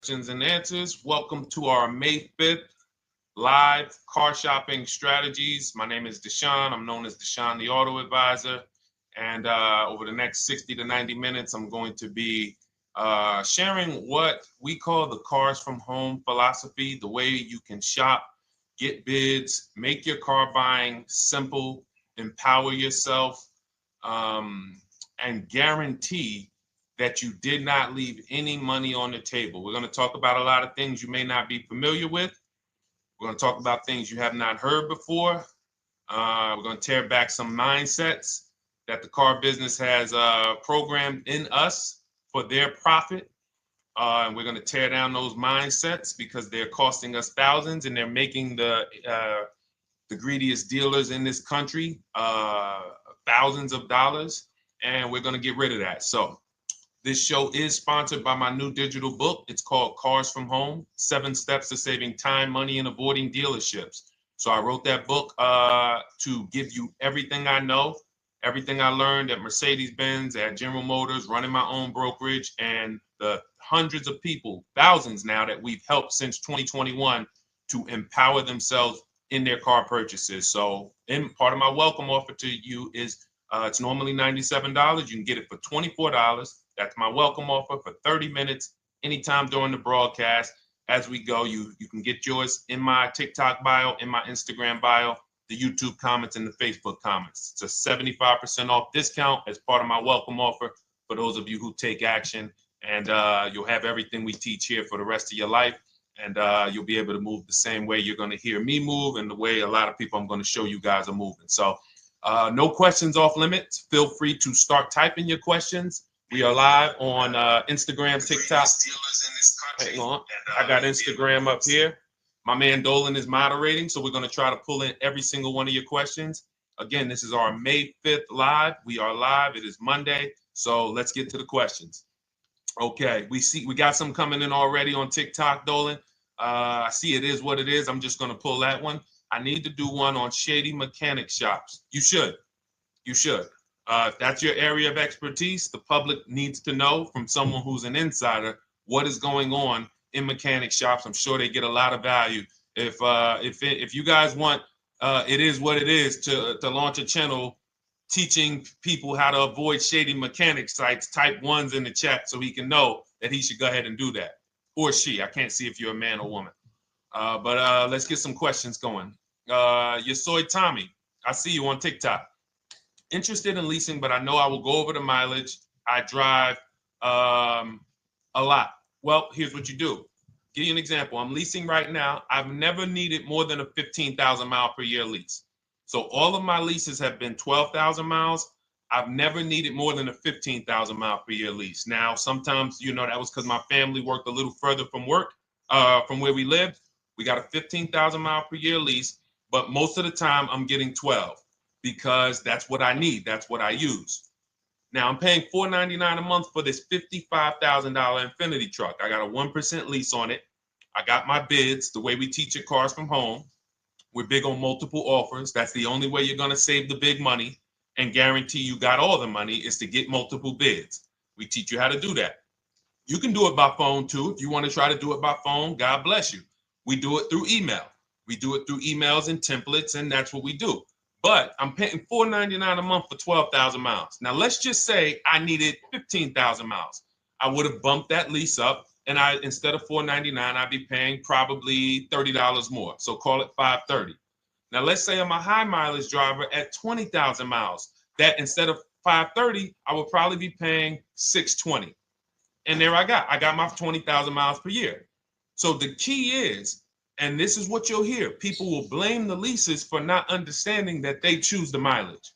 questions and answers. Welcome to our May 5th live car shopping strategies. My name is Deshone. I'm known as Deshone the Auto Advisor. And over the next 60 to 90 minutes, I'm going to be sharing what we call the cars from home philosophy, the way you can shop, get bids, make your car buying simple, empower yourself, and guarantee that you did not leave any money on the table. We're going to talk about a lot of things you may not be familiar with. We're going to talk about things you have not heard before. We're going to tear back some mindsets that the car business has programmed in us for their profit. And we're going to tear down those mindsets because they're costing us thousands and they're making the greediest dealers in this country thousands of dollars. And we're going to get rid of that. So this show is sponsored by my new digital book. It's called Cars from Home, 7 Steps to Saving Time, Money, and Avoiding Dealerships. So I wrote that book to give you everything I know, everything I learned at Mercedes-Benz, at General Motors, running my own brokerage, and the hundreds of people, thousands now, that we've helped since 2021 to empower themselves in their car purchases. So part of my welcome offer to you is it's normally $97. You can get it for $24. That's my welcome offer for 30 minutes, anytime during the broadcast. As we go, you can get yours in my TikTok bio, in my Instagram bio, the YouTube comments, and the Facebook comments. It's a 75% off discount as part of my welcome offer for those of you who take action. And you'll have everything we teach here for the rest of your life. And you'll be able to move the same way you're going to hear me move and the way a lot of people I'm going to show you guys are moving. So no questions off limits. Feel free to start typing your questions. We are live on Instagram, TikTok. Hang on. I got Instagram up here. My man Dolan is moderating, so we're going to try to pull in every single one of your questions. Again, this is our May 5th live. We are live. It is Monday, so let's get to the questions. Okay, we got some coming in already on TikTok, Dolan. I see it is what it is. I'm just going to pull that one. I need to do one on shady mechanic shops. You should. If that's your area of expertise, the public needs to know from someone who's an insider what is going on in mechanic shops. I'm sure they get a lot of value. If you guys want, it is what it is to launch a channel teaching people how to avoid shady mechanic sites, type ones in the chat so he can know that he should go ahead and do that. Or she. I can't see if you're a man or woman. But let's get some questions going. Yasoy Tommy, I see you on TikTok. Interested in leasing, but I know I will go over the mileage. I drive a lot. Well, here's what you do. Give you an example. I'm leasing right now. I've never needed more than a 15,000 mile per year lease. So all of my leases have been 12,000 miles. I've never needed more than a 15,000 mile per year lease. Now, sometimes, that was because my family worked a little further from where we lived. We got a 15,000 mile per year lease, but most of the time I'm getting 12 because that's what I need. That's what I use. Now I'm paying $499 a month for this $55,000 Infinity truck. I got a 1% lease on it. I got my bids, the way we teach at Cars from Home. We're big on multiple offers. That's the only way you're going to save the big money and guarantee you got all the money is to get multiple bids. We teach you how to do that. You can do it by phone too. If you want to try to do it by phone, God bless you. We do it through email. We do it through emails and templates, and that's what we do. But I'm paying $499 a month for 12,000 miles. Now, let's just say I needed 15,000 miles. I would have bumped that lease up, and instead of $499, I'd be paying probably $30 more. So call it $530. Now, let's say I'm a high mileage driver at 20,000 miles. That instead of $530, I would probably be paying $620. And there I got my 20,000 miles per year. So the key is, and this is what you'll hear, people will blame the leases for not understanding that they choose the mileage.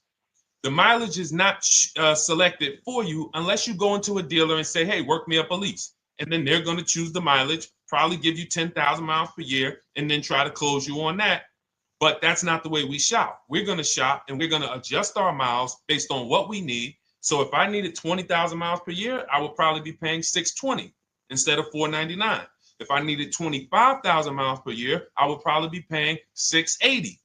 The mileage is not selected for you unless you go into a dealer and say, hey, work me up a lease. And then they're going to choose the mileage, probably give you 10,000 miles per year, and then try to close you on that. But that's not the way we shop. We're going to shop and we're going to adjust our miles based on what we need. So if I needed 20,000 miles per year, I would probably be paying $620 instead of $499. If I needed 25,000 miles per year, I would probably be paying $680.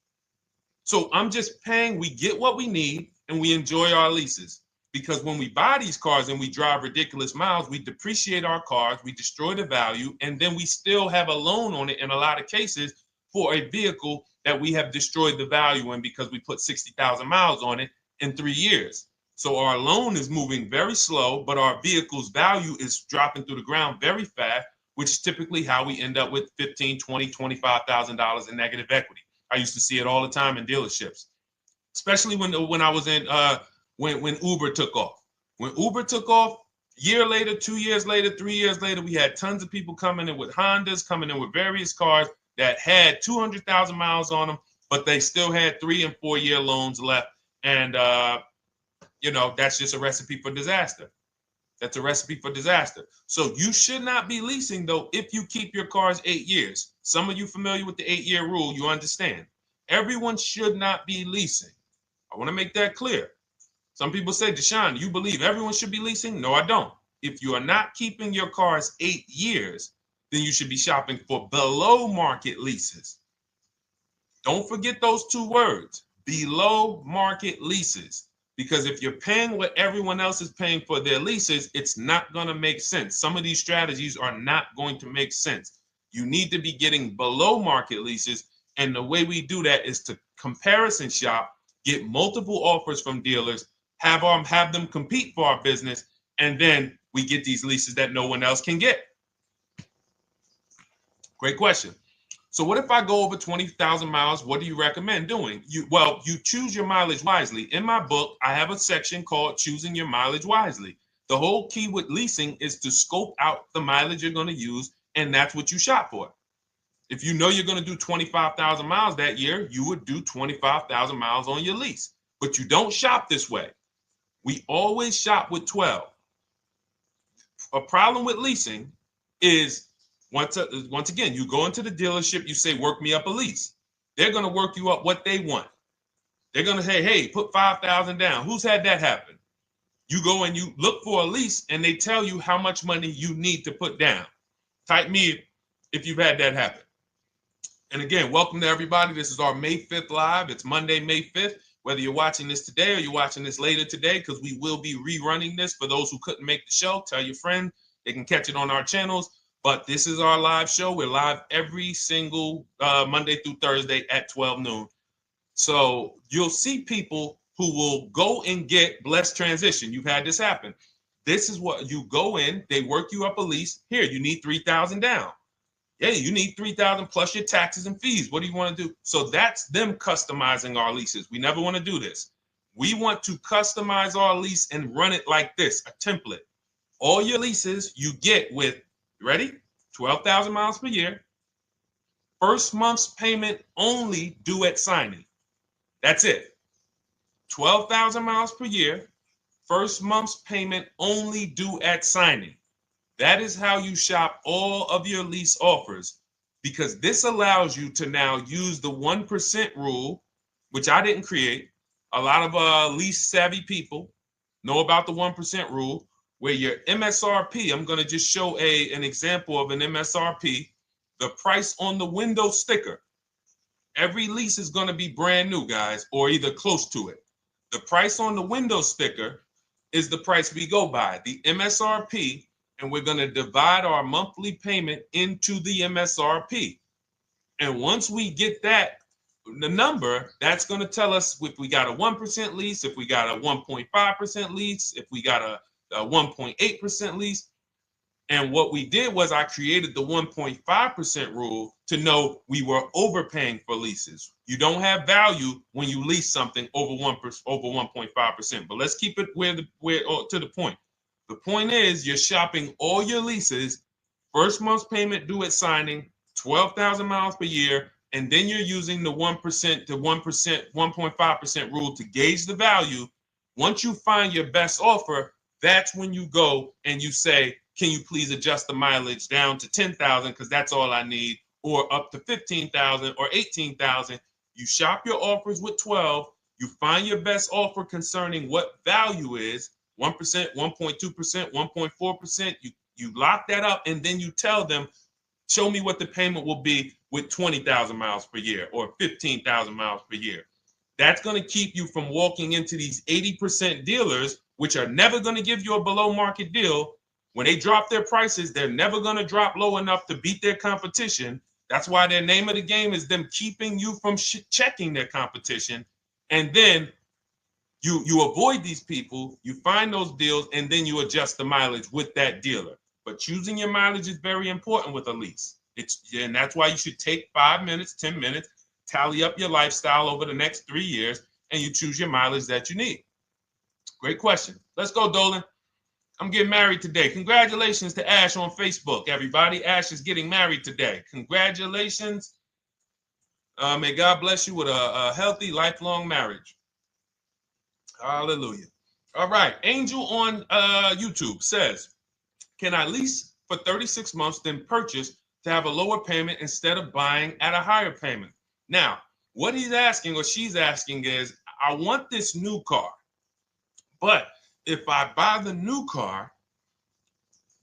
So I'm just paying, we get what we need and we enjoy our leases. because when we buy these cars and we drive ridiculous miles, we depreciate our cars, we destroy the value, and then we still have a loan on it in a lot of cases for a vehicle that we have destroyed the value in because we put 60,000 miles on it in 3 years. So our loan is moving very slow, but our vehicle's value is dropping through the ground very fast, which is typically how we end up with $15,000, $20,000, $25,000 in negative equity. I used to see it all the time in dealerships, especially when I was in when Uber took off. When Uber took off, year later, 2 years later, 3 years later, we had tons of people coming in with Hondas, coming in with various cars that had 200,000 miles on them, but they still had 3 and 4 year loans left. And, that's just a recipe for disaster. That's a recipe for disaster. So you should not be leasing, though, if you keep your cars 8 years. Some of you familiar with the 8-year rule, you understand. Everyone should not be leasing. I want to make that clear. Some people say, Deshone, you believe everyone should be leasing? No, I don't. If you are not keeping your cars 8 years, then you should be shopping for below market leases. Don't forget those 2 words, below market leases. Because if you're paying what everyone else is paying for their leases, it's not going to make sense. Some of these strategies are not going to make sense. You need to be getting below market leases. And the way we do that is to comparison shop, get multiple offers from dealers, have them compete for our business, and then we get these leases that no one else can get. Great question. So what if I go over 20,000 miles? What do you recommend doing? You choose your mileage wisely. In my book, I have a section called Choosing Your Mileage Wisely. The whole key with leasing is to scope out the mileage you're going to use, and that's what you shop for. If you know you're going to do 25,000 miles that year, you would do 25,000 miles on your lease. But you don't shop this way. We always shop with 12. A problem with leasing is once again, you go into the dealership, you say, work me up a lease. They're going to work you up what they want. They're going to say, hey, put 5,000 down. Who's had that happen? You go and you look for a lease and they tell you how much money you need to put down. Type me if you've had that happen. And again, welcome to everybody. This is our May 5th live. It's Monday, May 5th. Whether you're watching this today or you're watching this later today, because we will be rerunning this for those who couldn't make the show. Tell your friend they can catch it on our channels. But this is our live show. We're live every single Monday through Thursday at 12 noon. So you'll see people who will go and get blessed transition. You've had this happen. This is what you go in. They work you up a lease. Here, you need 3,000 down. Yeah, you need 3,000 plus your taxes and fees. What do you want to do? So that's them customizing our leases. We never want to do this. We want to customize our lease and run it like this, a template. All your leases you get with, ready? 12,000 miles per year. First month's payment only due at signing. That's it. 12,000 miles per year. First month's payment only due at signing. That is how you shop all of your lease offers, because this allows you to now use the 1% rule, which I didn't create. A lot of lease savvy people know about the 1% rule, where your MSRP, I'm going to just show an example of an MSRP, the price on the window sticker. Every lease is going to be brand new, guys, or either close to it. The price on the window sticker is the price we go by, the MSRP, and we're going to divide our monthly payment into the MSRP. And once we get that, the number, that's going to tell us if we got a 1% lease, if we got a 1.5% lease, if we got a 1.8% lease. And what we did was I created the 1.5% rule to know we were overpaying for leases. You don't have value when you lease something over 1.5%. But let's keep it to the point. The point is you're shopping all your leases, first month's payment due at signing, 12,000 miles per year, and then you're using the 1% to 1.5% rule to gauge the value. Once you find your best offer, that's when you go and you say, can you please adjust the mileage down to 10,000 because that's all I need, or up to 15,000 or 18,000. You shop your offers with 12. You find your best offer concerning what value is, 1%, 1.2%, 1.4%. You lock that up, and then you tell them, show me what the payment will be with 20,000 miles per year or 15,000 miles per year. That's going to keep you from walking into these 80% dealers which are never going to give you a below market deal. When they drop their prices, they're never going to drop low enough to beat their competition. That's why their name of the game is them keeping you from checking their competition. And then you avoid these people, you find those deals, and then you adjust the mileage with that dealer. But choosing your mileage is very important with a lease. And that's why you should take 5 minutes, 10 minutes, tally up your lifestyle over the next 3 years, and you choose your mileage that you need. Great question. Let's go, Dolan. I'm getting married today. Congratulations to Ash on Facebook, everybody. Ash is getting married today. Congratulations. May God bless you with a healthy, lifelong marriage. Hallelujah. All right. Angel on YouTube says, can I lease for 36 months, then purchase to have a lower payment instead of buying at a higher payment? Now, what he's asking or she's asking is, I want this new car, but if I buy the new car,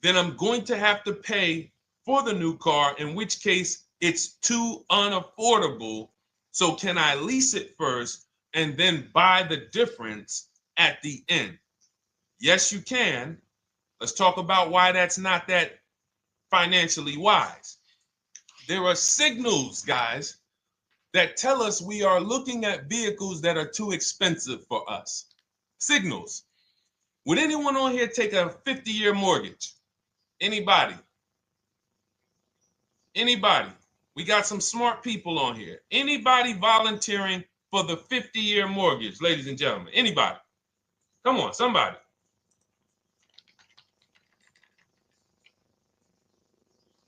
then I'm going to have to pay for the new car, in which case it's too unaffordable. So can I lease it first and then buy the difference at the end? Yes, you can. Let's talk about why that's not that financially wise. There are signals, guys, that tell us we are looking at vehicles that are too expensive for us. Signals. Would anyone on here take a 50-year mortgage? Anybody? Anybody? We got some smart people on here. Anybody volunteering for the 50-year mortgage, ladies and gentlemen? Anybody? Come on, somebody.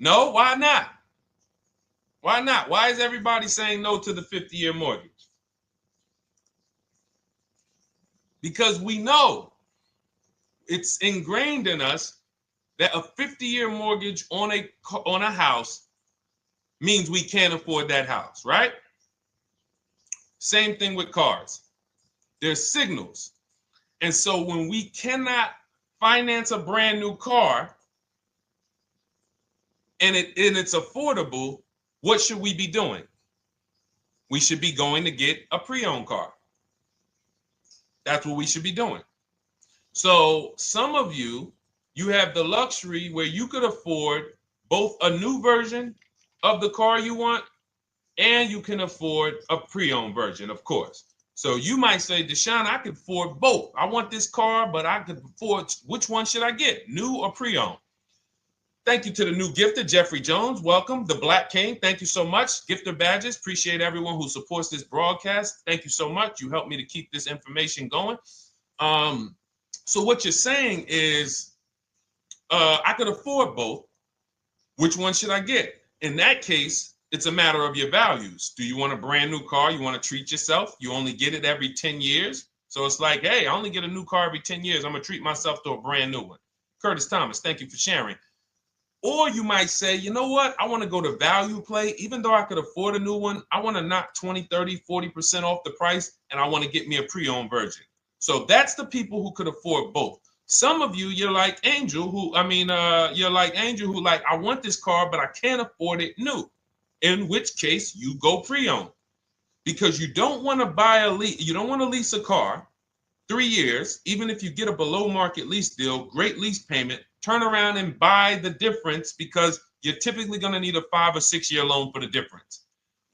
No, why not? Why not? Why is everybody saying no to the 50-year mortgage? Because we know it's ingrained in us that a 50-year mortgage on a house means we can't afford that house, right? Same thing with cars. There's signals. And so when we cannot finance a brand new car and it's affordable, what should we be doing? We should be going to get a pre-owned car. That's what we should be doing. So some of you have the luxury where you could afford both a new version of the car you want, and you can afford a pre-owned version, of course. So you might say, Deshone, I could afford both. I want this car, but I could afford, which one should I get, new or pre-owned? Thank you to the new gifter, Jeffrey Jones. Welcome. The Black King. Thank you so much. Gifter badges. Appreciate everyone who supports this broadcast. Thank you so much. You helped me to keep this information going. So what you're saying is, I could afford both. Which one should I get? In that case, it's a matter of your values. Do you want a brand new car? You want to treat yourself? You only get it every 10 years. So it's like, hey, I only get a new car every 10 years. I'm going to treat myself to a brand new one. Curtis Thomas, thank you for sharing. Or you might say, you know what? I want to go to value play. Even though I could afford a new one, I want to knock 20, 30, 40% off the price, and I want to get me a pre-owned version. So that's the people who could afford both. Some of you, you're like Angel, who like, I want this car, but I can't afford it new. In which case you go pre-owned, because you don't want to you don't want to lease a car 3 years, even if you get a below market lease deal, great lease payment, turn around and buy the difference, because you're typically going to need a 5 or 6 year loan for the difference.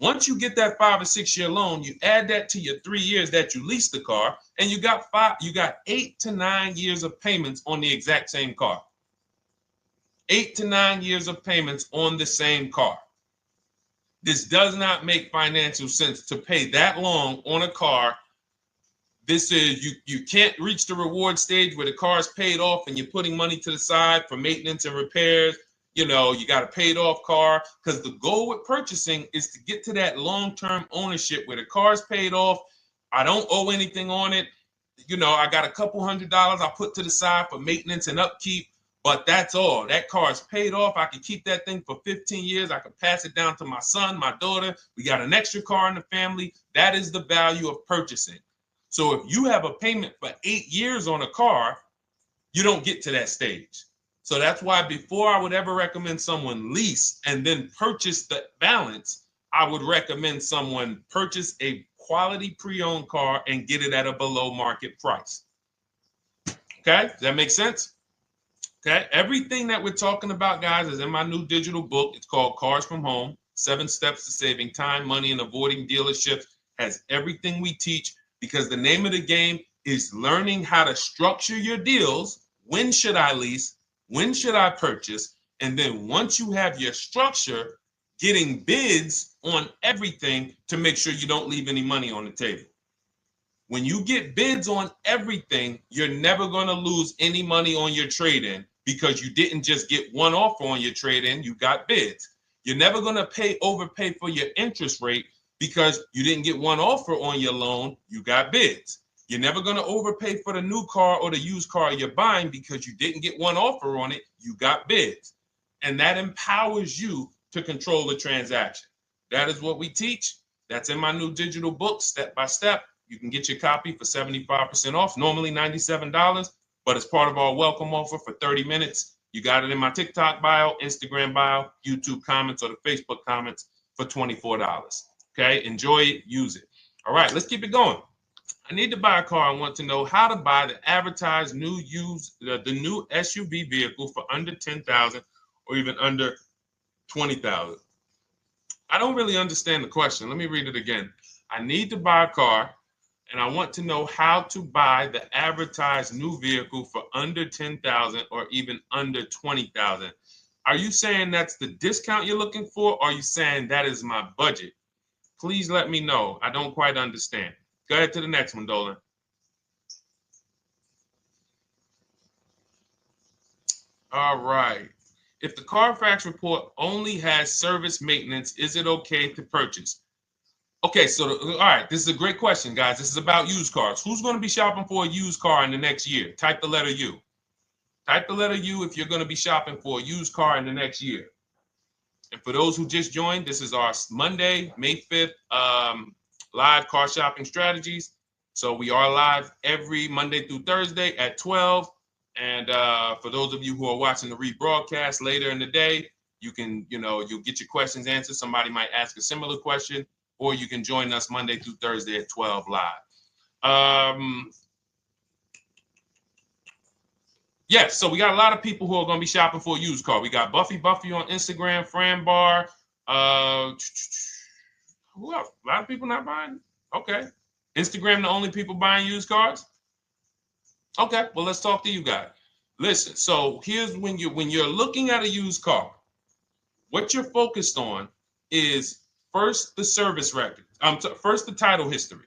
Once you get that 5 or 6 year loan, you add that to your 3 years that you leased the car, and you got 8 to 9 years of payments on the exact same car. 8 to 9 years of payments on the same car. This does not make financial sense to pay that long on a car. This is, you can't reach the reward stage where the car is paid off and you're putting money to the side for maintenance and repairs. You know, you got a paid off car, because the goal with purchasing is to get to that long-term ownership where the car is paid off. I don't owe anything on it. You know, I got a couple $100 I put to the side for maintenance and upkeep, but that's all. That car is paid off. I can keep that thing for 15 years. I can pass it down to my son, my daughter. We got an extra car in the family. That is the value of purchasing. So if you have a payment for 8 years on a car, you don't get to that stage. So that's why before I would ever recommend someone lease and then purchase the balance, I would recommend someone purchase a quality pre-owned car and get it at a below market price. Okay, does that make sense? Okay, everything that we're talking about, guys, is in my new digital book. It's called Cars from Home, 7 Steps to Saving Time, Money, and Avoiding Dealerships. Has everything we teach, because the name of the game is learning how to structure your deals. When should I lease? When should I purchase? And then once you have your structure, getting bids on everything to make sure you don't leave any money on the table. When you get bids on everything, you're never going to lose any money on your trade-in, because you didn't just get one offer on your trade-in, you got bids. You're never going to overpay for your interest rate, because you didn't get one offer on your loan, you got bids. You're never going to overpay for the new car or the used car you're buying, because you didn't get one offer on it, you got bids. And that empowers you to control the transaction. That is what we teach. That's in my new digital book, step by step. You can get your copy for 75% off, normally $97, but it's part of our welcome offer for 30 minutes. You got it in my TikTok bio, Instagram bio, YouTube comments, or the Facebook comments for $24. Okay, enjoy it, use it. All right, let's keep it going. I need to buy a car. I want to know how to buy the advertised new the new SUV vehicle for under $10,000 or even under $20,000. I don't really understand the question. Let me read it again. I need to buy a car, and I want to know how to buy the advertised new vehicle for under $10,000 or even under $20,000. Are you saying that's the discount you're looking for, or are you saying that is my budget? Please let me know. I don't quite understand. Go ahead to the next one, Dolan. All right. If the Carfax report only has service maintenance, is it okay to purchase? Okay, so all right, this is a great question, guys. This is about used cars. Who's going to be shopping for a used car in the next year? Type the letter U. Type the letter U if you're going to be shopping for a used car in the next year. And for those who just joined, this is our Monday, May 5th, live car shopping strategies. So we are live every Monday through Thursday at 12. And for those of you who are watching the rebroadcast later in the day, you can, you'll get your questions answered. Somebody might ask a similar question, or you can join us Monday through Thursday at 12 live. Yes, so we got a lot of people who are going to be shopping for a used car. We got Buffy on Instagram, Fran Bar. Who else? A lot of people not buying? Okay. Instagram, the only people buying used cars? Okay, well, let's talk to you guys. Listen, so here's when you're looking at a used car, what you're focused on is first the service record. First the title history.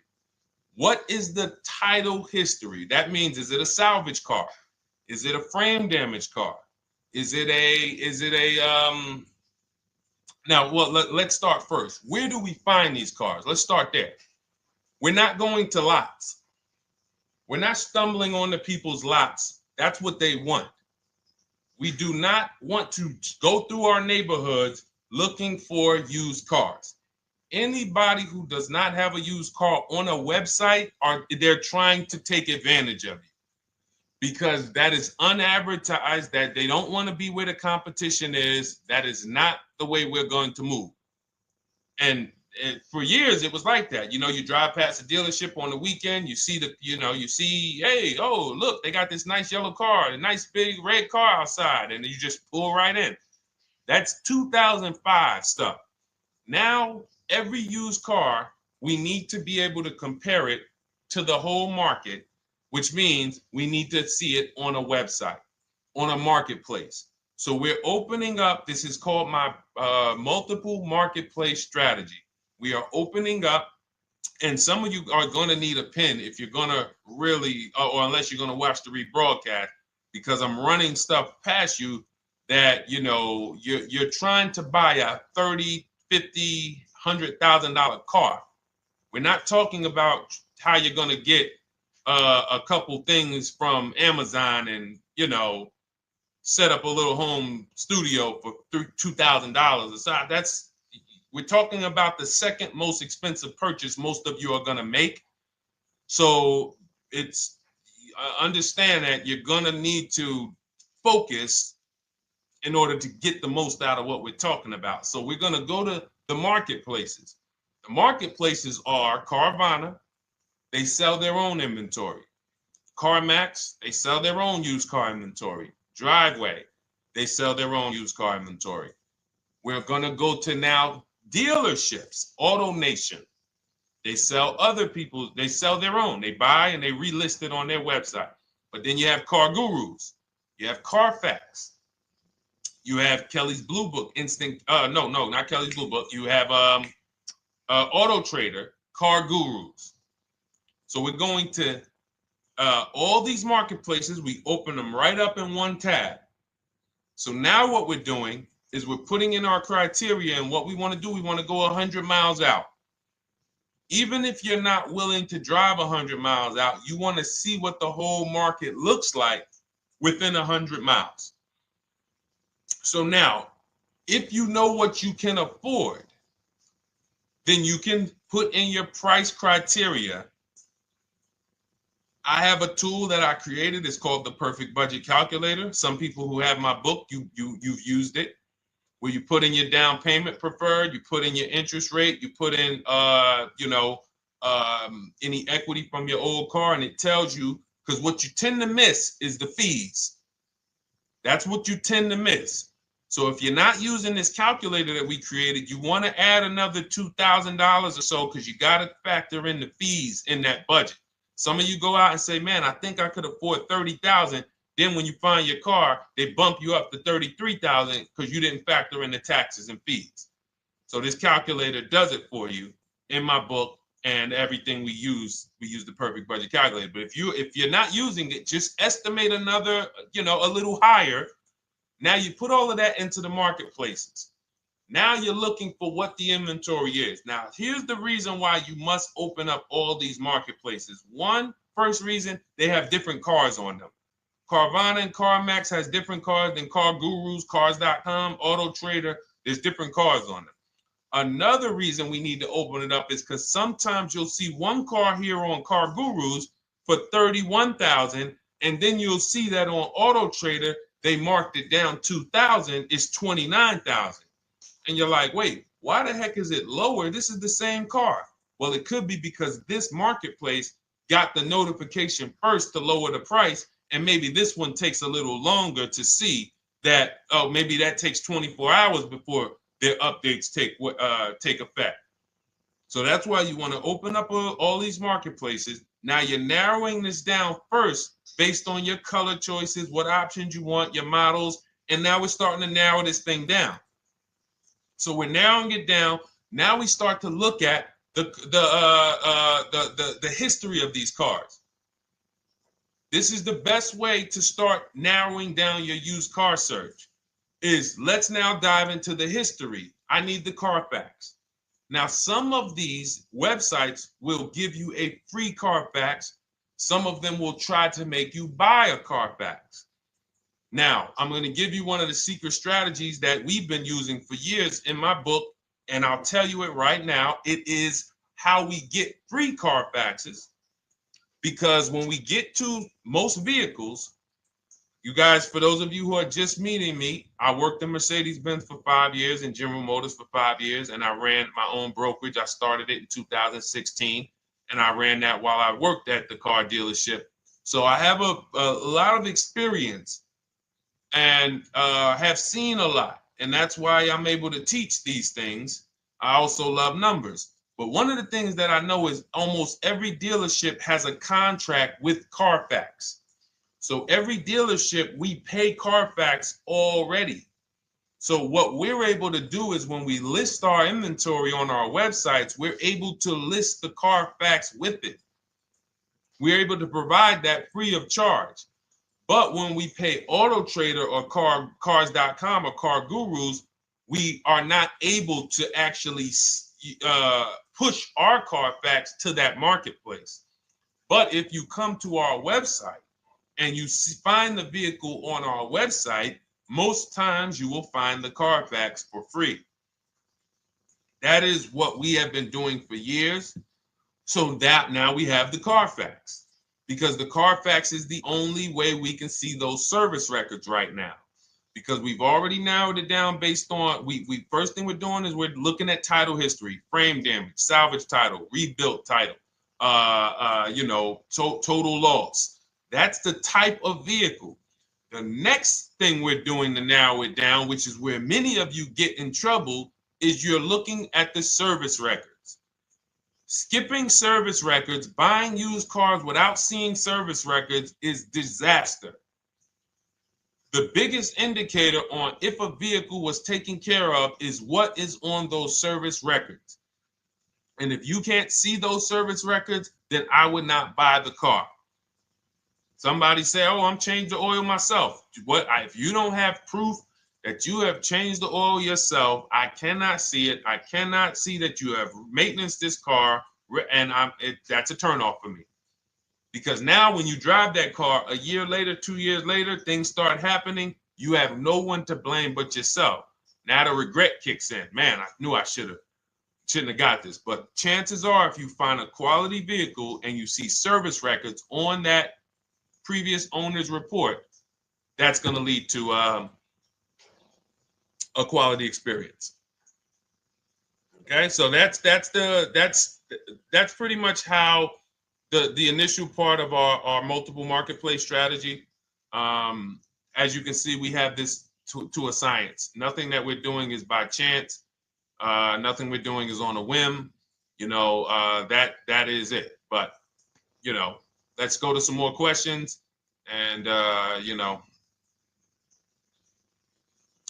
What is the title history? That means, is it a salvage car? Is it a frame damage car? Is it a now, well, let's start first. Where do we find these cars? Let's start there. We're not going to lots. We're not stumbling onto people's lots. That's what they want. We do not want to go through our neighborhoods looking for used cars. Anybody who does not have a used car on a website, they're trying to take advantage of you, because that is unadvertised, that they don't want to be where the competition is. That is not the way we're going to move. And for years, it was like that. You drive past a dealership on the weekend, you see hey, oh, look, they got this nice yellow car, a nice big red car outside, and you just pull right in. That's 2005 stuff. Now, every used car, we need to be able to compare it to the whole market, which means we need to see it on a website, on a marketplace. So we're opening up, this is called my multiple marketplace strategy. We are opening up, and some of you are going to need a pen if you're going to really, or unless you're going to watch the rebroadcast, because I'm running stuff past you that, you're trying to buy a $30,000, $50,000, $100,000 car. We're not talking about how you're going to get a couple things from Amazon and, set up a little home studio for $2,000. We're talking about the second most expensive purchase most of you are going to make. So it's understand that you're going to need to focus in order to get the most out of what we're talking about. So we're going to go to the marketplaces. The marketplaces are Carvana. They sell their own inventory. CarMax, they sell their own used car inventory. Driveway, they sell their own used car inventory. We're going to go to now dealerships. AutoNation, they sell other people's, they sell their own. They buy and they relist it on their website. But then you have Car Gurus, you have Carfax, you have Kelly's Blue Book, no, not Kelly's Blue Book. You have Auto Trader, Car Gurus. So we're going to all these marketplaces, we open them right up in one tab. So now what we're doing is we're putting in our criteria, and what we want to do, we want to go 100 miles out. Even if you're not willing to drive 100 miles out, you want to see what the whole market looks like within 100 miles. So now, if you know what you can afford, then you can put in your price criteria. I have a tool that I created. It's called the Perfect Budget Calculator. Some people who have my book, you've used it, where you put in your down payment preferred, you put in your interest rate, you put in any equity from your old car, and it tells you, because what you tend to miss is the fees. That's what you tend to miss. So if you're not using this calculator that we created, you want to add another $2,000 or so, because you got to factor in the fees in that budget. Some of you go out and say, man, I think I could afford $30,000. Then when you find your car, they bump you up to $33,000 because you didn't factor in the taxes and fees. So this calculator does it for you in my book, and everything we use the Perfect Budget Calculator. But if you're not using it, just estimate another, a little higher. Now you put all of that into the marketplaces. Now you're looking for what the inventory is. Now, here's the reason why you must open up all these marketplaces. First reason, they have different cars on them. Carvana and CarMax has different cars than Car Gurus, Cars.com, Auto Trader. There's different cars on them. Another reason we need to open it up is because sometimes you'll see one car here on Car Gurus for $31,000, and then you'll see that on Auto Trader they marked it down $2,000. It's $29,000. And you're like, wait, why the heck is it lower? This is the same car. Well, it could be because this marketplace got the notification first to lower the price, and maybe this one takes a little longer to see that, oh, maybe that takes 24 hours before their updates take effect. So that's why you want to open up all these marketplaces. Now you're narrowing this down first based on your color choices, what options you want, your models, and now we're starting to narrow this thing down. So we're narrowing it down. Now we start to look at the history of these cars. This is the best way to start narrowing down your used car search. Let's now dive into the history. I need the Carfax. Now, some of these websites will give you a free Carfax. Some of them will try to make you buy a Carfax. Now, I'm going to give you one of the secret strategies that we've been using for years in my book, and I'll tell you it right now. It is how we get free Carfaxes, because when we get to most vehicles, you guys, for those of you who are just meeting me, I worked in Mercedes-Benz for 5 years and General Motors for 5 years, and I ran my own brokerage. I started it in 2016, and I ran that while I worked at the car dealership. So I have a lot of experience and have seen a lot, and that's why I'm able to teach these things. I also love numbers. But one of the things that I know is almost every dealership has a contract with Carfax. So every dealership, we pay Carfax already. So what we're able to do is when we list our inventory on our websites, we're able to list the Carfax with it. We're able to provide that free of charge. But when we pay Auto Trader or Cars.com or Car Gurus, we are not able to actually push our Carfax to that marketplace. But if you come to our website and you find the vehicle on our website, most times you will find the Carfax for free. That is what we have been doing for years. So that now we have the Carfax, because the Carfax is the only way we can see those service records right now, because we've already narrowed it down based on, first thing we're doing is we're looking at title history, frame damage, salvage title, rebuilt title, total loss. That's the type of vehicle. The next thing we're doing to narrow it down, which is where many of you get in trouble, is you're looking at the service records. Skipping service records, buying used cars without seeing service records is disaster. The biggest indicator on if a vehicle was taken care of is what is on those service records. And if you can't see those service records, then I would not buy the car. Somebody say, oh, I'm changing the oil myself. If you don't have proof that you have changed the oil yourself, I cannot see it. I cannot see that you have maintenance this car, and that's a turnoff for me. Because now when you drive that car a year later, 2 years later, things start happening. You have no one to blame but yourself. Now the regret kicks in. Man, I knew I shouldn't have got this. But chances are, if you find a quality vehicle and you see service records on that previous owner's report, that's going to lead to a quality experience. Okay, so that's pretty much how the initial part of our multiple marketplace strategy. As you can see, we have this to a science. Nothing that we're doing is by chance. Nothing we're doing is on a whim. That is it. But let's go to some more questions. And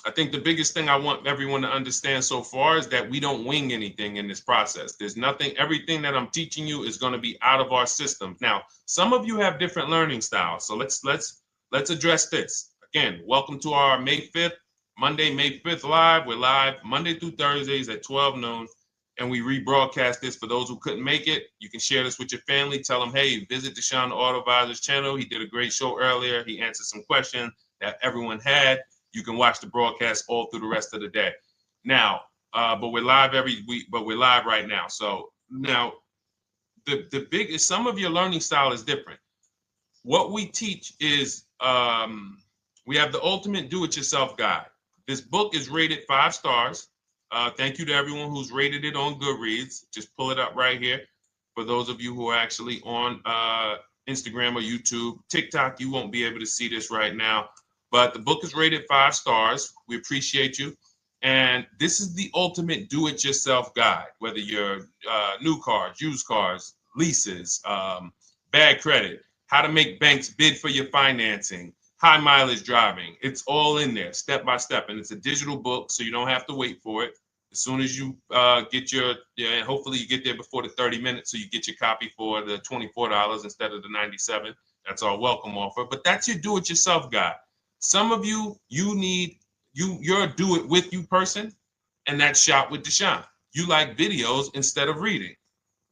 I think the biggest thing I want everyone to understand so far is that we don't wing anything in this process. There's nothing, everything that I'm teaching you is going to be out of our systems. Now, some of you have different learning styles. So let's address this. Again, welcome to our May 5th, Monday, May 5th live. We're live Monday through Thursdays at 12 noon. And we rebroadcast this for those who couldn't make it. You can share this with your family. Tell them, hey, visit Deshone the Auto Advisor's channel. He did a great show earlier. He answered some questions that everyone had. You can watch the broadcast all through the rest of the day. Now, but we're live every week, but we're live right now. So now the biggest, some of your learning style is different. What we teach is we have the ultimate do-it-yourself guide. This book is rated 5 stars. Thank you to everyone who's rated it on Goodreads. Just pull it up right here. For those of you who are actually on Instagram or YouTube, TikTok, you won't be able to see this right now. But the book is rated 5 stars. We appreciate you. And this is the ultimate do-it-yourself guide, whether you're new cars, used cars, leases, bad credit, how to make banks bid for your financing, high mileage driving. It's all in there, step by step. And it's a digital book, so you don't have to wait for it. As soon as you get and hopefully you get there before the 30 minutes, so you get your copy for the $24 instead of the $97. That's our welcome offer. But that's your do-it-yourself guide. Some of you, you're a do-it-with-you person, and that's Shop with Deshone. You like videos instead of reading.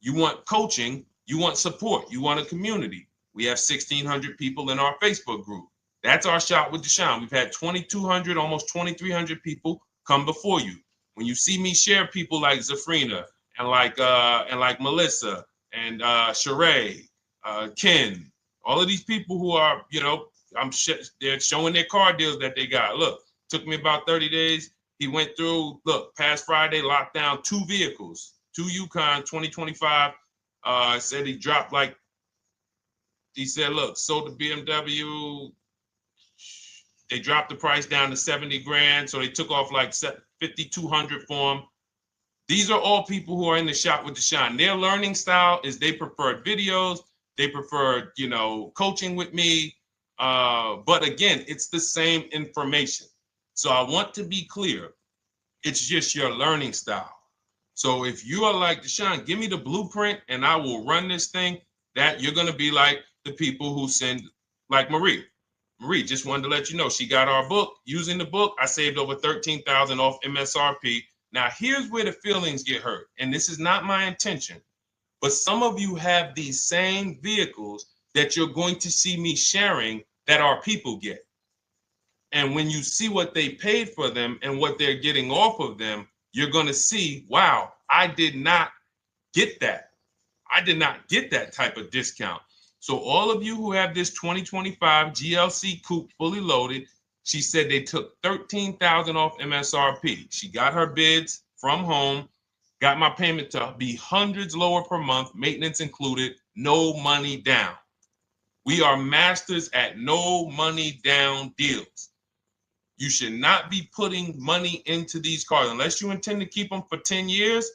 You want coaching. You want support. You want a community. We have 1,600 people in our Facebook group. That's our Shop with Deshone. We've had 2,200, almost 2,300 people come before you. When you see me share people like Zafrina and like Melissa and Sheree, Ken, all of these people who are, they're showing their car deals that they got. Look, took me about 30 days. He went through, past Friday, locked down 2 vehicles, 2 Yukon 2025. Said he dropped sold the BMW. They dropped the price down to 70 grand. So they took off like 5,200 for him. These are all people who are in the Shop with Deshone. Their learning style is they prefer videos. They prefer, coaching with me. But again, it's the same information. So I want to be clear. It's just your learning style. So if you are like Deshone, give me the blueprint and I will run this thing. That you're going to be like the people who send, like Marie. Marie just wanted to let you know she got our book. Using the book, I saved over $13,000 off MSRP. Now, here's where the feelings get hurt. And this is not my intention. But some of you have these same vehicles that you're going to see me sharing that our people get. And when you see what they paid for them and what they're getting off of them, you're going to see, wow, I did not get that. I did not get that type of discount. So all of you who have this 2025 GLC coupe fully loaded, she said they took $13,000 off MSRP. She got her bids from home, got my payment to be hundreds lower per month, maintenance included, no money down. We are masters at no money down deals. You should not be putting money into these cars unless you intend to keep them for 10 years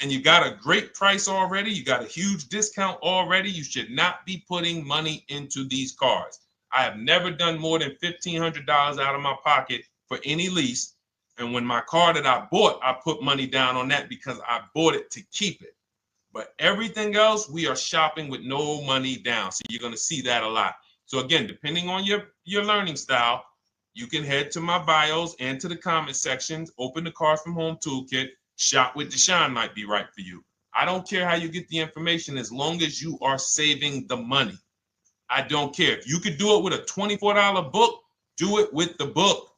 and you got a great price already. You got a huge discount already. You should not be putting money into these cars. I have never done more than $1,500 out of my pocket for any lease. And when my car that I bought, I put money down on that because I bought it to keep it. But everything else, we are shopping with no money down. So you're going to see that a lot. So again, depending on your learning style, you can head to my bios and to the comment sections, open the Cars from Home Toolkit, Shop with Deshone might be right for you. I don't care how you get the information as long as you are saving the money. I don't care. If you could do it with a $24 book, do it with the book.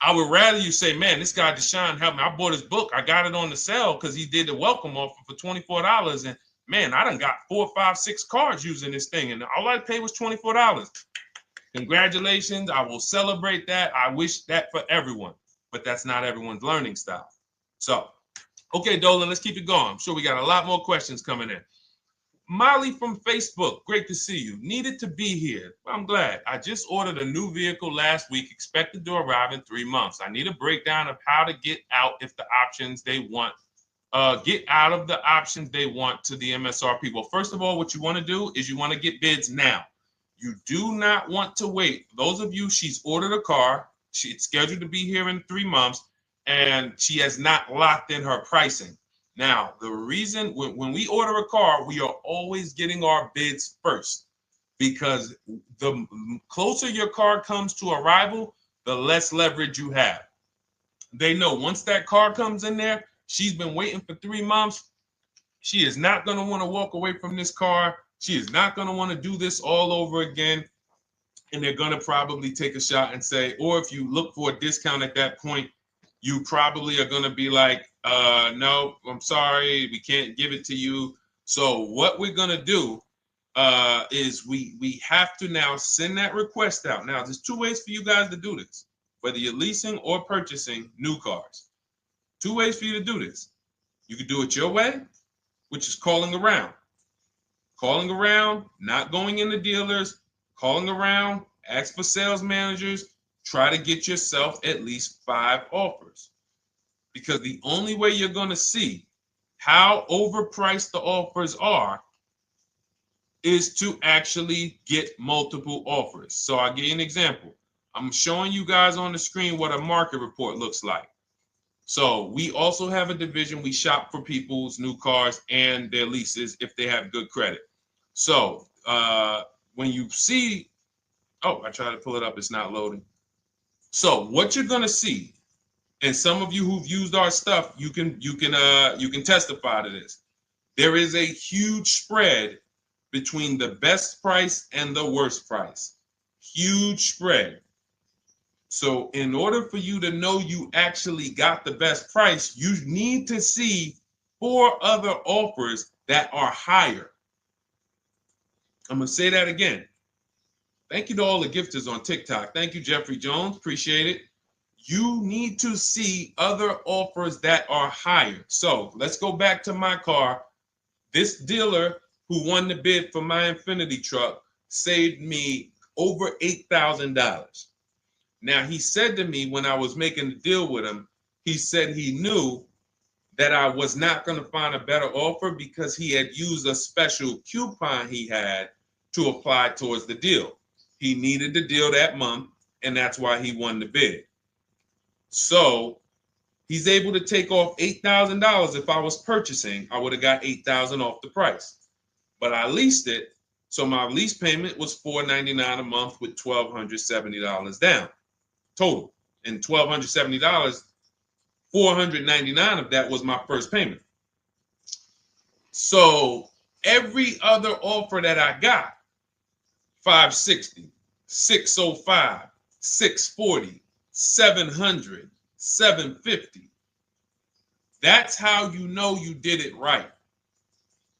I would rather you say, man, this guy Deshone helped me. I bought his book. I got it on the sale because he did the welcome offer for $24. And man, I done got 4, 5, 6 cars using this thing. And all I paid was $24. Congratulations. I will celebrate that. I wish that for everyone, but that's not everyone's learning style. So, okay, Dolan, let's keep it going. I'm sure we got a lot more questions coming in. Molly from Facebook, great to see you. Needed to be here. Well, I'm glad. I just ordered a new vehicle last week, expected to arrive in 3 months. I need a breakdown of how to get out if the options they want, get out of the options they want to the MSRP. Well, first of all, what you want to do is you want to get bids now. You do not want to wait. Those of you, she's ordered a car. She's scheduled to be here in 3 months, and she has not locked in her pricing. Now, the reason when we order a car, we are always getting our bids first because the closer your car comes to arrival, the less leverage you have. They know once that car comes in there, she's been waiting for 3 months. She is not going to want to walk away from this car. She is not going to want to do this all over again. And they're going to probably take a shot and say, or if you look for a discount at that point, you probably are going to be like, no, I'm sorry, we can't give it to you. So what we're going to do is we have to now send that request out. Now, there's 2 ways for you guys to do this, whether you're leasing or purchasing new cars. 2 ways for you to do this. You can do it your way, which is calling around. Calling around, not going into dealers, calling around, ask for sales managers, try to get yourself at least 5 offers. Because the only way you're going to see how overpriced the offers are is to actually get multiple offers. So I'll give you an example. I'm showing you guys on the screen what a market report looks like. So we also have a division. We shop for people's new cars and their leases if they have good credit. So when you see, oh, I tried to pull it up. It's not loading. So what you're going to see, and some of you who've used our stuff, you can testify to this. There is a huge spread between the best price and the worst price. Huge spread. So in order for you to know you actually got the best price, you need to see 4 other offers that are higher. I'm going to say that again. Thank you to all the gifters on TikTok. Thank you, Jeffrey Jones. Appreciate it. You need to see other offers that are higher. So let's go back to my car. This dealer who won the bid for my Infinity truck saved me over $8,000. Now, he said to me when I was making the deal with him, he said he knew that I was not going to find a better offer because he had used a special coupon he had to apply towards the deal. He needed the deal that month, and that's why he won the bid. So he's able to take off $8,000. If I was purchasing, I would have got $8,000 off the price. But I leased it, so my lease payment was $499 a month with $1,270 down total. And $1,270, $499 of that was my first payment. So every other offer that I got, $560, $605, $640, $700, $750. That's how you know you did it right.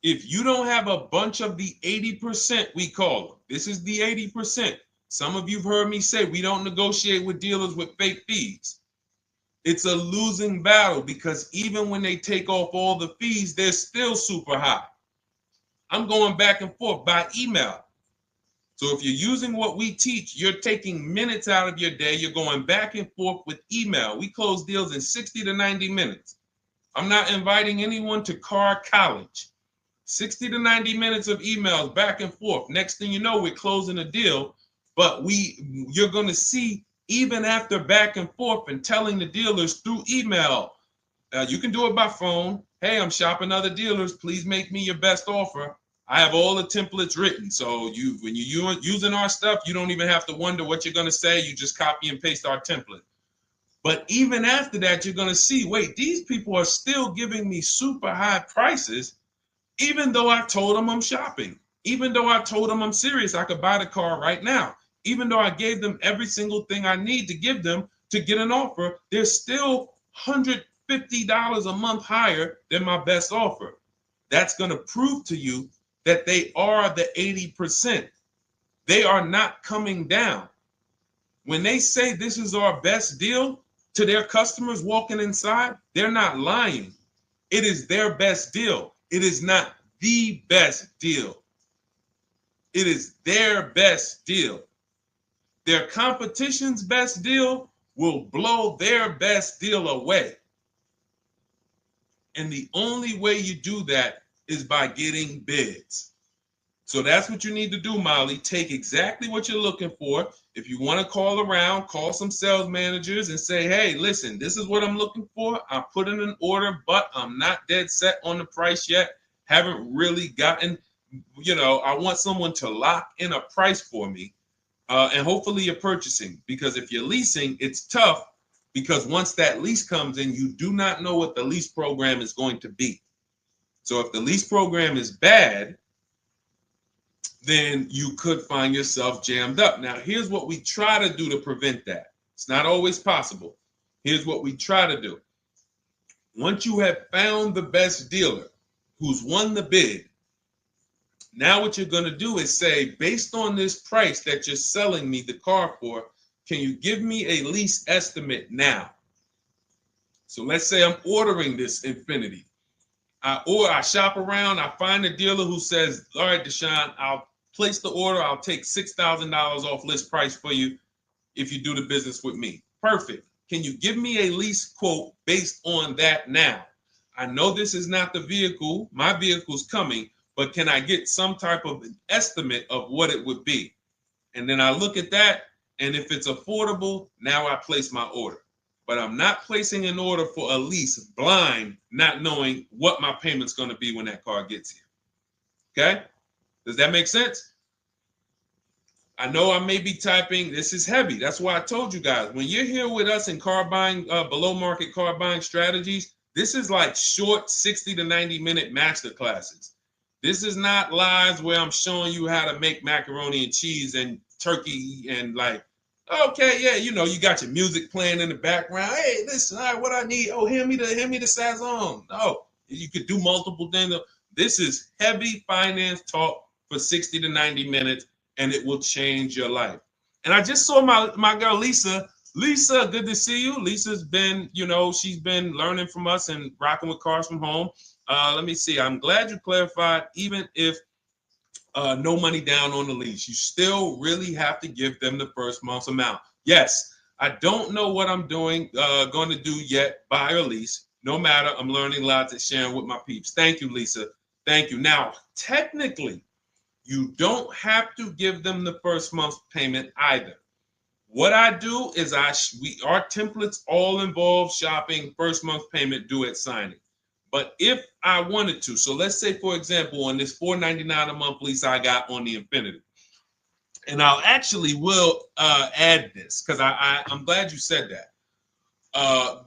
If you don't have a bunch of the 80%, we call them. This is the 80%. Some of you have heard me say we don't negotiate with dealers with fake fees. It's a losing battle because even when they take off all the fees, they're still super high. I'm going back and forth by email. So if you're using what we teach, you're taking minutes out of your day. You're going back and forth with email. We close deals in 60 to 90 minutes. I'm not inviting anyone to car college. 60 to 90 minutes of emails back and forth. Next thing you know, we're closing a deal. But you're going to see, even after back and forth and telling the dealers through email, you can do it by phone. Hey, I'm shopping other dealers. Please make me your best offer. I have all the templates written. So when you're using our stuff, you don't even have to wonder what you're going to say. You just copy and paste our template. But even after that, you're going to see, wait, these people are still giving me super high prices, even though I told them I'm shopping, even though I told them I'm serious, I could buy the car right now, even though I gave them every single thing I need to give them to get an offer, they're still $150 a month higher than my best offer. That's going to prove to you that they are the 80%. They are not coming down. When they say this is our best deal to their customers walking inside, they're not lying. It is their best deal. It is not the best deal. It is their best deal. Their competition's best deal will blow their best deal away. And the only way you do that is by getting bids. So that's what you need to do, Molly. Take exactly what you're looking for. If you want to call around, call some sales managers and say, hey, listen, this is what I'm looking for. I put in an order, but I'm not dead set on the price yet. Haven't really gotten, I want someone to lock in a price for me. And hopefully you're purchasing, because if you're leasing, it's tough, because once that lease comes in, you do not know what the lease program is going to be. So if the lease program is bad, then you could find yourself jammed up. Now, here's what we try to do to prevent that. It's not always possible. Here's what we try to do. Once you have found the best dealer who's won the bid, now what you're going to do is say, based on this price that you're selling me the car for, can you give me a lease estimate now? So let's say I'm ordering this Infiniti. I shop around, I find a dealer who says, all right, Deshone, I'll place the order. I'll take $6,000 off list price for you if you do the business with me. Perfect. Can you give me a lease quote based on that now? I know this is not the vehicle. My vehicle's coming, but can I get some type of an estimate of what it would be? And then I look at that, and if it's affordable, now I place my order. But I'm not placing an order for a lease blind, not knowing what my payment's going to be when that car gets here. Okay? Does that make sense? I know I may be typing, this is heavy. That's why I told you guys, when you're here with us in car buying, below market car buying strategies, this is like short 60 to 90 minute master classes. This is not lives where I'm showing you how to make macaroni and cheese and turkey and like, okay, yeah, you got your music playing in the background. Hey, listen, all right, what I need? Oh, hand me the Sazon. No, you could do multiple things. This is heavy finance talk for 60 to 90 minutes, and it will change your life. And I just saw my girl, Lisa. Lisa, good to see you. Lisa's been, she's been learning from us and rocking with Cars from Home. Let me see. I'm glad you clarified, even if no money down on the lease, you still really have to give them the first month's amount. Yes, I don't know what I'm going to do yet, buy or lease. No matter, I'm learning lots and sharing with my peeps. Thank you, Lisa. Thank you. Now, technically, you don't have to give them the first month's payment either. What I do is our templates all involve shopping, first month payment due at signing. But if I wanted to, so let's say, for example, on this $499 a month lease I got on the Infiniti, and I'll actually will add this because I'm glad you said that.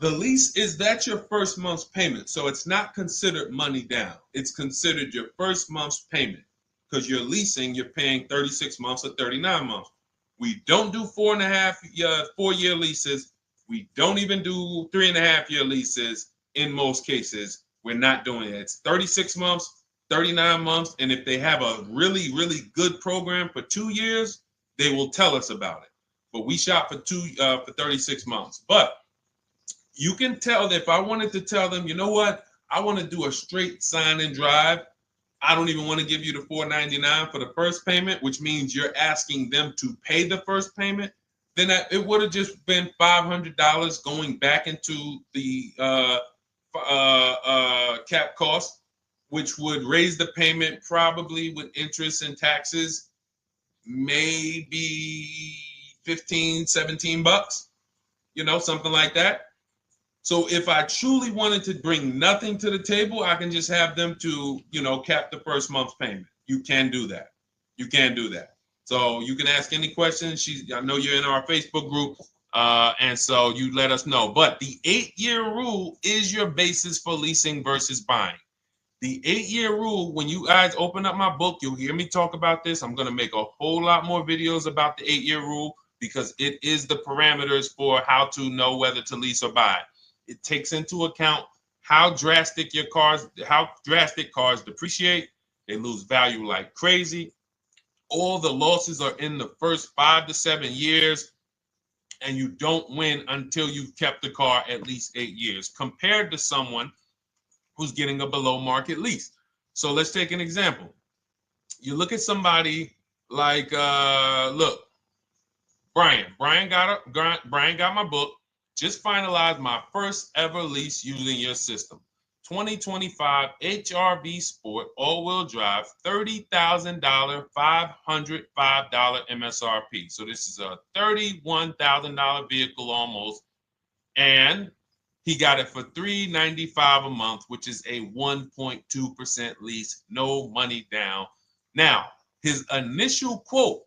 The lease that's your first month's payment, so it's not considered money down. It's considered your first month's payment because you're leasing, you're paying 36 months or 39 months. We don't do 4-year leases. We don't even do 3.5-year leases in most cases. We're not doing it. It's 36 months, 39 months. And if they have a really, really good program for 2 years, they will tell us about it. But we shop for 36 months. But you can tell that if I wanted to tell them, you know what, I want to do a straight sign and drive. I don't even want to give you the $499 for the first payment, which means you're asking them to pay the first payment, then it would have just been $500 going back into the cap cost, which would raise the payment probably with interest and taxes, maybe 15, 17 bucks, something like that. So if I truly wanted to bring nothing to the table, I can just have them to, cap the first month's payment. You can do that. You can do that. So you can ask any questions. I know you're in our Facebook group, and so you let us know. But the 8-year rule is your basis for leasing versus buying. The 8-year rule, when you guys open up my book, you'll hear me talk about this. I'm going to make a whole lot more videos about the 8-year rule because it is the parameters for how to know whether to lease or buy. It takes into account how drastic cars depreciate. They lose value like crazy. All the losses are in the first 5 to 7 years, and you don't win until you've kept the car at least 8 years, compared to someone who's getting a below market lease. So let's take an example. You look at somebody like, Brian. Brian got my book. Just finalized my first ever lease using your system. 2025 HRV Sport all-wheel drive, $30,000, $505 MSRP. So this is a $31,000 vehicle almost, and he got it for $395 a month, which is a 1.2% lease, no money down. Now, his initial quote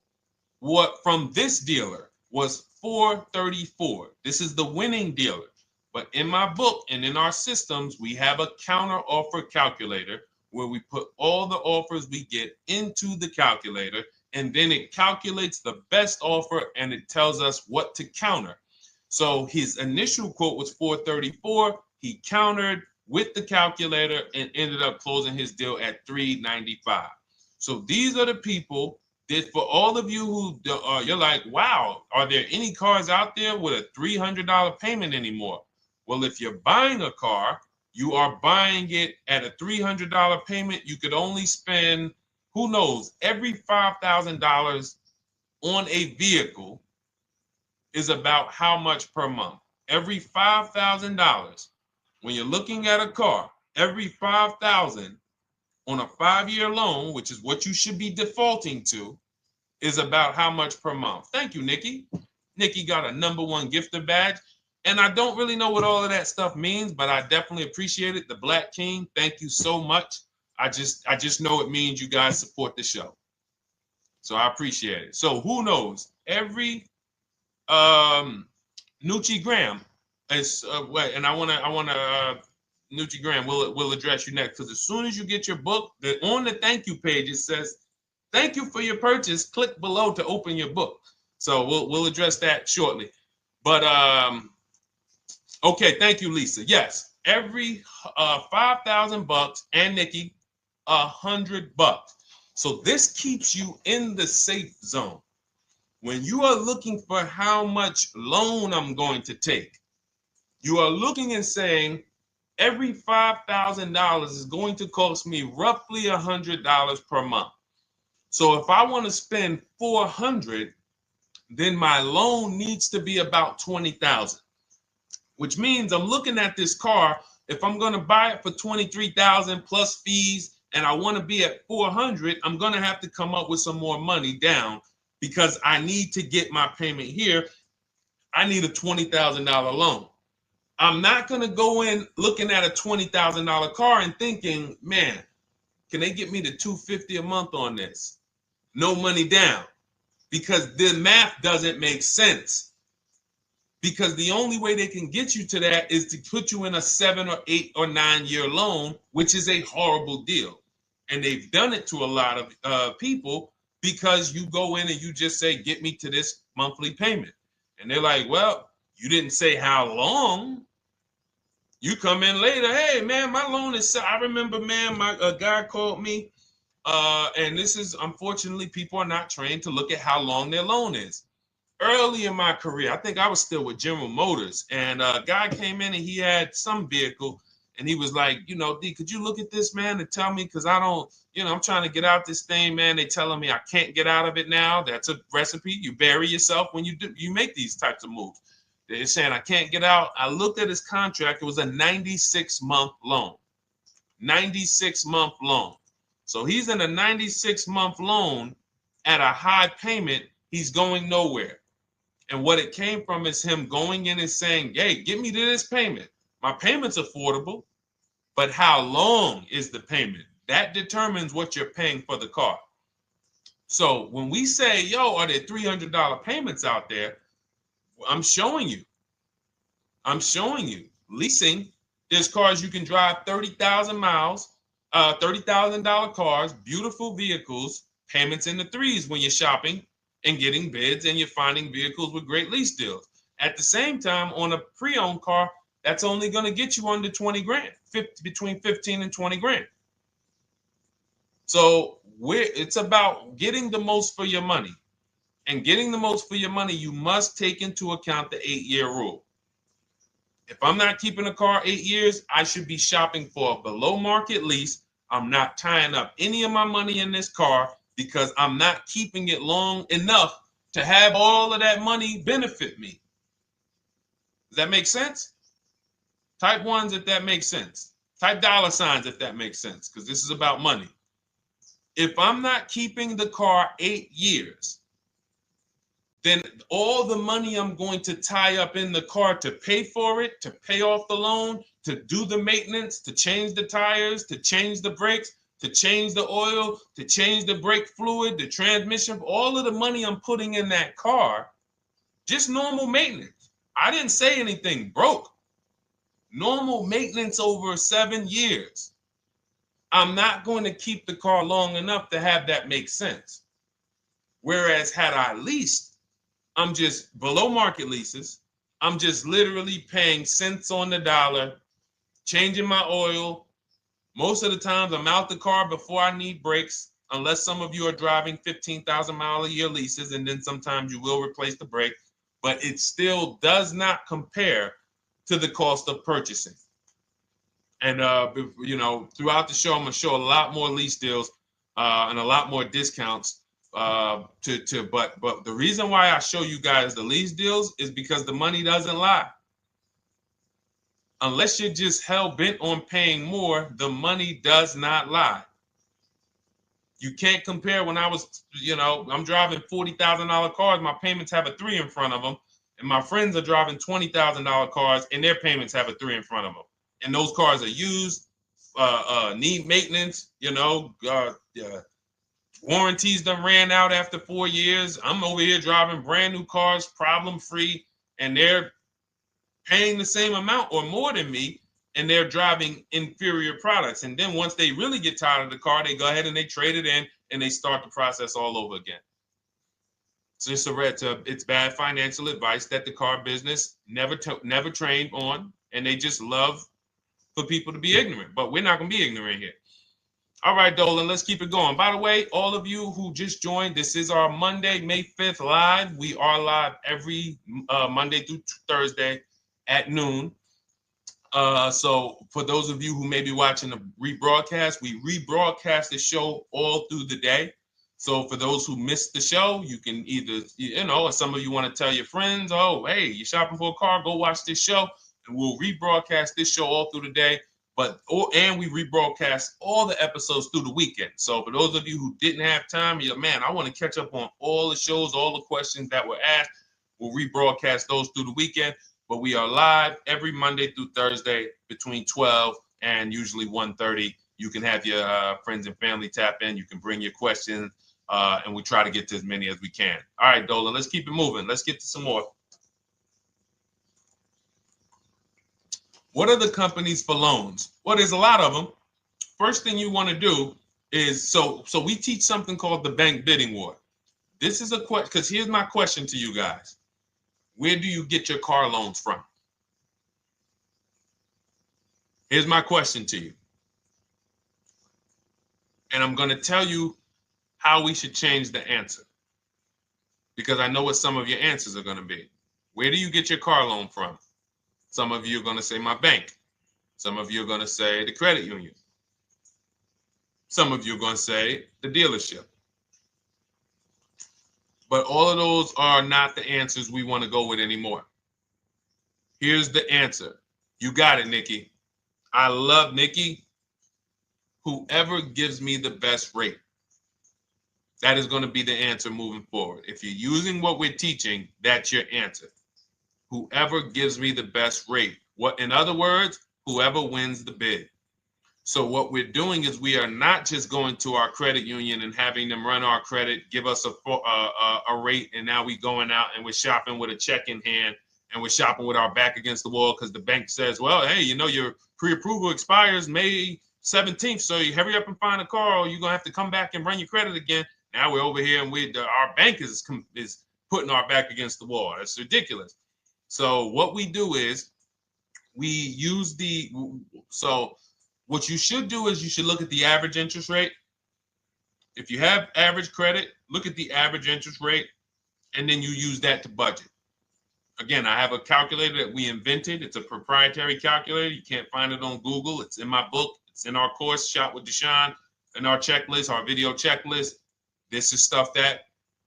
from this dealer was $434. This is the winning dealer. But in my book and in our systems, we have a counter offer calculator where we put all the offers we get into the calculator, and then it calculates the best offer and it tells us what to counter. So his initial quote was $434. He countered with the calculator and ended up closing his deal at $395. So these are the people that, for all of you who you're like, wow, are there any cars out there with a $300 payment anymore? Well, if you're buying a car, you are buying it at a $300 payment. You could only spend, who knows, every $5,000 on a vehicle is about how much per month. Every $5,000, when you're looking at a car, every $5,000 on a 5-year loan, which is what you should be defaulting to, is about how much per month. Thank you, Nikki. Nikki got a #1 gifter badge. And I don't really know what all of that stuff means, but I definitely appreciate it. The Black King, thank you so much. I just know it means you guys support the show. So I appreciate it. So who knows? Every Nucci Graham is and I wanna Nucci Graham will address you next, because as soon as you get your book, on the thank you page it says, "Thank you for your purchase. Click below to open your book." So we'll address that shortly. But okay, thank you, Lisa. Yes, every $5,000, and Nikki, $100. So this keeps you in the safe zone. When you are looking for how much loan I'm going to take, you are looking and saying, every $5,000 is going to cost me roughly $100 per month. So if I want to spend $400, then my loan needs to be about $20,000, which means I'm looking at this car. If I'm going to buy it for $23,000 plus fees, and I want to be at $400, I'm going to have to come up with some more money down, because I need to get my payment here. I need a $20,000 loan. I'm not going to go in looking at a $20,000 car and thinking, man, can they get me to $250 a month on this? No money down, because the math doesn't make sense. Because the only way they can get you to that is to put you in a 7 or 8 or 9 year loan, which is a horrible deal. And they've done it to a lot of people, because you go in and you just say, get me to this monthly payment. And they're like, well, you didn't say how long. You come in later, hey, man, my loan is, I remember, man, a guy called me, and this is, unfortunately, people are not trained to look at how long their loan is. Early in my career, I think I was still with General Motors, and a guy came in and he had some vehicle, And he was like, you know, D, could you look at this, man, and tell me, because I don't, you know, I'm trying to get out this thing, man. They telling me I can't get out of it now. That's a recipe. You bury yourself when you make these types of moves. They're saying I can't get out. I looked at his contract. It was a 96-month loan. 96-month loan. So he's in a 96-month loan at a high payment. He's going nowhere. And what it came from is him going in and saying, hey, get me to this payment. My payment's affordable, but how long is the payment? That determines what you're paying for the car. So when we say, yo, are there $300 payments out there? I'm showing you. Leasing, there's cars you can drive 30,000 miles, $30,000 cars, beautiful vehicles, payments in the threes when you're shopping and getting bids, and you're finding vehicles with great lease deals. At the same time, on a pre-owned car, that's only going to get you under 20 grand, between 15 and 20 grand. So it's about getting the most for your money. And getting the most for your money, you must take into account the 8-year rule. If I'm not keeping a car 8 years, I should be shopping for a below market lease. I'm not tying up any of my money in this car because I'm not keeping it long enough to have all of that money benefit me. Does that make sense? Type ones if that makes sense. Type dollar signs if that makes sense, because this is about money. If I'm not keeping the car 8 years, then all the money I'm going to tie up in the car to pay for it, to pay off the loan, to do the maintenance, to change the tires, to change the brakes, to change the oil, to change the brake fluid, the transmission, all of the money I'm putting in that car, just normal maintenance. I didn't say anything broke. Normal maintenance over 7 years. I'm not going to keep the car long enough to have that make sense. Whereas had I leased, I'm just below market leases. I'm just literally paying cents on the dollar, changing my oil. Most of the times I'm out the car before I need brakes, unless some of you are driving 15,000 mile a year leases, and then sometimes you will replace the brake, but it still does not compare to the cost of purchasing. And you know, throughout the show, I'm gonna show a lot more lease deals and a lot more discounts. But the reason why I show you guys the lease deals is because the money doesn't lie. Unless you're just hell bent on paying more, the money does not lie. You can't compare when I was, you know, I'm driving $40,000 cars, my payments have a 3 in front of them, and my friends are driving $20,000 cars and their payments have a 3 in front of them. And those cars are used, need maintenance, you know, warranties done ran out after 4 years. I'm over here driving brand new cars, problem free, and they're paying the same amount or more than me, and they're driving inferior products. And then once they really get tired of the car, they go ahead and they trade it in and they start the process all over again. So it's bad financial advice that the car business never trained on, and they just love for people to be ignorant. But we're not going to be ignorant here. All right, Dolan, let's keep it going. By the way, all of you who just joined, this is our Monday, May 5th live. We are live every Monday through Thursday at noon. So for those of you who may be watching the rebroadcast, we rebroadcast the show all through the day. So for those who missed the show, you can either, you know, or some of you want to tell your friends, oh, hey, you're shopping for a car, go watch this show. And we'll rebroadcast this show all through the day. And we rebroadcast all the episodes through the weekend. So for those of you who didn't have time, you're like, man, I want to catch up on all the shows, all the questions that were asked. We'll rebroadcast those through the weekend. But we are live every Monday through Thursday between 12 and usually 1:30. You can have your friends and family tap in. You can bring your questions, and we try to get to as many as we can. All right, Dolan, let's keep it moving. Let's get to some more. What are the companies for loans? Well, there's a lot of them. First thing you want to do is, so we teach something called the bank bidding war. This is a question, because here's my question to you guys. Where do you get your car loans from? Here's my question to you. And I'm going to tell you how we should change the answer, because I know what some of your answers are going to be. Where do you get your car loan from? Some of you are going to say my bank. Some of you are going to say the credit union. Some of you are going to say the dealership. But all of those are not the answers we want to go with anymore. Here's the answer. You got it, Nikki. I love Nikki. Whoever gives me the best rate. That is going to be the answer moving forward. If you're using what we're teaching, that's your answer. Whoever gives me the best rate. What, in other words, whoever wins the bid. So what we're doing is we are not just going to our credit union and having them run our credit, give us a rate, and now we going out and we're shopping with a check in hand and we're shopping with our back against the wall because the bank says, well, hey, you know, your pre-approval expires May 17th, so you hurry up and find a car or you're going to have to come back and run your credit again. Now we're over here and our bank is putting our back against the wall. That's ridiculous. So what we do is we use what you should do is you should look at the average interest rate. If you have average credit, look at the average interest rate, and then you use that to budget. Again, I have a calculator that we invented. It's a proprietary calculator. You can't find it on Google. It's in my book. It's in our course, Shop with Deshone, in our checklist, our video checklist. This is stuff that,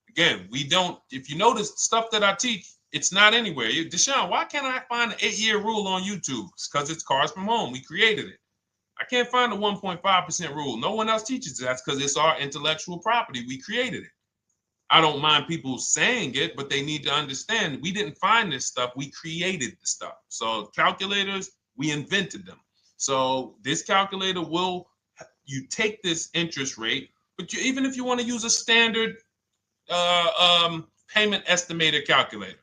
again, we don't, if you notice stuff that I teach, it's not anywhere. Deshone, why can't I find an 8-year rule on YouTube? It's because it's Cars from Home. We created it. I can't find the 1.5% rule. No one else teaches that because it's our intellectual property. We created it. I don't mind people saying it, but they need to understand we didn't find this stuff. We created the stuff. So calculators, we invented them. So this calculator you take this interest rate, but even if you want to use a standard payment estimator calculator,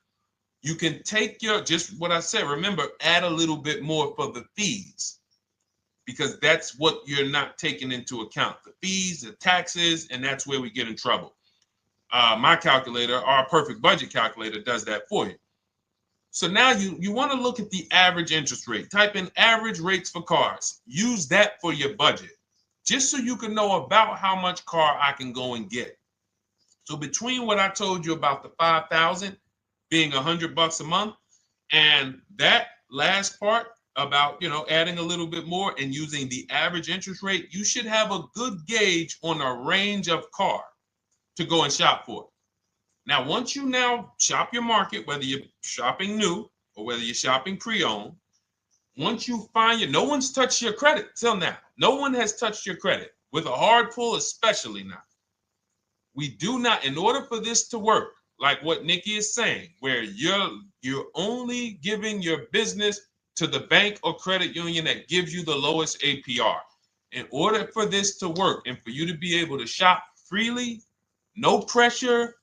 you can take just what I said. Remember, add a little bit more for the fees, because that's what you're not taking into account. The fees, the taxes, and that's where we get in trouble. My calculator, our perfect budget calculator, does that for you. So now you want to look at the average interest rate. Type in average rates for cars. Use that for your budget, just so you can know about how much car I can go and get. So between what I told you about the 5,000 being $100 a month, and that last part about, adding a little bit more and using the average interest rate, you should have a good gauge on a range of car to go and shop for. Now, once you now shop your market, whether you're shopping new or whether you're shopping pre-owned, once you find no one's touched your credit till now. No one has touched your credit with a hard pull, especially not. We do not, in order for this to work, like what Nikki is saying, where you're only giving your business to the bank or credit union that gives you the lowest APR. In order for this to work and for you to be able to shop freely, no pressure,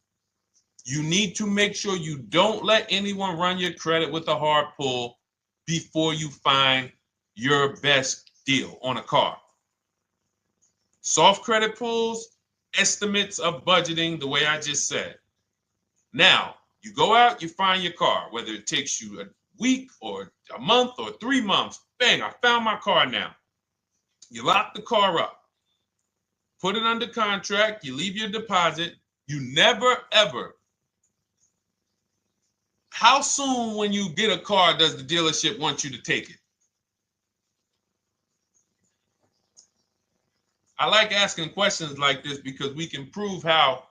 you need to make sure you don't let anyone run your credit with a hard pull before you find your best deal on a car. Soft credit pulls, estimates of budgeting, the way I just said. Now, you go out, you find your car, whether it takes you a week or a month or 3 months. Bang, I found my car now. You lock the car up, put it under contract, you leave your deposit. You never, ever. How soon when you get a car does the dealership want you to take it? I like asking questions like this because we can prove how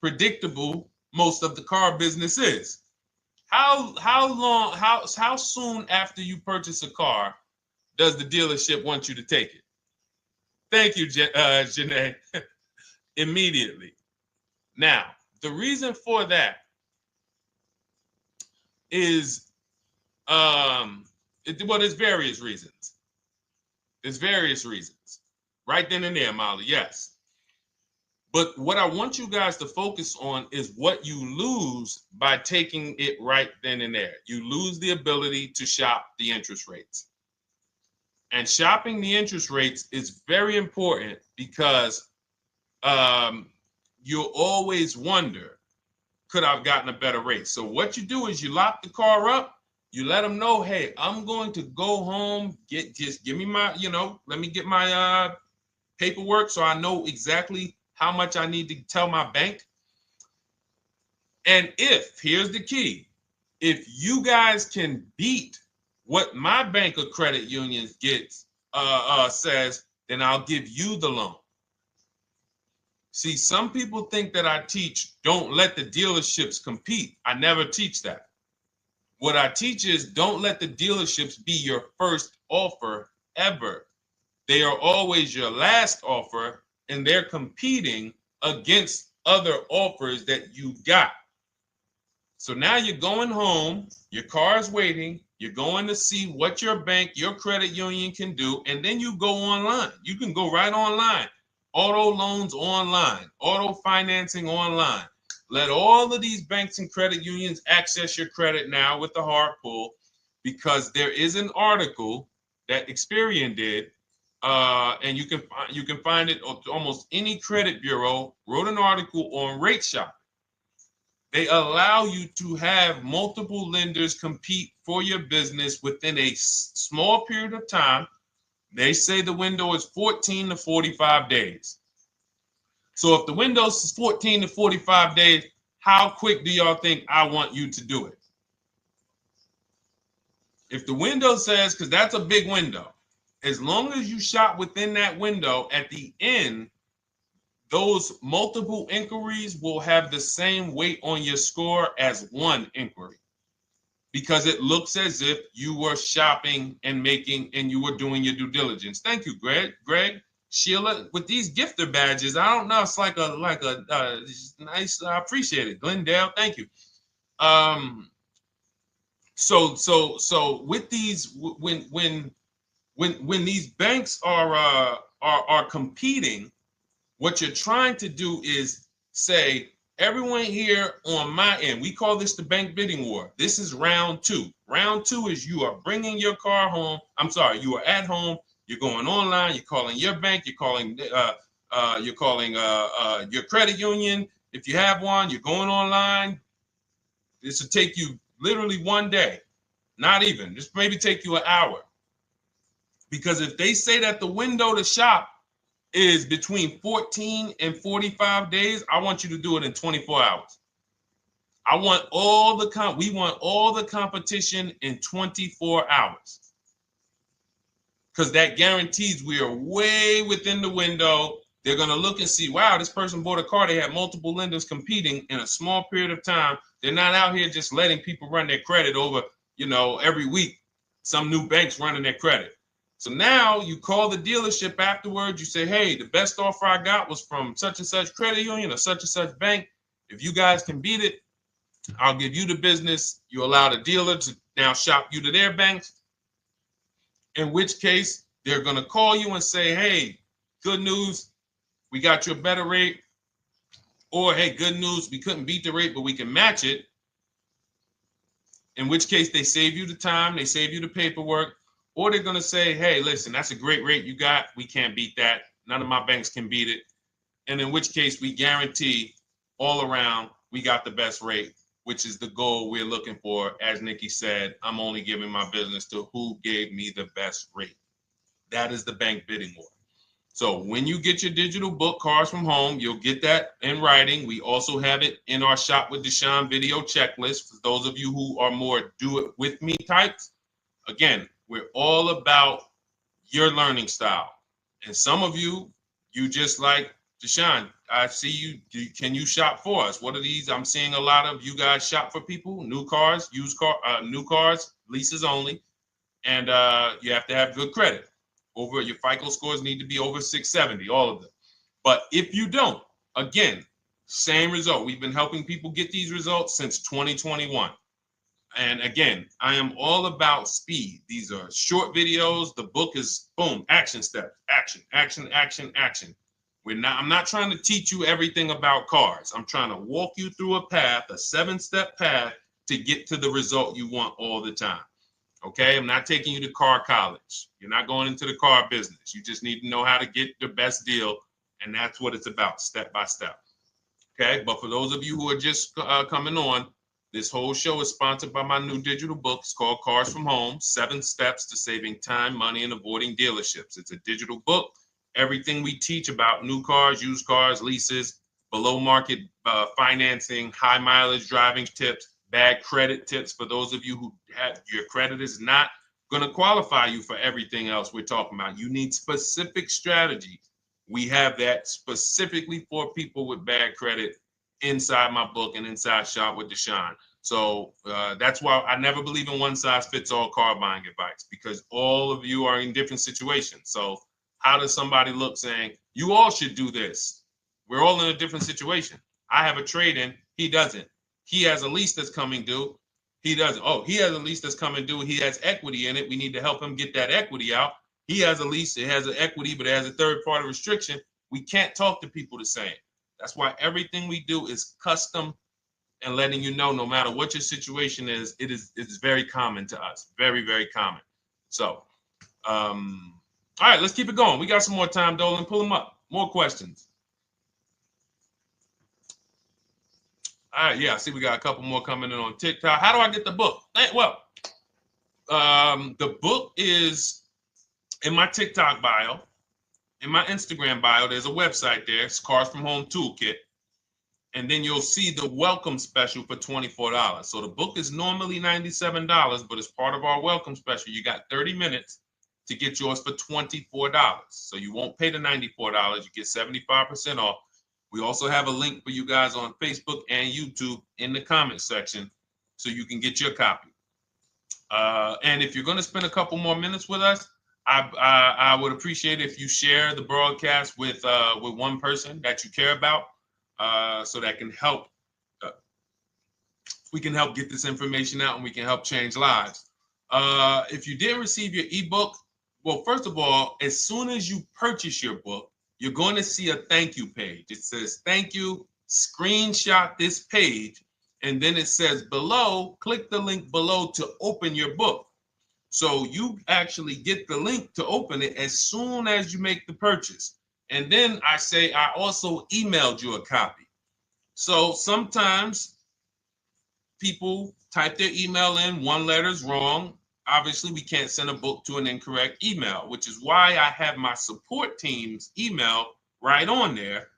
predictable most of the car business is. How soon after you purchase a car does the dealership want you to take it? Thank you, Janae. Immediately. Now, the reason for that is, there's various reasons. There's various reasons. Right then and there, Molly, yes. But what I want you guys to focus on is what you lose by taking it right then and there. You lose the ability to shop the interest rates. And shopping the interest rates is very important because you'll always wonder, could I have gotten a better rate? So what you do is you lock the car up, you let them know, hey, I'm going to go home, just give me my, let me get my paperwork so I know exactly how much I need to tell my bank. And here's the key, if you guys can beat what my bank or credit union gets says, then I'll give you the loan. See, some people think that I teach don't let the dealerships compete. I never teach that. What I teach is don't let the dealerships be your first offer ever. They are always your last offer, and they're competing against other offers that you got. So now you're going home, your car's waiting, you're going to see what your bank, your credit union can do, and then you go online. You can go right online. Auto loans online, auto financing online. Let all of these banks and credit unions access your credit now with the hard pull, because there is an article that Experian did, and you can find it on almost any credit bureau, wrote an article on rate shopping. They allow you to have multiple lenders compete for your business within a small period of time. They say the window is 14 to 45 days. So if the window is 14 to 45 days, how quick do y'all think I want you to do it? If the window says, because that's a big window, as long as you shop within that window, at the end, those multiple inquiries will have the same weight on your score as one inquiry, because it looks as if you were shopping and you were doing your due diligence. Thank you, Greg, Sheila, with these gifter badges. I don't know. It's like a nice. I appreciate it, Glendale. Thank you. So with these, when these banks are competing, what you're trying to do is say, everyone here on my end, we call this the bank bidding war. This is round two. Round two is you are bringing your car home. I'm sorry, you are at home. You're going online. You're calling your bank. You're calling your credit union. If you have one, you're going online. This will take you literally one day, not even. This maybe take you an hour. Because if they say that the window to shop is between 14 and 45 days, I want you to do it in 24 hours. We want all the competition in 24 hours. Because that guarantees we are way within the window. They're going to look and see, wow, this person bought a car. They had multiple lenders competing in a small period of time. They're not out here just letting people run their credit over, every week. Some new banks running their credit. So now you call the dealership afterwards. You say, hey, the best offer I got was from such and such credit union or such and such bank. If you guys can beat it, I'll give you the business. You allow the dealer to now shop you to their banks. In which case, they're going to call you and say, hey, good news, we got you a better rate. Or, hey, good news, we couldn't beat the rate, but we can match it. In which case, they save you the time, they save you the paperwork. Or they're going to say, hey, listen, that's a great rate you got. We can't beat that. None of my banks can beat it. And in which case, we guarantee all around we got the best rate, which is the goal we're looking for. As Nikki said, I'm only giving my business to who gave me the best rate. That is the bank bidding war. So when you get your digital book, Cars from Home, you'll get that in writing. We also have it in our Shop with Deshone video checklist for those of you who are more do-it-with-me types. Again, we're all about your learning style. And some of you just like, Deshone, I see you. Can you shop for us? What are these? I'm seeing a lot of you guys shop for people, new cars, new cars, leases only. And you have to have good credit. Your FICO scores need to be over 670, all of them. But if you don't, again, same result. We've been helping people get these results since 2021. And again, I am all about speed. These are short videos. The book is boom, action steps, action, action, action, action. I'm not trying to teach you everything about cars. I'm trying to walk you through a path, a 7-step path to get to the result you want all the time. Okay, I'm not taking you to car college. You're not going into the car business. You just need to know how to get the best deal. And that's what it's about, step by step. Okay, but for those of you who are just coming on, this whole show is sponsored by my new digital book. It's called Cars from Home, 7 Steps to Saving Time, Money, and Avoiding Dealerships. It's a digital book. Everything we teach about new cars, used cars, leases, below market financing, high mileage driving tips, bad credit tips for those of you who have your credit is not going to qualify you for everything else we're talking about. You need specific strategy. We have that specifically for people with bad credit inside my book and inside Shop with Deshone. So that's why I never believe in one size fits all car buying advice, because all of you are in different situations. So how does somebody look saying, you all should do this? We're all in a different situation. I have a trade-in, he doesn't. He has a lease that's coming due, he doesn't. Oh, he has a lease that's coming due, he has equity in it, we need to help him get that equity out. He has a lease, it has an equity, but it has a third-party restriction. We can't talk to people the same. That's why everything we do is custom and letting you know, no matter what your situation is, it's very common to us. Very, very common. So, all right, let's keep it going. We got some more time, Dolan. Pull them up. More questions. All right, yeah, I see we got a couple more coming in on TikTok. How do I get the book? Well, the book is in my TikTok bio. In my Instagram bio, there's a website there. It's Cars from Home Toolkit. And then you'll see the welcome special for $24. So the book is normally $97, but as part of our welcome special, you got 30 minutes to get yours for $24. So you won't pay the $94. You get 75% off. We also have a link for you guys on Facebook and YouTube in the comment section so you can get your copy. And if you're going to spend a couple more minutes with us, I would appreciate if you share the broadcast with one person that you care about. So that can help, we can help get this information out and we can help change lives. If you didn't receive your ebook, well, first of all, as soon as you purchase your book, you're going to see a thank you page. It says, thank you, screenshot this page. And then it says below, click the link below to open your book. So you actually get the link to open it as soon as you make the purchase. And then I say, I also emailed you a copy. So sometimes people type their email in, one letter's wrong. Obviously, we can't send a book to an incorrect email, which is why I have my support team's email right on there.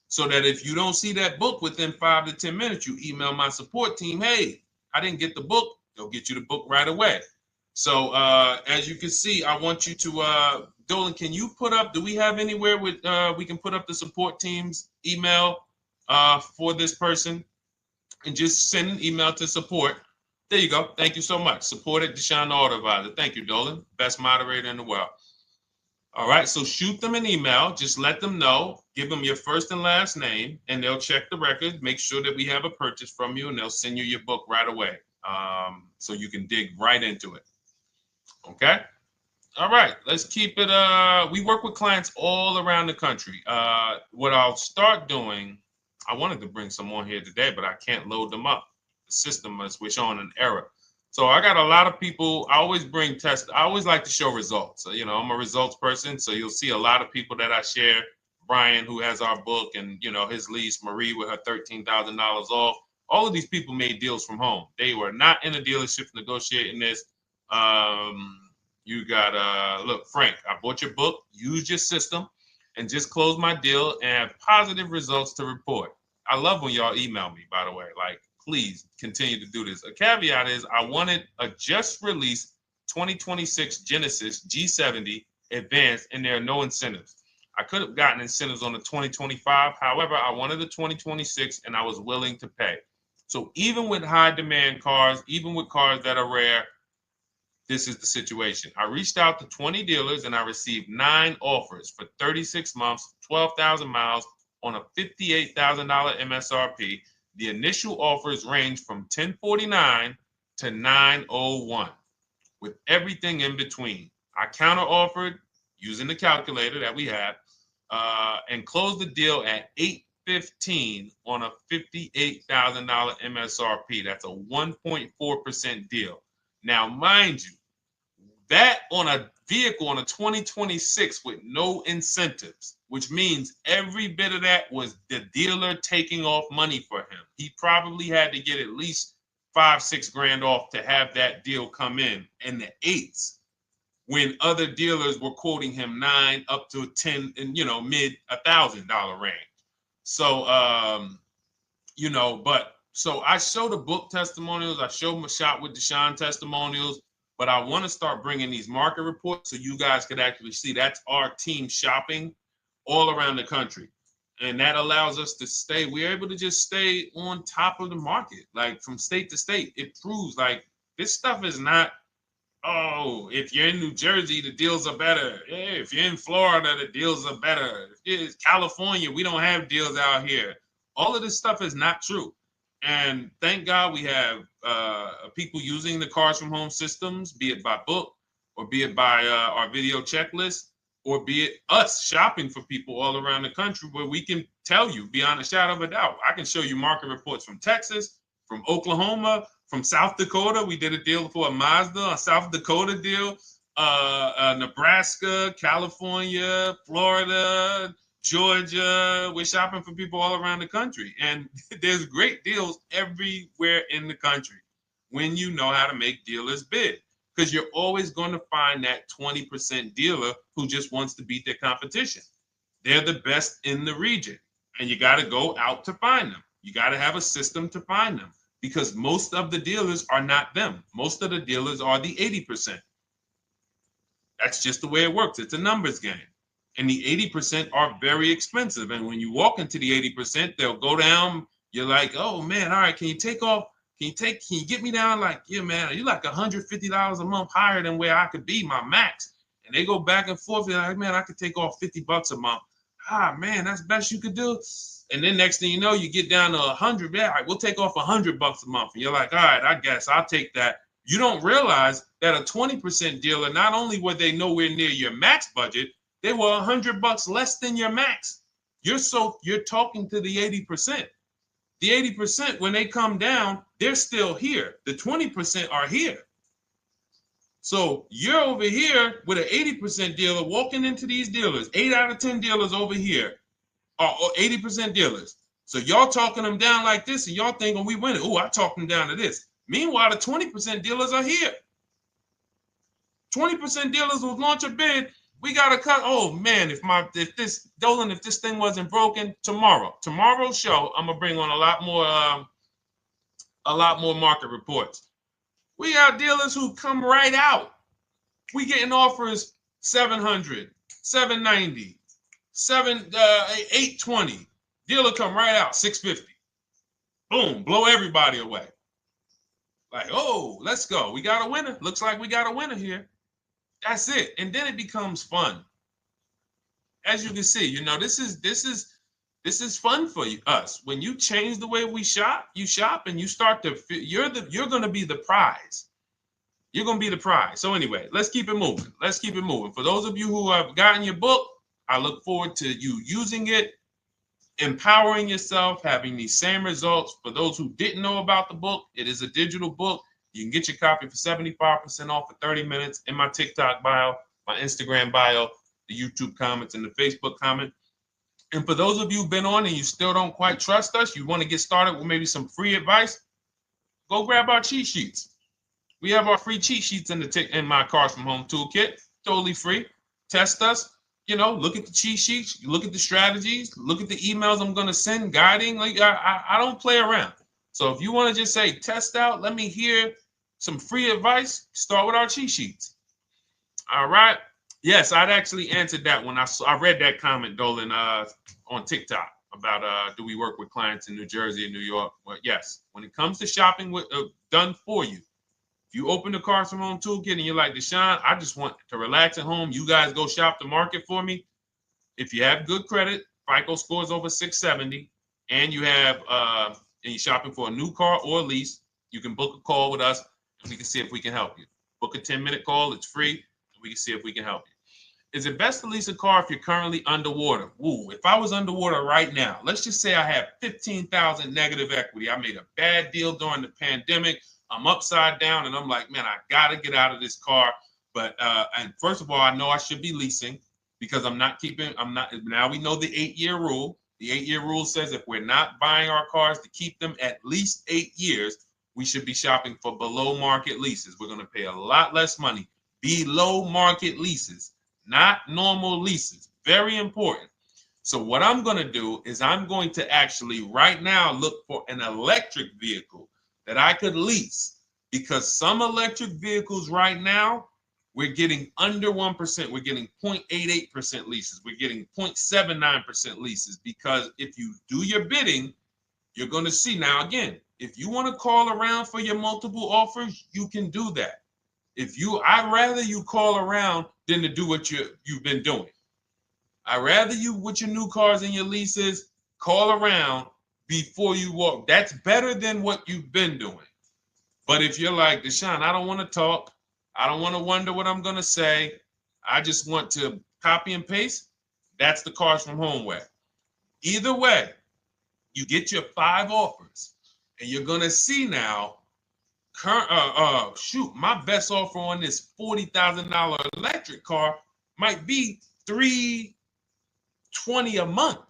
So that if you don't see that book within 5 to 10 minutes, you email my support team, hey, I didn't get the book. They'll get you the book right away. So as you can see, I want you to, Dolan, can you put up, do we have anywhere with, we can put up the support team's email for this person? And just send an email to support. There you go. Thank you so much. Support at Deshone the Auto Advisor. Thank you, Dolan. Best moderator in the world. All right, so shoot them an email. Just let them know. Give them your first and last name, and they'll check the record, make sure that we have a purchase from you, and they'll send you your book right away so you can dig right into it. Okay? All right, let's keep it. We work with clients all around the country. What I'll start doing, I wanted to bring some on here today, but I can't load them up. The system is showing an error. So I got a lot of people. I always bring tests. I always like to show results. So, you know, I'm a results person. So you'll see a lot of people that I share. Brian, who has our book, and, you know, his lease, Marie with her $13,000 off. All of these people made deals from home. They were not in a dealership negotiating this. You got, look, Frank, I bought your book, used your system, and just closed my deal and have positive results to report. I love when y'all email me, by the way. Like, please continue to do this. A caveat is I wanted a just released 2026 Genesis G70 Advanced, and there are no incentives. I could have gotten incentives on the 2025. However, I wanted the 2026, and I was willing to pay. So even with high demand cars, even with cars that are rare, this is the situation. I reached out to 20 dealers and I received 9 offers for 36 months, 12,000 miles on a $58,000 MSRP. The initial offers range from $1049 to $901 with everything in between. I counter offered using the calculator that we have and closed the deal at $815 on a $58,000 MSRP. That's a 1.4% deal. Now, mind you, that on a vehicle on a 2026 with no incentives, which means every bit of that was the dealer taking off money for him. He probably had to get at least $5-6 grand off to have that deal come in the 8s, when other dealers were quoting him 9 up to 10 and, you know, mid $1,000 range. So, you know, but so I show the book testimonials. I show my Shop with Deshone testimonials. But I want to start bringing these market reports so you guys could actually see that's our team shopping all around the country. And that allows us to stay, we're able to just stay on top of the market, like from state to state. It proves like this stuff is not, oh, if you're in New Jersey, the deals are better. Hey, if you're in Florida, the deals are better. If it's California, we don't have deals out here. All of this stuff is not true. And thank God we have people using the Cars from Home systems, be it by book or be it by our video checklist, or be it us shopping for people all around the country where we can tell you beyond a shadow of a doubt. I can show you market reports from Texas, from Oklahoma, from South Dakota. We did a deal for a Mazda, a South Dakota deal, Nebraska, California, Florida, Georgia. We're shopping for people all around the country. And there's great deals everywhere in the country when you know how to make dealers bid. Because you're always going to find that 20% dealer who just wants to beat their competition. They're the best in the region. And you got to go out to find them. You got to have a system to find them. Because most of the dealers are not them. Most of the dealers are the 80%. That's just the way it works. It's a numbers game. And the 80% are very expensive. And when you walk into the 80%, they'll go down. You're like, oh man, all right, can you take off? Can you get me down? Like, yeah, man, you're like $150 a month higher than where I could be, my max. And they go back and forth. They're like, man, I could take off $50 a month. Ah, man, that's the best you could do. And then next thing you know, you get down to 100. Yeah, all right, we'll take off $100 a month. And you're like, all right, I guess I'll take that. You don't realize that a 20% dealer, not only were they nowhere near your max budget, they were $100 less than your max. You're talking to the 80%. The 80%, when they come down, they're still here. The 20% are here. So you're over here with an 80% dealer walking into these dealers. 8 out of 10 dealers over here are 80% dealers. So y'all talking them down like this, and y'all thinking we winning. Oh, I talked them down to this. Meanwhile, the 20% dealers are here. 20% dealers will launch a bid. We gotta cut. Oh man, if this thing wasn't broken, tomorrow's show, I'm gonna bring on a lot more market reports. We got dealers who come right out. We getting offers 700, 790, 820. Dealer come right out 650. Boom, blow everybody away. Like, oh, let's go. We got a winner. Looks like we got a winner here. That's it. And then it becomes fun. As you can see, this is fun for us. When you change the way we shop, you shop and you start to you're going to be the prize. You're going to be the prize. So anyway, let's keep it moving. For those of you who have gotten your book, I look forward to you using it, empowering yourself, having these same results. For those who didn't know about the book, it is a digital book. You can get your copy for 75% off for 30 minutes in my TikTok bio, my Instagram bio, the YouTube comments, and the Facebook comment. And for those of you who've been on and you still don't quite trust us, you want to get started with maybe some free advice, go grab our cheat sheets. We have our free cheat sheets in my Cars from Home toolkit, totally free. Test us. Look at the cheat sheets, look at the strategies, look at the emails I'm going to send, guiding. Like I don't play around. So if you want to just say, test out, let me hear some free advice, start with our cheat sheets. All right. Yes, I'd actually answered that when I read that comment, Dolan, on TikTok about do we work with clients in New Jersey and New York? Well, yes. When it comes to shopping done for you, if you open the Cars from Home toolkit and you're like, Deshone, I just want to relax at home. You guys go shop the market for me. If you have good credit, FICO scores over 670, and you have and you're shopping for a new car or a lease, you can book a call with us and we can see if we can help you. Book a 10-minute call. It's free. And we can see if we can help you. Is it best to lease a car if you're currently underwater? Ooh, if I was underwater right now, let's just say I have 15,000 negative equity. I made a bad deal during the pandemic. I'm upside down and I'm like, man, I got to get out of this car. But and first of all, I know I should be leasing because now we know the 8-year rule. The 8-year rule says if we're not buying our cars to keep them at least 8 years, we should be shopping for below market leases. We're going to pay a lot less money. Below market leases, not normal leases. Very important. So what I'm going to do is I'm going to actually right now look for an electric vehicle that I could lease because some electric vehicles right now, we're getting under 1%. We're getting 0.88% leases. We're getting 0.79% leases, because if you do your bidding, you're going to see. Now, again, if you want to call around for your multiple offers, you can do that. I'd rather you call around than to do what you've been doing. I'd rather you, with your new cars and your leases, call around before you walk. That's better than what you've been doing. But if you're like, Deshone, I don't want to talk. I don't want to wonder what I'm going to say. I just want to copy and paste. That's the Cars from Home way. Either way, you get your 5 offers, and you're going to see now, my best offer on this $40,000 electric car might be $320 a month.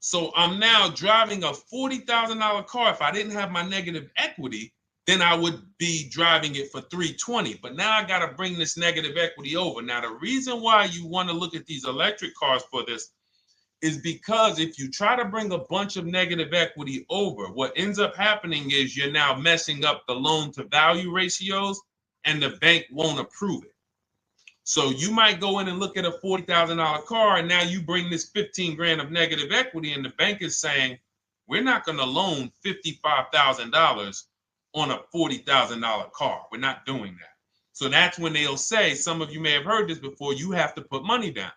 So I'm now driving a $40,000 car. If I didn't have my negative equity, then I would be driving it for $320. But now I got to bring this negative equity over. Now, the reason why you want to look at these electric cars for this is because if you try to bring a bunch of negative equity over, what ends up happening is you're now messing up the loan to value ratios, and the bank won't approve it. So you might go in and look at a $40,000 car, and now you bring this 15 grand of negative equity, and the bank is saying, we're not going to loan $55,000 on a $40,000 car. We're not doing that. So that's when they'll say, some of you may have heard this before, you have to put money down.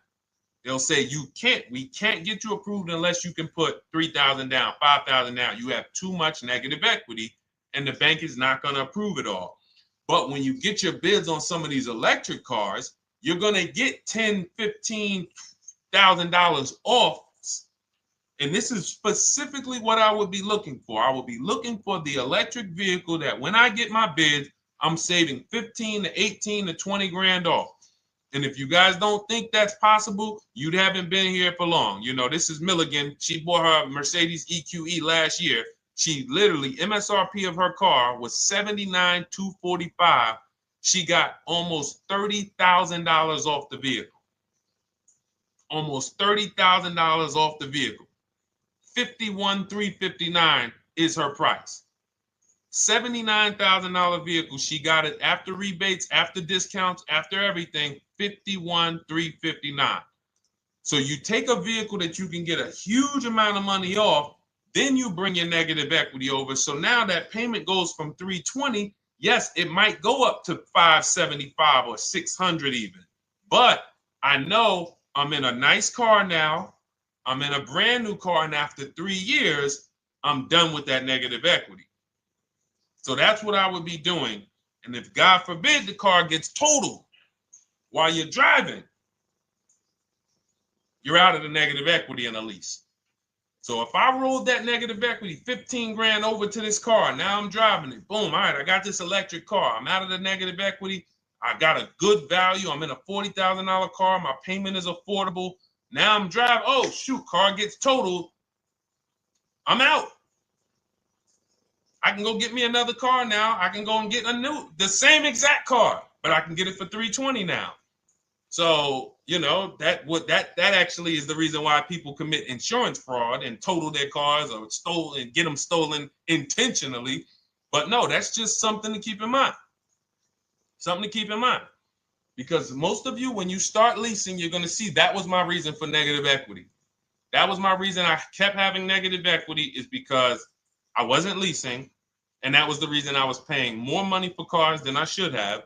They'll say, we can't get you approved unless you can put $3,000 down, $5,000 down. You have too much negative equity, and the bank is not going to approve it all. But when you get your bids on some of these electric cars, you're going to get $10,000, $15,000 off. And this is specifically what I would be looking for. I would be looking for the electric vehicle that when I get my bids, I'm saving 15 to 18 to 20 grand off. And if you guys don't think that's possible, you haven't been here for long. You know, this is Milligan. She bought her Mercedes EQE last year. She literally, MSRP of her car was $79,245. She got almost $30,000 off the vehicle. Almost $30,000 off the vehicle. $51,359 is her price. $79,000 vehicle. She got it after rebates, after discounts, after everything. $51,359. So you take a vehicle that you can get a huge amount of money off, then you bring your negative equity over. So now that payment goes from $320. Yes, it might go up to $575 or $600 even. But I know I'm in a nice car now. I'm in a brand new car, and after 3 years, I'm done with that negative equity. So that's what I would be doing. And if God forbid the car gets totaled while you're driving, you're out of the negative equity in a lease. So if I rolled that negative equity, 15 grand over to this car, now I'm driving it. Boom. All right, I got this electric car. I'm out of the negative equity. I got a good value. I'm in a $40,000 car. My payment is affordable. Now I'm driving. Oh, shoot, car gets totaled. I'm out. I can go get me another car now. I can go and get the same exact car, but I can get it for $320 now. So, you know, that actually is the reason why people commit insurance fraud and total their cars or get them stolen intentionally. But no, that's just something to keep in mind. Something to keep in mind. Because most of you, when you start leasing, you're going to see that was my reason for negative equity. That was my reason I kept having negative equity, is because I wasn't leasing. And that was the reason I was paying more money for cars than I should have,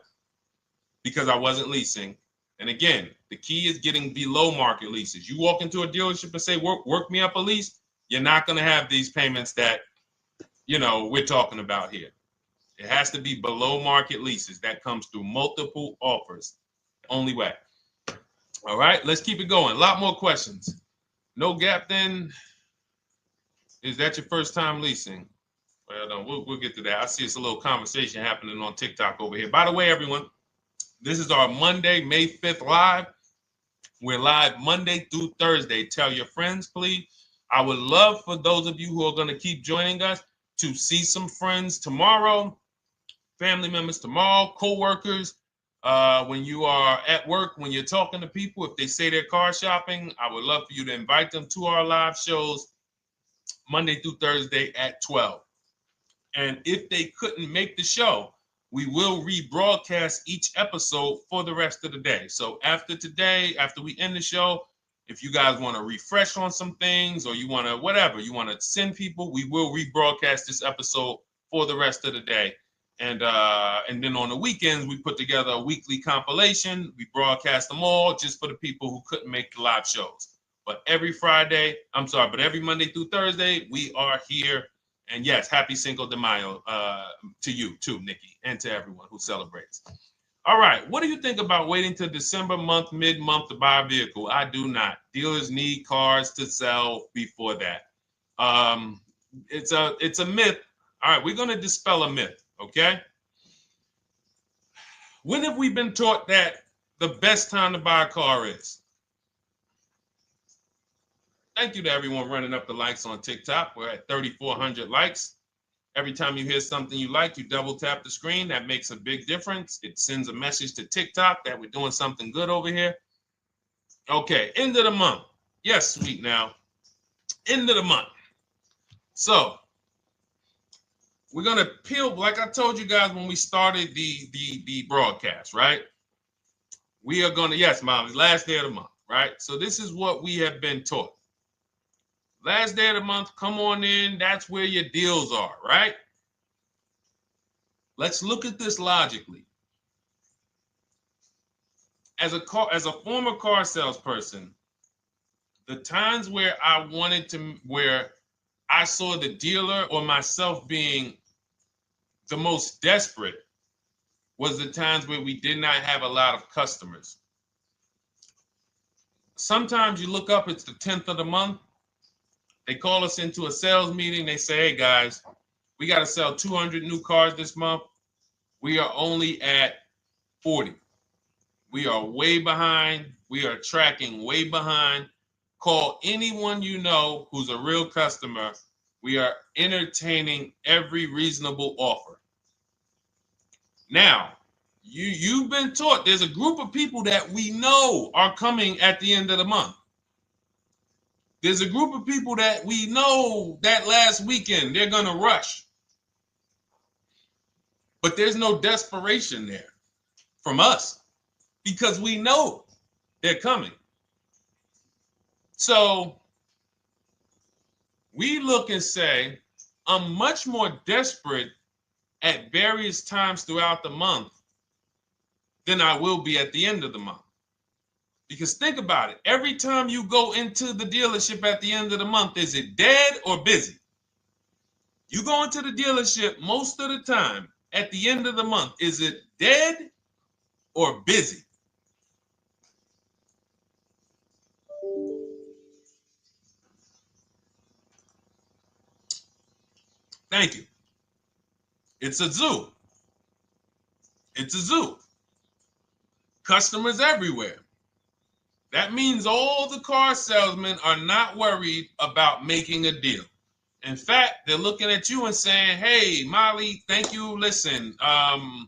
because I wasn't leasing. And again, the key is getting below market leases. You walk into a dealership and say, work me up a lease, you're not going to have these payments that, you know, we're talking about here. It has to be below market leases. That comes through multiple offers. Only way. All right, let's keep it going. A lot more questions. No gap then. Is that your first time leasing? Well, no, we'll get to that. I see it's a little conversation happening on TikTok over here. By the way, everyone, this is our Monday, May 5th live. We're live Monday through Thursday. Tell your friends, please. I would love for those of you who are going to keep joining us to see some friends tomorrow, family members tomorrow, co-workers. When you are at work, when you're talking to people, if they say they're car shopping, I would love for you to invite them to our live shows Monday through Thursday at 12. And if they couldn't make the show, we will rebroadcast each episode for the rest of the day. So after today, after we end the show, if you guys want to refresh on some things or you want to whatever, you want to send people, we will rebroadcast this episode for the rest of the day. And then on the weekends, we put together a weekly compilation. We broadcast them all just for the people who couldn't make the live shows. But every Monday through Thursday, we are here. And yes, happy Cinco de Mayo to you too, Nikki, and to everyone who celebrates. All right, what do you think about waiting till December month, mid-month to buy a vehicle? I do not. Dealers need cars to sell before that. It's a myth. All right, we're going to dispel a myth, okay? When have we been taught that the best time to buy a car is? Thank you to everyone running up the likes on TikTok. We're at 3,400 likes. Every time you hear something you like, you double tap the screen. That makes a big difference. It sends a message to TikTok that we're doing something good over here. Okay, end of the month. Yes, sweet now. End of the month. So we're gonna peel, like I told you guys when we started the broadcast, right? We are gonna, yes, Molly, last day of the month, right? So this is what we have been taught. Last day of the month, come on in. That's where your deals are, right? Let's look at this logically. As a former car salesperson, the times where where I saw the dealer or myself being the most desperate was the times where we did not have a lot of customers. Sometimes you look up, it's the 10th of the month. They call us into a sales meeting. They say, hey, guys, we got to sell 200 new cars this month. We are only at 40. We are way behind. We are tracking way behind. Call anyone you know who's a real customer. We are entertaining every reasonable offer. Now, you've been taught there's a group of people that we know are coming at the end of the month. There's a group of people that we know that last weekend they're going to rush. But there's no desperation there from us because we know they're coming. So we look and say, I'm much more desperate at various times throughout the month than I will be at the end of the month. Because think about it. Every time you go into the dealership at the end of the month, is it dead or busy? You go into the dealership most of the time at the end of the month, is it dead or busy? Thank you. It's a zoo. It's a zoo. Customers everywhere. That means all the car salesmen are not worried about making a deal. In fact, they're looking at you and saying, hey, Molly, thank you. Listen, I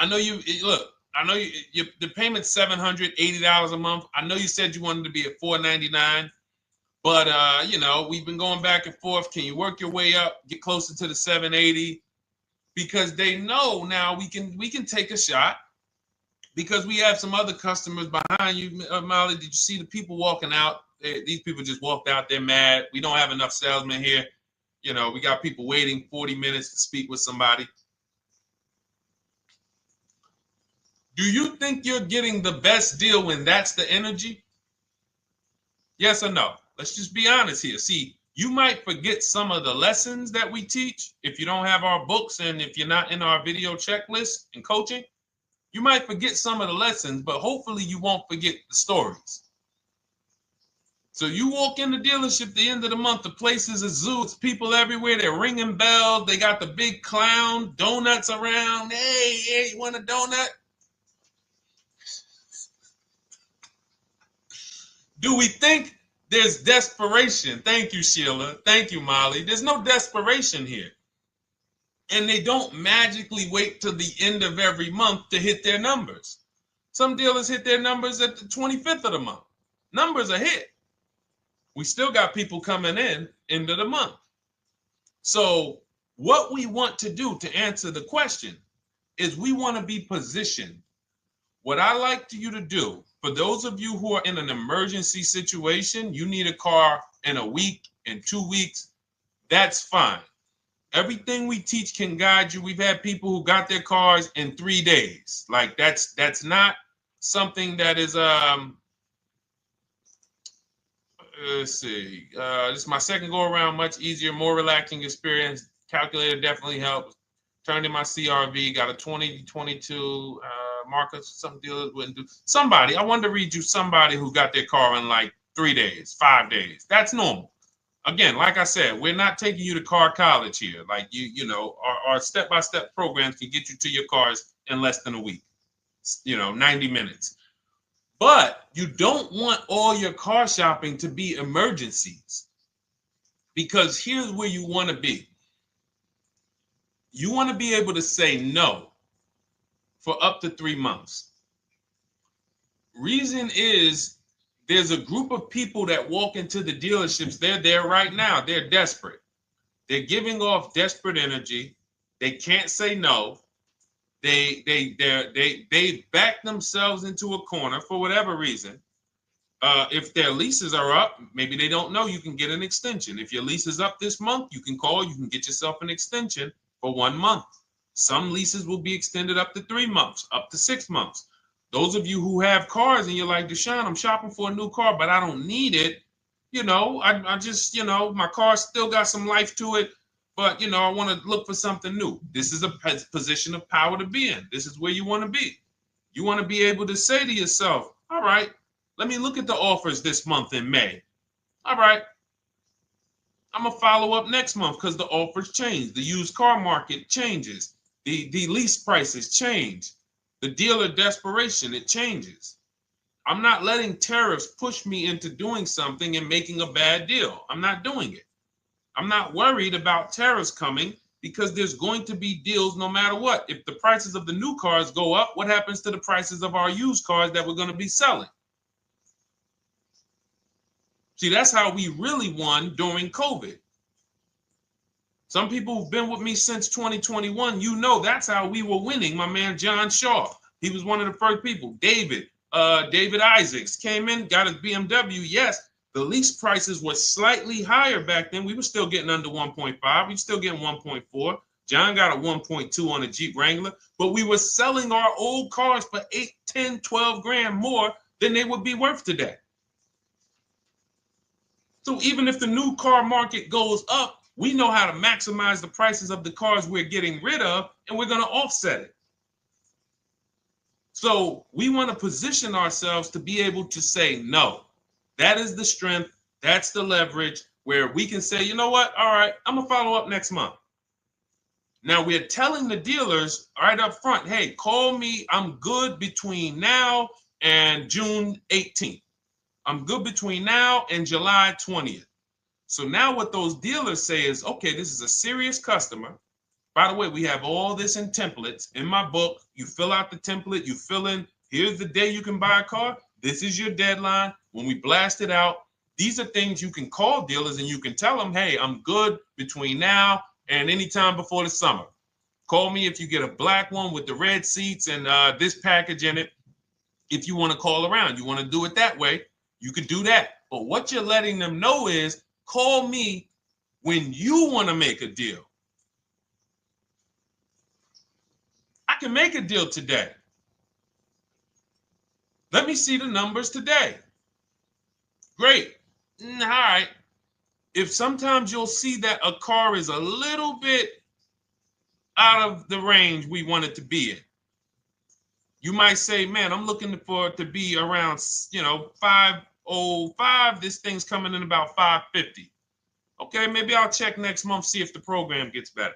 know you, look, I know the payment's $780 a month. I know you said you wanted to be at $499, but, we've been going back and forth. Can you work your way up, get closer to the $780? Because they know now we can take a shot. Because we have some other customers behind you, Molly. Did you see the people walking out? These people just walked out. They're mad. We don't have enough salesmen here. We got people waiting 40 minutes to speak with somebody. Do you think you're getting the best deal when that's the energy? Yes or no? Let's just be honest here. See, you might forget some of the lessons that we teach if you don't have our books and if you're not in our video checklist and coaching. You might forget some of the lessons, but hopefully you won't forget the stories. So you walk in the dealership at the end of the month, the place is a zoo. It's people everywhere. They're ringing bells. They got the big clown, donuts around. Hey, you want a donut? Do we think there's desperation? Thank you, Sheila. Thank you, Molly. There's no desperation here. And they don't magically wait till the end of every month to hit their numbers. Some dealers hit their numbers at the 25th of the month. Numbers are hit. We still got people coming in end of the month. So What we want to do to answer the question is we want to be positioned. What I like you to do, for those of you who are in an emergency situation, you need a car in a week, in 2 weeks, that's fine. Everything we teach can guide you. We've had people who got their cars in 3 days. Like that's not something that is let's see. This is my second go around, much easier, more relaxing experience. Calculator definitely helps. Turned in my CRV, got a 2022 Marcus, some dealers wouldn't do. Somebody, I wanted to read you somebody who got their car in like 3 days, 5 days. That's normal. Again, like I said, we're not taking you to car college here. Like you know, our step-by-step programs can get you to your cars in less than a week, 90 minutes. But you don't want all your car shopping to be emergencies, because here's where you want to be. You want to be able to say no for up to 3 months. Reason is, there's a group of people that walk into the dealerships. They're there right now. They're desperate. They're giving off desperate energy. They can't say no. They back themselves into a corner for whatever reason. If their leases are up, maybe they don't know you can get an extension. If your lease is up this month, you can call. You can get yourself an extension for 1 month. Some leases will be extended up to 3 months, up to 6 months. Those of you who have cars and you're like, Deshone, I'm shopping for a new car, but I don't need it. I just, my car still got some life to it, but, I want to look for something new. This is a position of power to be in. This is where you want to be. You want to be able to say to yourself, all right, let me look at the offers this month in May. All right, I'm going to follow up next month because the offers change. The used car market changes. The lease prices change. The dealer desperation, it changes. I'm not letting tariffs push me into doing something and making a bad deal. I'm not doing it. I'm not worried about tariffs coming, because there's going to be deals no matter what. If the prices of the new cars go up, what happens to the prices of our used cars that we're going to be selling? See, that's how we really won during COVID. Some people who've been with me since 2021, that's how we were winning. My man John Shaw, he was one of the first people. David Isaacs came in, got his BMW. Yes, the lease prices were slightly higher back then. We were still getting under 1.5. We were still getting 1.4. John got a 1.2 on a Jeep Wrangler, but we were selling our old cars for 8, 10, 12 grand more than they would be worth today. So even if the new car market goes up, we know how to maximize the prices of the cars we're getting rid of, and we're going to offset it. So we want to position ourselves to be able to say no. That is the strength. That's the leverage where we can say, you know what? All right, I'm going to follow up next month. Now we're telling the dealers right up front, hey, call me. I'm good between now and June 18th. I'm good between now and July 20th. So now what those dealers say is, okay, this is a serious customer. By the way, we have all this in templates in my book. You fill out the template, you fill in, here's the day you can buy a car. This is your deadline. When we blast it out, these are things you can call dealers and you can tell them, hey, I'm good between now and anytime before the summer. Call me if you get a black one with the red seats and this package in it. If you want to call around, you want to do it that way, you could do that. But what you're letting them know is, call me when you want to make a deal. I can make a deal today. Let me see the numbers today. Great. All right. If sometimes you'll see that a car is a little bit out of the range we want it to be in, you might say, man, I'm looking for it to be around, 505. This thing's coming in about 550. Okay, maybe I'll check next month, see if the program gets better.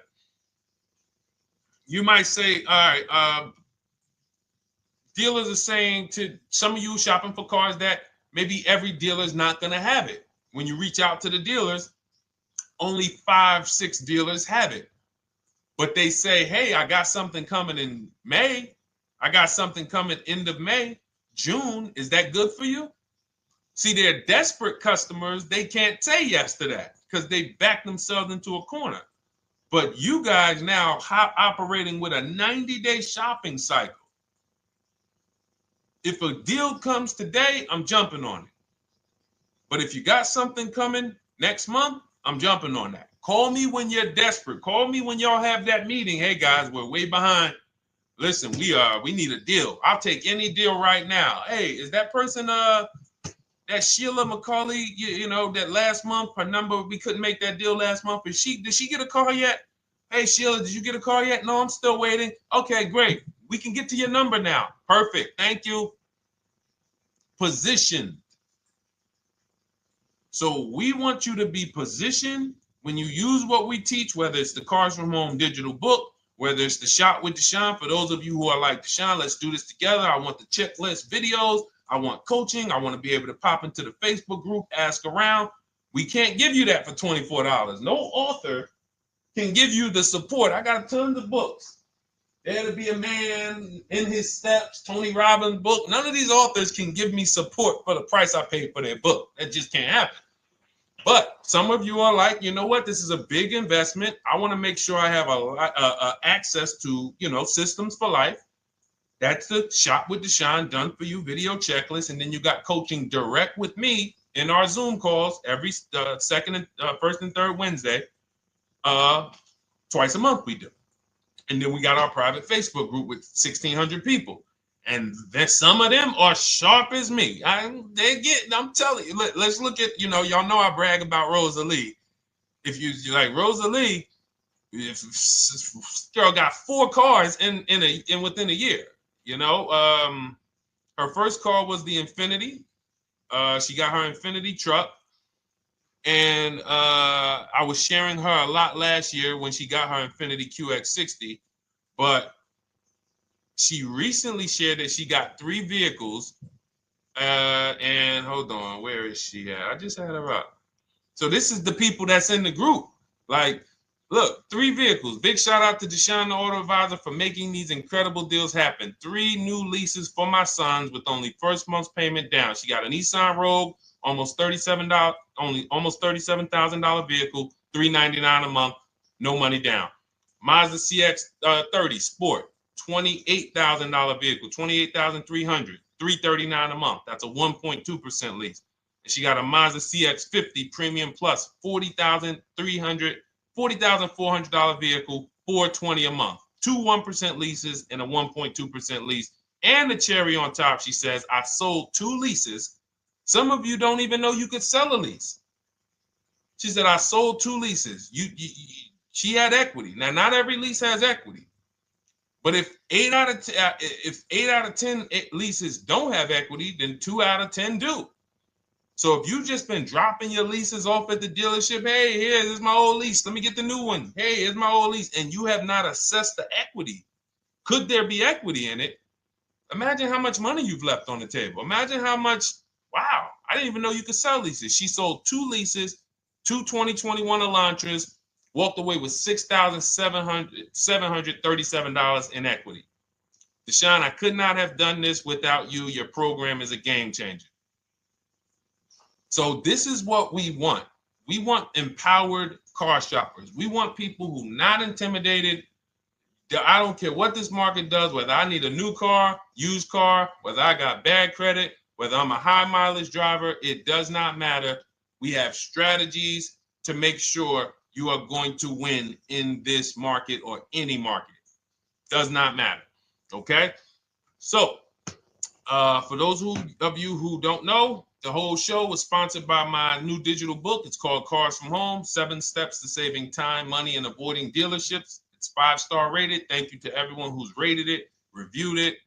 You might say, all right, dealers are saying to some of you shopping for cars that maybe every dealer is not going to have it. When you reach out to the dealers, only 5, 6 dealers have it. But they say, hey, I got something coming in May. I got something coming end of May, June. Is that good for you? See, they're desperate customers. They can't say yes to that because they back themselves into a corner. But you guys now operating with a 90-day shopping cycle. If a deal comes today, I'm jumping on it. But if you got something coming next month, I'm jumping on that. Call me when you're desperate. Call me when y'all have that meeting. Hey guys, we're way behind. Listen, we need a deal. I'll take any deal right now. Hey, is that person that Sheila McCauley, you know, that last month, her number, we couldn't make that deal last month. Did she get a call yet? Hey Sheila, did you get a call yet? No, I'm still waiting. Okay, great. We can get to your number now. Perfect. Thank you. Positioned. So we want you to be positioned when you use what we teach, whether it's the Cars from Home digital book, whether it's the Shop with Deshone. For those of you who are like, Deshone, let's do this together. I want the checklist videos. I want coaching. I want to be able to pop into the Facebook group, ask around. We can't give you that for $24. No author can give you the support. I got tons of books. There to Be a Man, In His Steps, Tony Robbins' book. None of these authors can give me support for the price I paid for their book. That just can't happen. But some of you are like, you know what? This is a big investment. I want to make sure I have access to, you know, systems for life. That's the Shop with Deshone done for you video checklist. And then you got coaching direct with me in our Zoom calls every first and third Wednesday. Twice a month we do. And then we got our private Facebook group with 1,600 people. And then some of them are sharp as me. I'm telling you, let's look at, you know, y'all know I brag about Rosalie. If you like Rosalie, if girl got 4 cars in within a year, you know. Her first car was the Infinity. She got her Infinity truck. And I was sharing her a lot last year when she got her Infinity QX60, but she recently shared that she got 3 vehicles. And hold on, where is she at? I just had her up. So this is the people that's in the group. Like, look, 3 vehicles. Big shout out to Deshone the Auto Advisor for making these incredible deals happen. 3 new leases for my sons with only first month's payment down. She got a Nissan Rogue, almost $37,000 vehicle, $399 a month, no money down. Mazda CX-30 Sport, $28,000 vehicle, $28,300, $339 a month. That's a 1.2% lease. And she got a Mazda CX-50 Premium Plus, $40,400 vehicle, $420 a month. 2 1% leases and a 1.2% lease. And the cherry on top, she says, I sold 2 leases. Some of you don't even know you could sell a lease. She said, I sold 2 leases. She had equity. Now, not every lease has equity. But if 8 out of 10 leases don't have equity, then 2 out of 10 do. So if you've just been dropping your leases off at the dealership, hey, here's my old lease. Let me get the new one. Hey, here's my old lease. And you have not assessed the equity. Could there be equity in it? Imagine how much money you've left on the table. Imagine how much, wow, I didn't even know you could sell leases. She sold 2 leases, 2 2021 Elantras, walked away with $6,737 in equity. Deshone, I could not have done this without you. Your program is a game changer. So this is what we want. We want empowered car shoppers. We want people who are not intimidated. I don't care what this market does, whether I need a new car, used car, whether I got bad credit, whether I'm a high mileage driver, it does not matter. We have strategies to make sure you are going to win in this market or any market. Does not matter. Okay? So, for those of you who don't know, the whole show was sponsored by my new digital book. It's called Cars from Home, 7 Steps to Saving Time, Money, and Avoiding Dealerships. It's 5-star rated. Thank you to everyone who's rated it, reviewed it.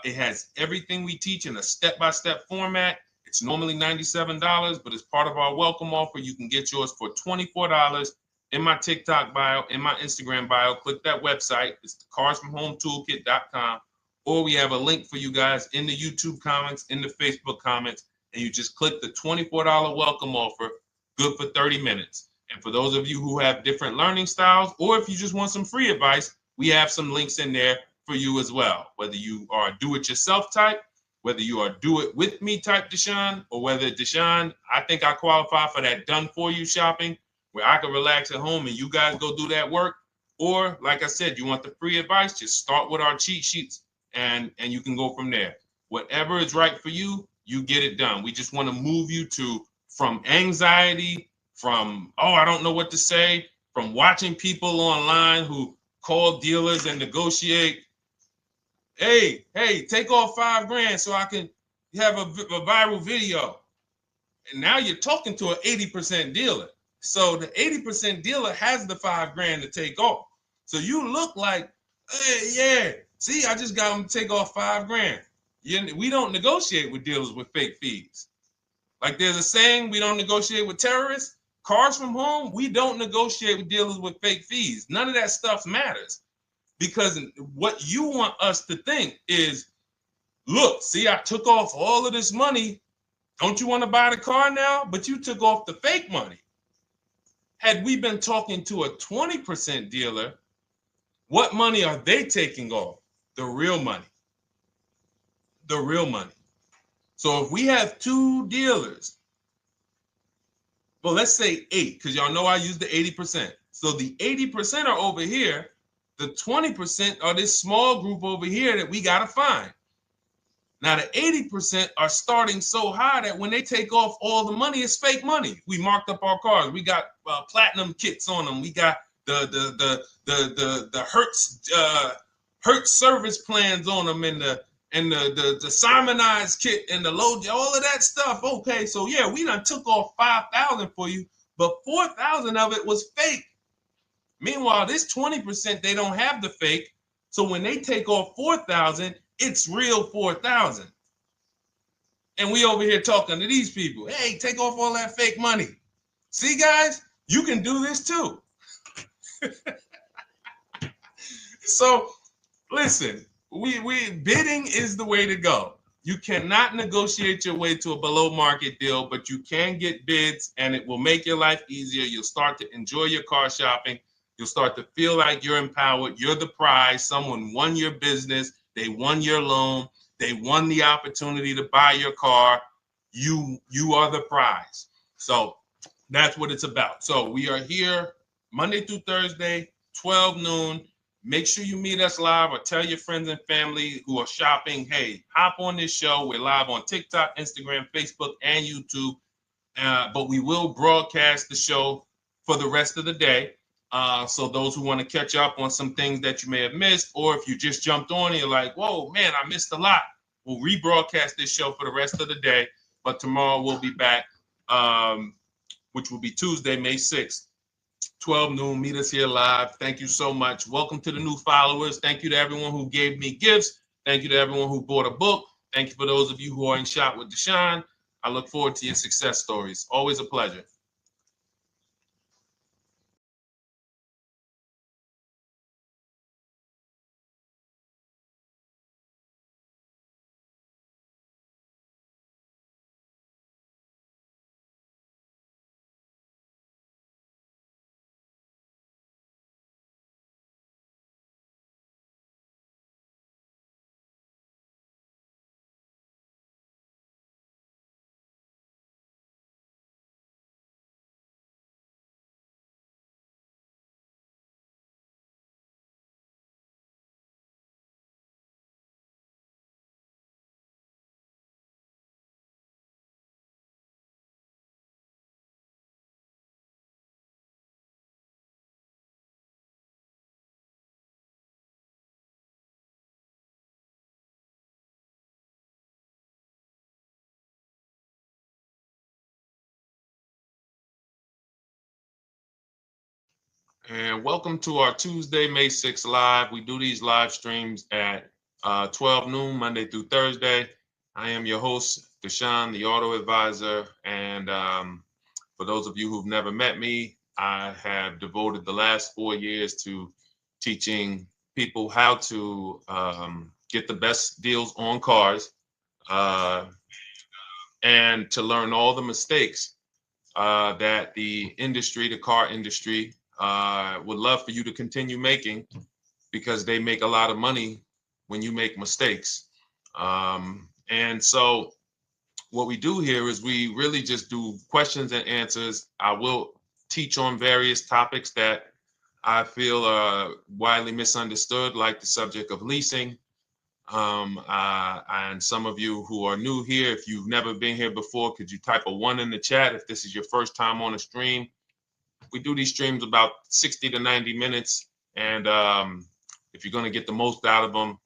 It has everything we teach in a step-by-step format. It's normally $97, but as part of our welcome offer, you can get yours for $24 in my TikTok bio, in my Instagram bio. Click that website. It's the carsfromhometoolkit.com. Or we have a link for you guys in the YouTube comments, in the Facebook comments, and you just click the $24 welcome offer, good for 30 minutes. And for those of you who have different learning styles, or if you just want some free advice, we have some links in there for you as well. Whether you are a do-it-yourself type, whether you are do-it-with-me type Deshone, or whether Deshone, I think I qualify for that done-for-you shopping, where I can relax at home and you guys go do that work. Or like I said, you want the free advice, just start with our cheat sheets and you can go from there. Whatever is right for you, you get it done. We just want to move you from anxiety, from, oh, I don't know what to say, from watching people online who call dealers and negotiate. Hey, take off $5,000 so I can have a viral video. And now you're talking to an 80% dealer. So the 80% dealer has the $5,000 to take off. So you look like, hey, yeah, see, I just got them to take off $5,000. We don't negotiate with dealers with fake fees. Like there's a saying, we don't negotiate with terrorists. Cars from home, we don't negotiate with dealers with fake fees. None of that stuff matters. Because what you want us to think is, look, see, I took off all of this money. Don't you want to buy the car now? But you took off the fake money. Had we been talking to a 20% dealer, what money are they taking off? The real money. The real money. So if we have two dealers, well, let's say 8, because y'all know I use the 80%. So the 80% are over here. The 20% are this small group over here that we got to find. Now, the 80% are starting so high that when they take off all the money, it's fake money. We marked up our cars. We got platinum kits on them. We got the Hertz service plans on them, and the Simonized kit and the low, all of that stuff. Okay, so yeah, we done took off 5,000 for you, but 4,000 of it was fake. Meanwhile, this 20%, they don't have the fake. So when they take off 4,000, it's real 4,000. And we over here talking to these people. Hey, take off all that fake money. See, guys, you can do this too. So listen, we bidding is the way to go. You cannot negotiate your way to a below market deal, but you can get bids and it will make your life easier. You'll start to enjoy your car shopping. You'll start to feel like you're empowered. You're the prize. Someone won your business. They won your loan. They won the opportunity to buy your car. You are the prize. So that's what it's about. So we are here Monday through Thursday, 12 noon. Make sure you meet us live or tell your friends and family who are shopping, hey, hop on this show. We're live on TikTok, Instagram, Facebook, and YouTube. But we will broadcast the show for the rest of the day. So those who want to catch up on some things that you may have missed, or if you just jumped on and you're like, whoa, man, I missed a lot. We'll rebroadcast this show for the rest of the day. But tomorrow we'll be back, which will be Tuesday, May 6th, 12 noon. Meet us here live. Thank you so much. Welcome to the new followers. Thank you to everyone who gave me gifts. Thank you to everyone who bought a book. Thank you for those of you who are in Shop with Deshone. I look forward to your success stories. Always a pleasure. And welcome to our Tuesday, May 6th live. We do these live streams at 12 noon, Monday through Thursday. I am your host, Deshone the Auto Advisor. And for those of you who've never met me, I have devoted the last 4 years to teaching people how to get the best deals on cars and to learn all the mistakes that the industry, the car industry, would love for you to continue making, because they make a lot of money when you make mistakes. And so what we do here is we really just do questions and answers. I will teach on various topics that I feel are widely misunderstood, like the subject of leasing. And some of you who are new here, if you've never been here before, could you type a 1 in the chat if this is your first time on a stream? We do these streams about 60 to 90 minutes. And if you're going to get the most out of them,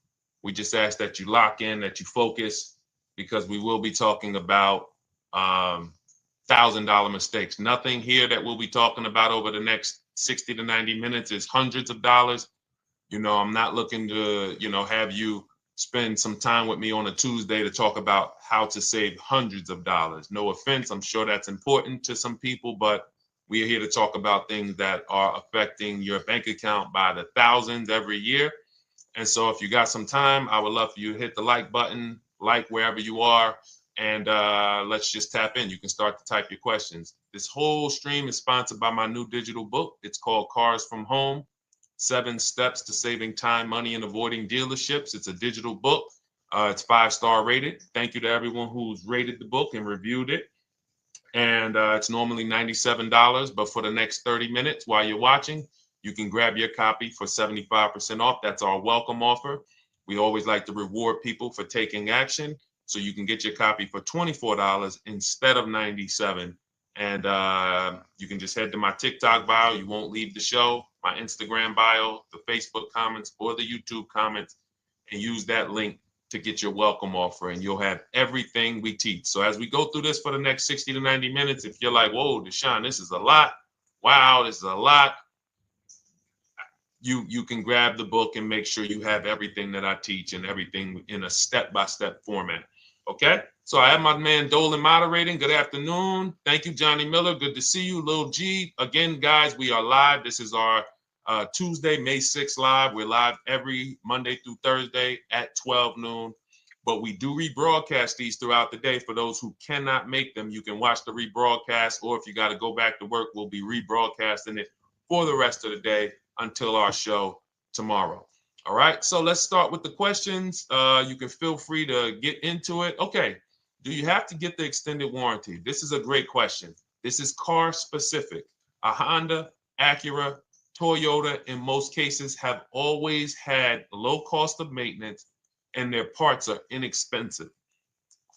we just ask that you lock in, that you focus, because we will be talking about $1,000 mistakes. Nothing here that we'll be talking about over the next 60 to 90 minutes is hundreds of dollars. You know, I'm not looking to, have you spend some time with me on a Tuesday to talk about how to save hundreds of dollars. No offense, I'm sure that's important to some people, but we are here to talk about things that are affecting your bank account by the thousands every year. And so if you got some time, I would love for you to hit the like button, like wherever you are, and let's just tap in. You can start to type your questions. This whole stream is sponsored by my new digital book. It's called Cars from Home, 7 Steps to Saving Time, Money, and Avoiding Dealerships. It's a digital book. It's 5-star rated. Thank you to everyone who's rated the book and reviewed it. And it's normally $97, but for the next 30 minutes while you're watching, you can grab your copy for 75% off. That's our welcome offer. We always like to reward people for taking action. So you can get your copy for $24 instead of $97. And you can just head to my TikTok bio. You won't leave the show, my Instagram bio, the Facebook comments, or the YouTube comments, and use that link to get your welcome offer, and you'll have everything we teach. So as we go through this for the next 60 to 90 minutes, if you're like, whoa, Deshone, this is a lot. Wow, this is a lot. You can grab the book and make sure you have everything that I teach and everything in a step-by-step format. Okay? So I have my man Dolan moderating. Good afternoon. Thank you, Johnny Miller. Good to see you, Lil G. Again, guys, we are live. This is our Tuesday, May 6th live. We're live every Monday through Thursday at 12 noon. But we do rebroadcast these throughout the day. For those who cannot make them, you can watch the rebroadcast, or if you got to go back to work, we'll be rebroadcasting it for the rest of the day until our show tomorrow. All right, so let's start with the questions. You can feel free to get into it. Okay, do you have to get the extended warranty? This is a great question. This is car specific. A Honda, Acura, Toyota, in most cases, have always had low cost of maintenance and their parts are inexpensive.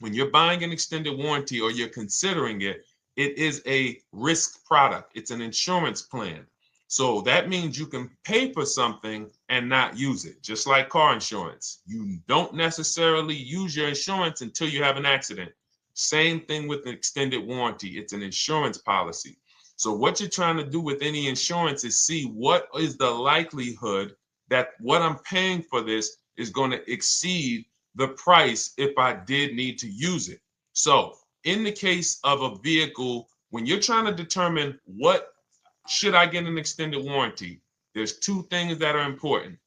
When you're buying an extended warranty or you're considering it, it is a risk product. It's an insurance plan. So that means you can pay for something and not use it, just like car insurance. You don't necessarily use your insurance until you have an accident. Same thing with an extended warranty. It's an insurance policy. So what you're trying to do with any insurance is see what is the likelihood that what I'm paying for this is going to exceed the price if I did need to use it. So in the case of a vehicle, when you're trying to determine what should I get an extended warranty, there's 2 things that are important.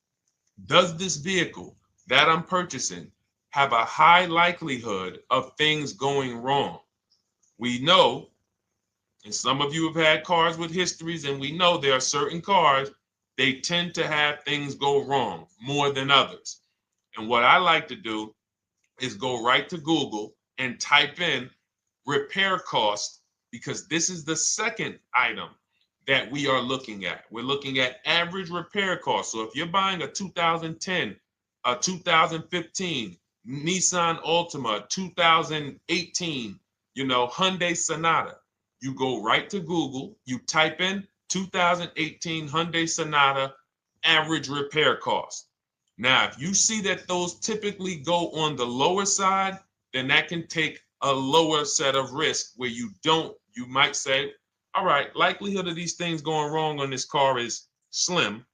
Does this vehicle that I'm purchasing have a high likelihood of things going wrong? We know, and some of you have had cars with histories, and we know there are certain cars, they tend to have things go wrong more than others. And what I like to do is go right to Google and type in repair cost, because this is the second item that we are looking at. We're looking at average repair cost. So if you're buying a 2010, a 2015 Nissan Altima, 2018, Hyundai Sonata, you go right to Google, you type in 2018 Hyundai Sonata average repair cost. Now, if you see that those typically go on the lower side, then that can take a lower set of risk where you might say, all right, likelihood of these things going wrong on this car is slim.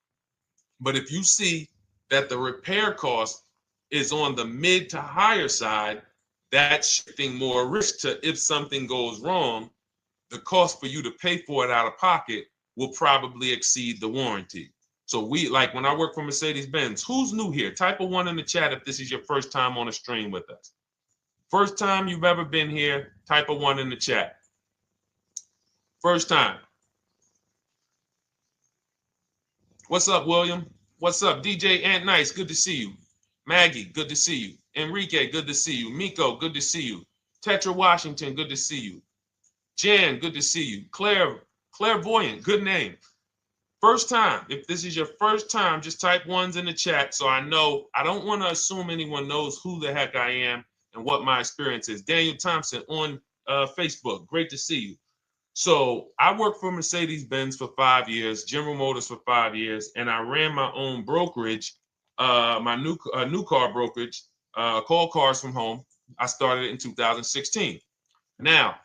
But if you see that the repair cost is on the mid to higher side, that's shifting more risk to if something goes wrong, the cost for you to pay for it out of pocket will probably exceed the warranty. So when I work for Mercedes-Benz, who's new here? Type a 1 in the chat if this is your first time on a stream with us. First time you've ever been here, type a 1 in the chat. First time. What's up, William? What's up, DJ Ant Nice? Good to see you. Maggie, good to see you. Enrique, good to see you. Miko, good to see you. Tetra Washington, good to see you. Jan, good to see you. Claire Clairvoyant, good name. First time, if this is your first time, just type ones in the chat so I know. I don't want to assume anyone knows who the heck I am and what my experience is. Daniel Thompson on Facebook, great to see you. So I worked for Mercedes-Benz for 5 years, General Motors for 5 years, and I ran my own brokerage, my new car brokerage, called Cars from Home. I started it in 2016. Now,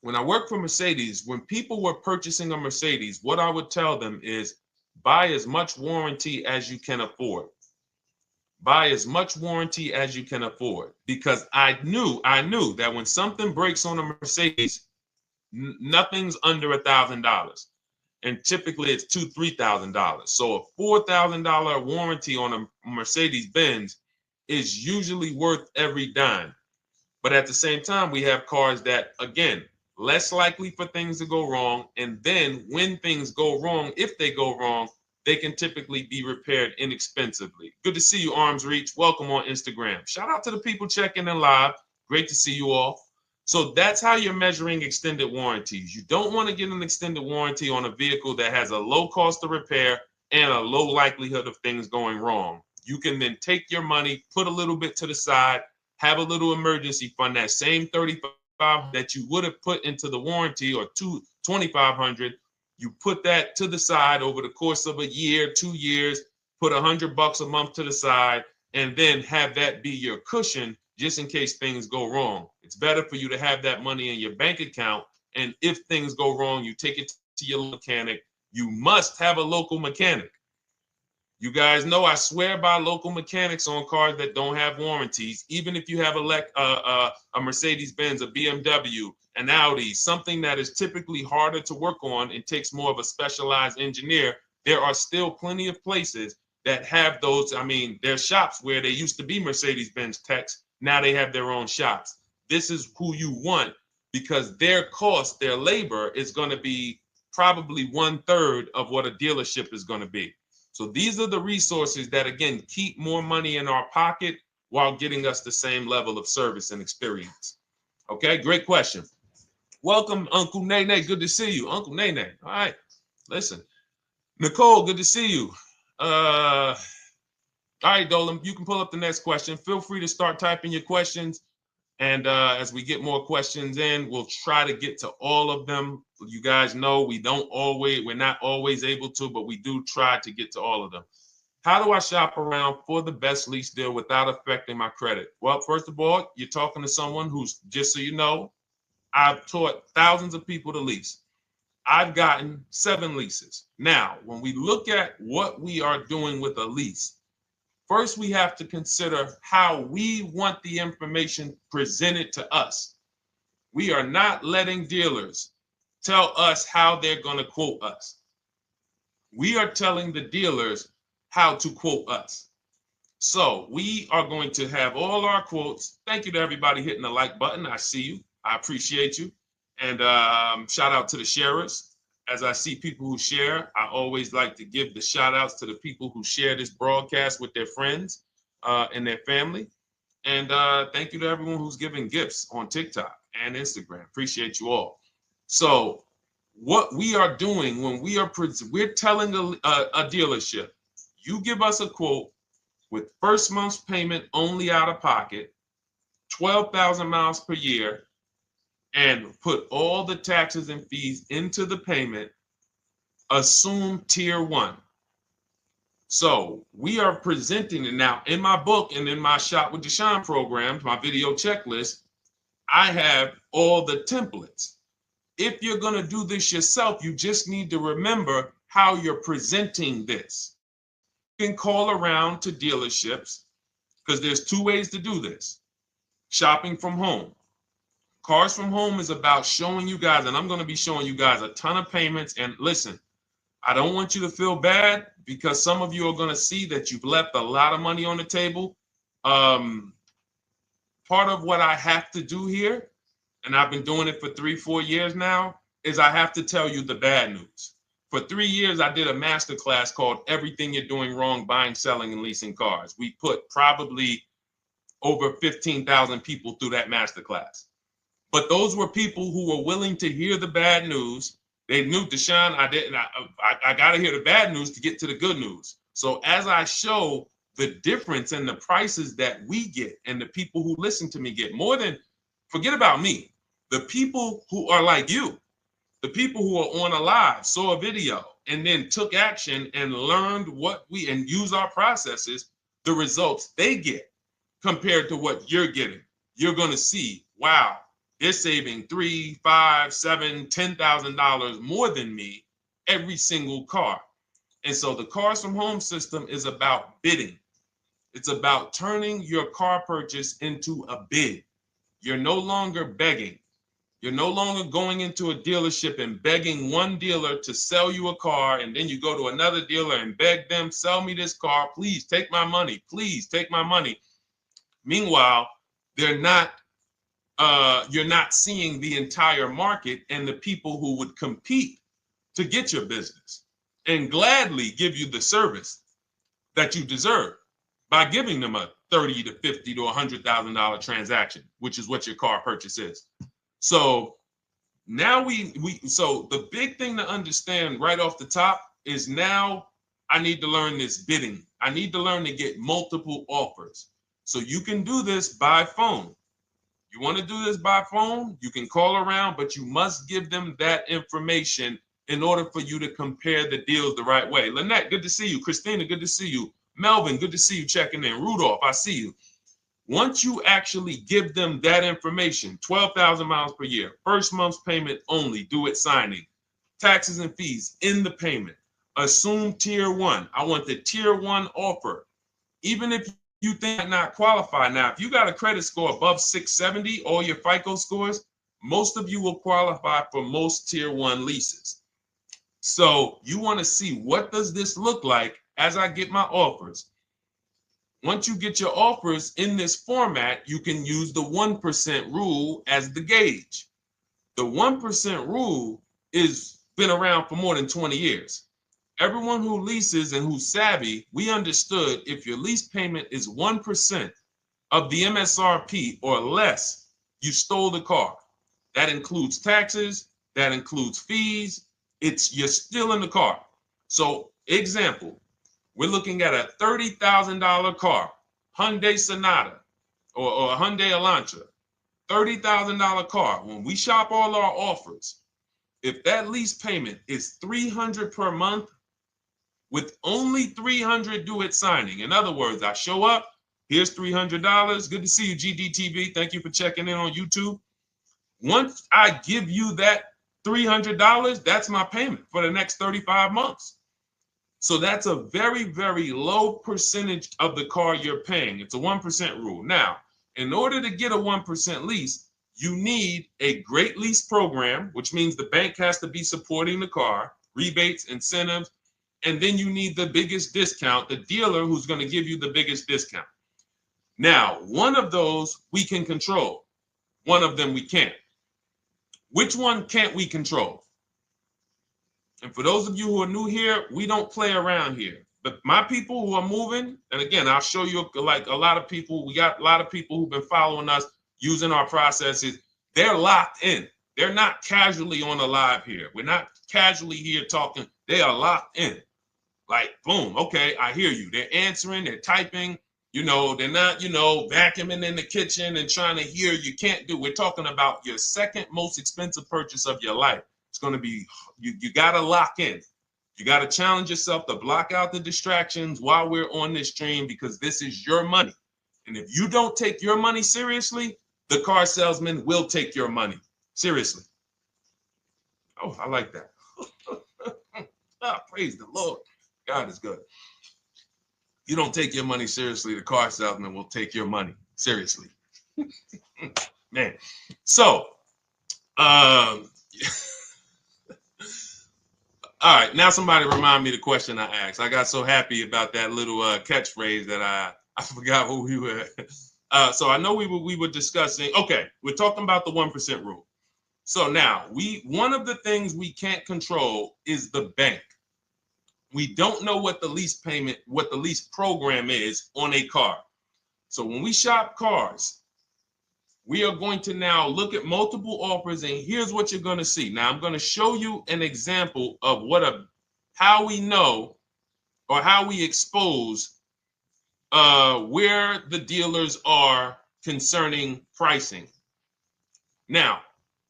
when I worked for Mercedes, when people were purchasing a Mercedes, what I would tell them is buy as much warranty as you can afford. Buy as much warranty as you can afford, because I knew that when something breaks on a Mercedes, nothing's under $1,000, and typically it's $2,000-$3,000. So a $4,000 warranty on a Mercedes Benz is usually worth every dime. But at the same time, we have cars that, again, less likely for things to go wrong. And then when things go wrong, if they go wrong, they can typically be repaired inexpensively. Good to see you, Arms Reach. Welcome on Instagram. Shout out to the people checking in live. Great to see you all. So that's how you're measuring extended warranties. You don't want to get an extended warranty on a vehicle that has a low cost of repair and a low likelihood of things going wrong. You can then take your money, put a little bit to the side, have a little emergency fund, that same $3,500 that you would have put into the warranty, or $2,500, you put that to the side over the course of a year, 2 years, put $100 a month to the side, and then have that be your cushion just in case things go wrong. It's better for you to have that money in your bank account, and if things go wrong, you take it to your mechanic. You must have a local mechanic. You guys know I swear by local mechanics on cars that don't have warranties. Even if you have a Mercedes-Benz, a BMW, an Audi, something that is typically harder to work on and takes more of a specialized engineer, there are still plenty of places that have those. I mean, there's shops where they used to be Mercedes-Benz techs. Now they have their own shops. This is who you want, because their cost, their labor is going to be probably 1/3 of what a dealership is going to be. So these are the resources that, again, keep more money in our pocket while getting us the same level of service and experience. Okay, great question. Welcome, Uncle Nene. Good to see you. Uncle Nene. All right, listen. Nicole, good to see you. All right, Dolan, you can pull up the next question. Feel free to start typing your questions. And as we get more questions in, we'll try to get to all of them. You guys know we're not always able to, but we do try to get to all of them. How do I shop around for the best lease deal without affecting my credit? Well, first of all, you're talking to someone who's, just so you know, I've taught thousands of people to lease. I've gotten 7 leases. Now, when we look at what we are doing with a lease, first, we have to consider how we want the information presented to us. We are not letting dealers tell us how they're going to quote us. We are telling the dealers how to quote us. So we are going to have all our quotes. Thank you to everybody hitting the like button. I see you. I appreciate you. And shout out to the sharers. As I see people who share, I always like to give the shout outs to the people who share this broadcast with their friends and their family. And thank you to everyone who's giving gifts on TikTok and Instagram. Appreciate you all. So what we are doing when we're telling a dealership, you give us a quote with first month's payment only out of pocket, 12,000 miles per year, and put all the taxes and fees into the payment, assume tier 1. So we are presenting it now in my book and in my Shop with Deshone programs, my video checklist. I have all the templates. If you're going to do this yourself, you just need to remember how you're presenting this. You can call around to dealerships, because there's 2 ways to do this. Shopping from home. Cars from Home is about showing you guys, and I'm going to be showing you guys a ton of payments. And listen, I don't want you to feel bad, because some of you are going to see that you've left a lot of money on the table. Part of what I have to do here, and I've been doing it for 3-4 years now, is I have to tell you the bad news. For 3 years, I did a masterclass called Everything You're Doing Wrong Buying, Selling, and Leasing Cars. We put probably over 15,000 people through that masterclass. But those were people who were willing to hear the bad news They knew, Deshone, I got to hear the bad news to get to the good news. So as I show the difference in the prices that we get and the people who listen to me get, more than, forget about me, the people who are like you, the people who are on a live, saw a video, and then took action and learned and use our processes, the results they get compared to what you're getting. You're going to see, wow, they're saving $3, $5, $7, $10,000 more than me every single car. And so the Cars from Home system is about bidding. It's about turning your car purchase into a bid. You're no longer begging. You're no longer going into a dealership and begging one dealer to sell you a car, and then you go to another dealer and beg them, sell me this car, please take my money, please take my money. Meanwhile, you're not seeing the entire market and the people who would compete to get your business and gladly give you the service that you deserve by giving them a $30 to $50 to $100,000 transaction, which is what your car purchase is. So now so the big thing to understand right off the top is, now I need to learn this bidding. I need to learn to get multiple offers. So you can do this by phone. You want to do this by phone, you can call around, but you must give them that information in order for you to compare the deals the right way. Lynette, good to see you. Christina, good to see you. Melvin, good to see you checking in. Rudolph, I see you. Once you actually give them that information, 12,000 miles per year, first month's payment only, due at signing, taxes and fees in the payment, assume tier one. I want the tier one offer. Even if you think I not qualify. Now, if you got a credit score above 670, all your FICO scores, most of you will qualify for most tier one leases. So you want to see, what does this look like as I get my offers? Once you get your offers in this format, you can use the 1% rule as the gauge. The 1% rule is been around for more than 20 years. Everyone who leases and who's savvy, we understood if your lease payment is 1% of the MSRP or less, you stole the car. That includes taxes, that includes fees. You're still in the car. So example, we're looking at a $30,000 car, Hyundai Sonata or a Hyundai Elantra, $30,000 car. When we shop all our offers, if that lease payment is $300 per month, with only $300 due at signing. In other words, I show up, here's $300. Good to see you, GDTV. Thank you for checking in on YouTube. Once I give you that $300, that's my payment for the next 35 months. So that's a very, very low percentage of the car you're paying. It's a 1% rule. Now, in order to get a 1% lease, you need a great lease program, which means the bank has to be supporting the car, rebates, incentives, and then you need the biggest discount, the dealer who's going to give you the biggest discount. Now, one of those we can control. One of them we can't. Which one can't we control? And for those of you who are new here, we don't play around here. But my people who are moving, and again, I'll show you, like a lot of people, we got a lot of people who've been following us, using our processes. They're locked in. They're not casually on a live here. We're not casually here talking. They are locked in. Like, boom, okay, I hear you. They're answering, they're typing, they're not, vacuuming in the kitchen and trying to hear. You can't do. We're talking about your second most expensive purchase of your life. It's going to be, you got to lock in. You got to challenge yourself to block out the distractions while we're on this stream, because this is your money. And if you don't take your money seriously, the car salesman will take your money seriously. Oh, I like that. Praise the Lord. God is good. You don't take your money seriously, the car salesman will take your money seriously. Man. So, all right, now somebody remind me the question I asked. I got so happy about that little catchphrase that I forgot who we were. So I know we were discussing, okay, we're talking about the 1% rule. So now, one of the things we can't control is the bank. We don't know what the lease payment, what the lease program is on a car. So when we shop cars, we are going to now look at multiple offers, and here's what you're going to see. Now, I'm going to show you an example of how we know or how we expose where the dealers are concerning pricing. Now,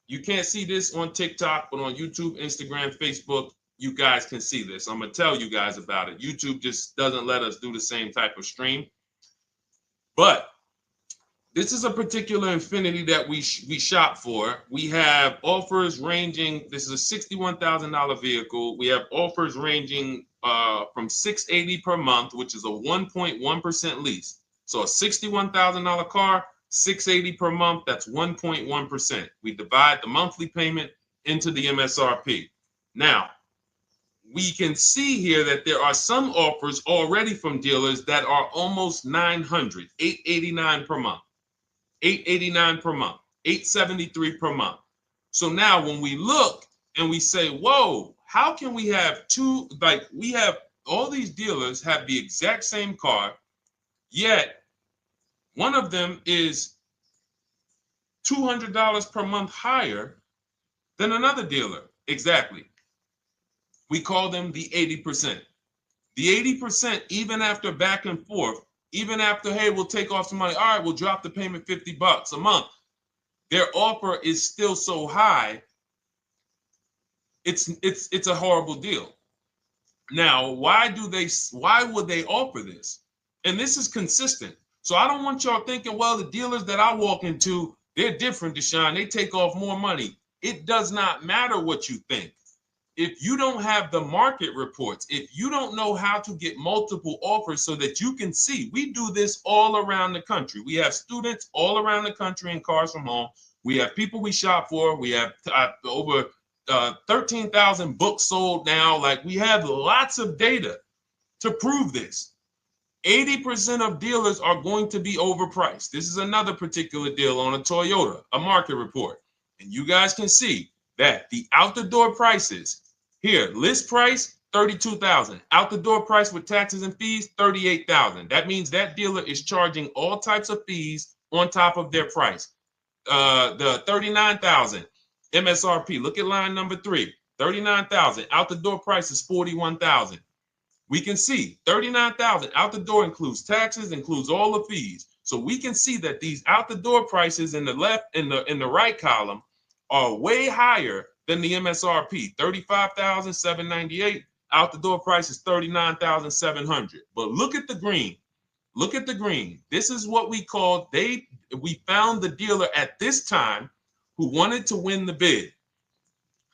you can't see this on TikTok, but on YouTube, Instagram, Facebook, you guys can see this. I'm going to tell you guys about it. YouTube just doesn't let us do the same type of stream. But this is a particular Infiniti that we shop for. We have offers ranging, this is a $61,000 vehicle. We have offers ranging from $680 per month, which is a 1.1% lease. So a $61,000 car, $680 per month, that's 1.1%. We divide the monthly payment into the MSRP. Now, we can see here that there are some offers already from dealers that are almost $900, $889 per month. $889 per month, $873 per month. So now when we look and we say, whoa, how can we have two, like we have all these dealers have the exact same car, yet one of them is $200 per month higher than another dealer. Exactly. We call them the 80%. The 80%, even after back and forth, even after, hey, we'll take off some money. All right, we'll drop the payment $50 a month. Their offer is still so high. It's a horrible deal. Now, why would they offer this? And this is consistent. So I don't want y'all thinking, well, the dealers that I walk into, they're different, Deshone. They take off more money. It does not matter what you think. If you don't have the market reports, if you don't know how to get multiple offers so that you can see, we do this all around the country. We have students all around the country in Cars from Home. We have people we shop for. We have over 13,000 books sold now. Like, we have lots of data to prove this. 80% of dealers are going to be overpriced. This is another particular deal on a Toyota, a market report. And you guys can see that the out-the-door prices here, list price, $32,000. Out the door price with taxes and fees, $38,000. That means that dealer is charging all types of fees on top of their price. The $39,000 MSRP. Look at line number 3. $39,000. Out the door price is $41,000. We can see $39,000 out the door includes taxes, includes all the fees. So we can see that these out the door prices in the left, in the right column, are way higher than the MSRP, $35,798. Out the door price is $39,700. But look at the green. Look at the green. This is what we call, we found the dealer at this time who wanted to win the bid.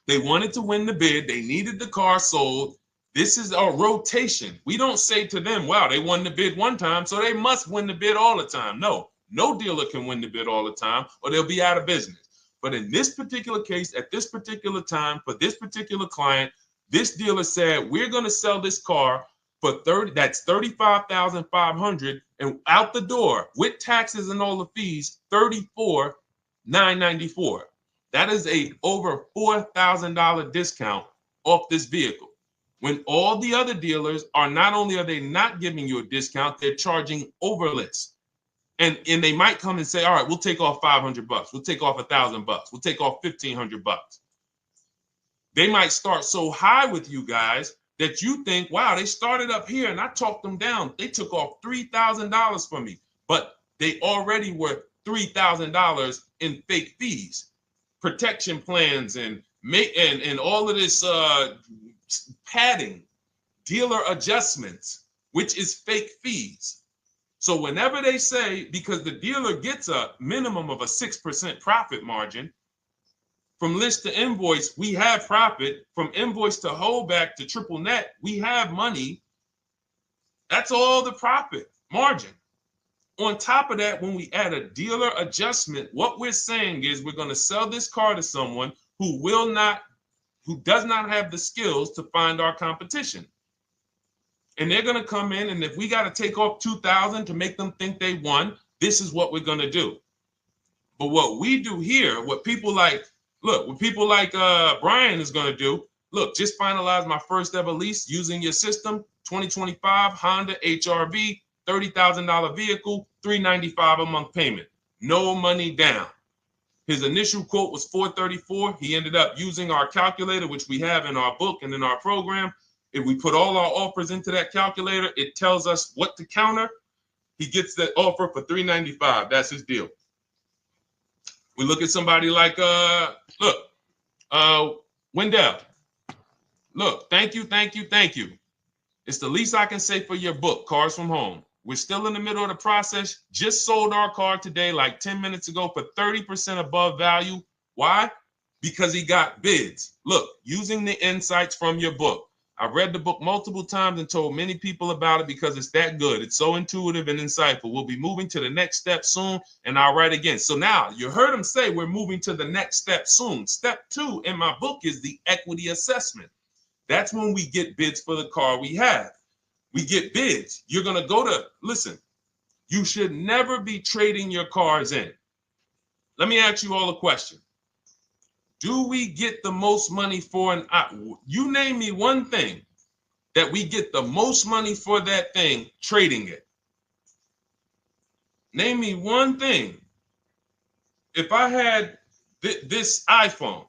They wanted to win the bid. They needed the car sold. This is a rotation. We don't say to them, wow, they won the bid one time, so they must win the bid all the time. No dealer can win the bid all the time, or they'll be out of business. But in this particular case, at this particular time, for this particular client, this dealer said, we're going to sell this car for that's $35,500, and out the door with taxes and all the fees, $34,994. That is a over $4,000 discount off this vehicle. When all the other dealers are, not only are they not giving you a discount, they're charging over list. And they might come and say, all right, we'll take off $500. We'll take off $1,000. We'll take off $1,500. They might start so high with you guys that you think, wow, they started up here and I talked them down. They took off $3,000 from me, but they already were $3,000 in fake fees, protection plans, and all of this padding, dealer adjustments, which is fake fees. So whenever they say, because the dealer gets a minimum of a 6% profit margin, from list to invoice, we have profit. From invoice to holdback to triple net, we have money. That's all the profit margin. On top of that, when we add a dealer adjustment, what we're saying is we're going to sell this car to someone who does not have the skills to find our competition. And they're going to come in, and if we got to take off $2,000 to make them think they won, this is what we're going to do. But what we do here, what people like Brian is going to do, look, just finalize my first ever lease using your system, 2025 Honda HRV, $30,000 vehicle, $395 a month payment. no money down. His initial quote was $434. He ended up using our calculator, which we have in our book and in our program. If we put all our offers into that calculator, it tells us what to counter. He gets that offer for $395. That's his deal. We look at somebody like Wendell. Look, thank you. It's the least I can say for your book, Cars from Home. We're still in the middle of the process. Just sold our car today, like 10 minutes ago, for 30% above value. Why? Because he got bids. Look, using the insights from your book. I've read the book multiple times and told many people about it because it's that good. It's so intuitive and insightful. We'll be moving to the next step soon, and I'll write again. So now you heard him say we're moving to the next step soon. Step 2 in my book is the equity assessment. That's when we get bids for the car we have. We get bids. You're going to go to, listen, you should never be trading your cars in. Let me ask you all a question. Do we get the most money for you name me one thing that we get the most money for that thing trading it. Name me one thing. If I had this iPhone,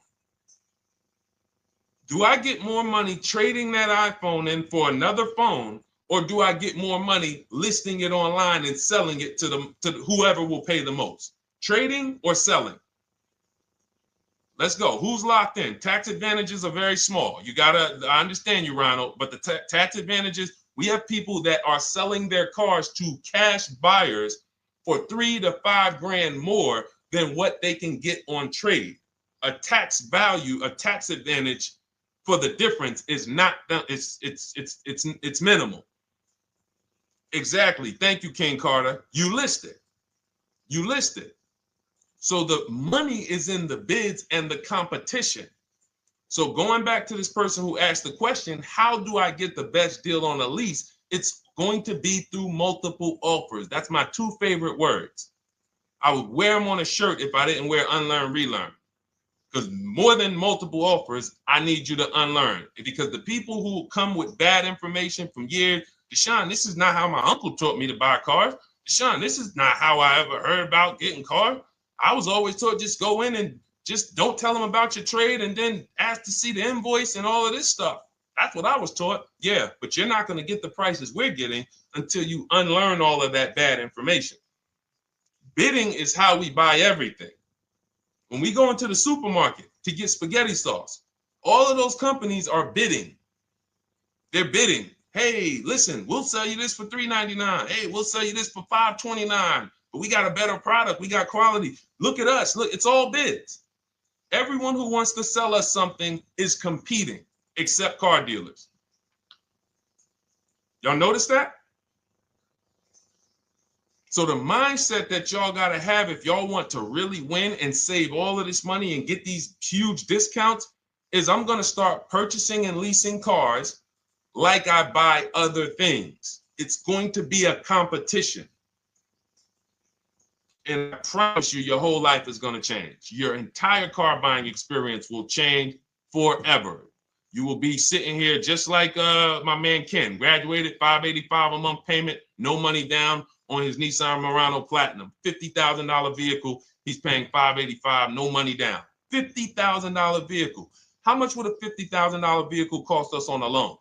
do I get more money trading that iPhone in for another phone, or do I get more money listing it online and selling it to whoever will pay the most? Trading or selling? Let's go. Who's locked in? Tax advantages are very small. I understand you, Ronald, but the tax advantages, we have people that are selling their cars to cash buyers for $3 to $5 grand more than what they can get on trade. A tax value, a tax advantage for the difference is not, it's minimal. Exactly. Thank you, King Carter. You listed. So the money is in the bids and the competition. So going back to this person who asked the question, how do I get the best deal on a lease? It's going to be through multiple offers. That's my 2 favorite words. I would wear them on a shirt if I didn't wear unlearn, relearn. Because more than multiple offers, I need you to unlearn. Because the people who come with bad information from years, Deshone, this is not how my uncle taught me to buy cars. Deshone, this is not how I ever heard about getting cars. I was always taught just go in and just don't tell them about your trade and then ask to see the invoice and all of this stuff. That's what I was taught. Yeah, but you're not going to get the prices we're getting until you unlearn all of that bad information. Bidding is how we buy everything. When we go into the supermarket to get spaghetti sauce, all of those companies are bidding. They're bidding. Hey, listen, we'll sell you this for $3.99. Hey, we'll sell you this for $5.29. But we got a better product. We got quality. Look at us. Look, it's all bids. Everyone who wants to sell us something is competing, except car dealers. Y'all notice that? So the mindset that y'all got to have if y'all want to really win and save all of this money and get these huge discounts is I'm going to start purchasing and leasing cars like I buy other things. It's going to be a competition. And I promise you, your whole life is going to change. Your entire car buying experience will change forever. You will be sitting here just like my man Ken, graduated, $585 a month payment, no money down on his Nissan Murano Platinum, $50,000 vehicle. He's paying $585, no money down. $50,000 vehicle. How much would a $50,000 vehicle cost us on a loan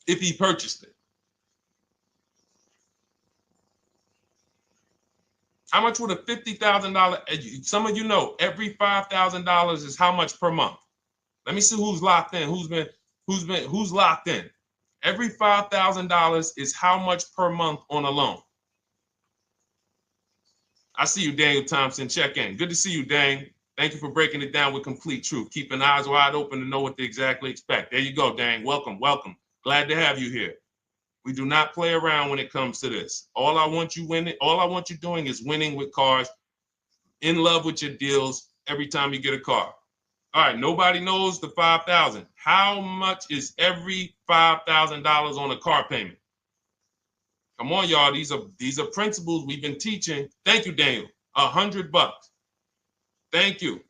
if he purchased it? How much would a $50,000? Some of you know every $5,000 is how much per month. Let me see who's locked in. Who's locked in? Every $5,000 is how much per month on a loan. I see you, Daniel Thompson. Check in. Good to see you, Dane. Thank you for breaking it down with complete truth. Keeping eyes wide open to know what to exactly expect. There you go, Dane. Welcome. Glad to have you here. We do not play around when it comes to this. All I want you doing is winning with cars, in love with your deals every time you get a car. All right, nobody knows the 5,000. How much is every $5,000 on a car payment? Come on, y'all. These are principles we've been teaching. Thank you, Daniel. $100. Thank you.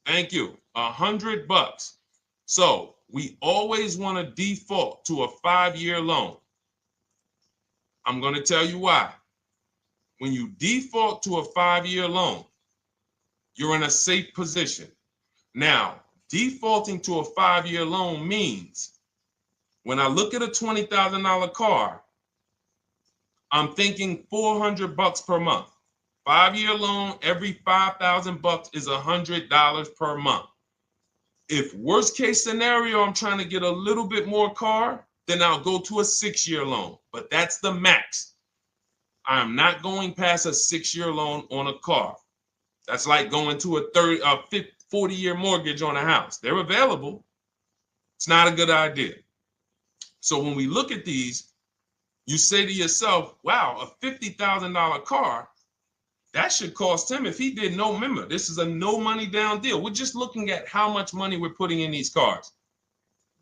$100. So we always want to default to a 5-year loan. I'm going to tell you why. when you default to a 5-year loan, you're in a safe position. Now, defaulting to a 5-year loan means when I look at a $20,000 car, I'm thinking $400 per month. 5-year loan, every $5,000 is $100 per month. If worst case scenario, I'm trying to get a little bit more car, then I'll go to a 6-year loan, but that's the max. I'm not going past a 6-year loan on a car. That's like going to a 40-year mortgage on a house. They're available. It's not a good idea. So when we look at these, you say to yourself, wow, a $50,000 car, that should cost him, if he did no, remember, this is a no money down deal. We're just looking at how much money we're putting in these cars.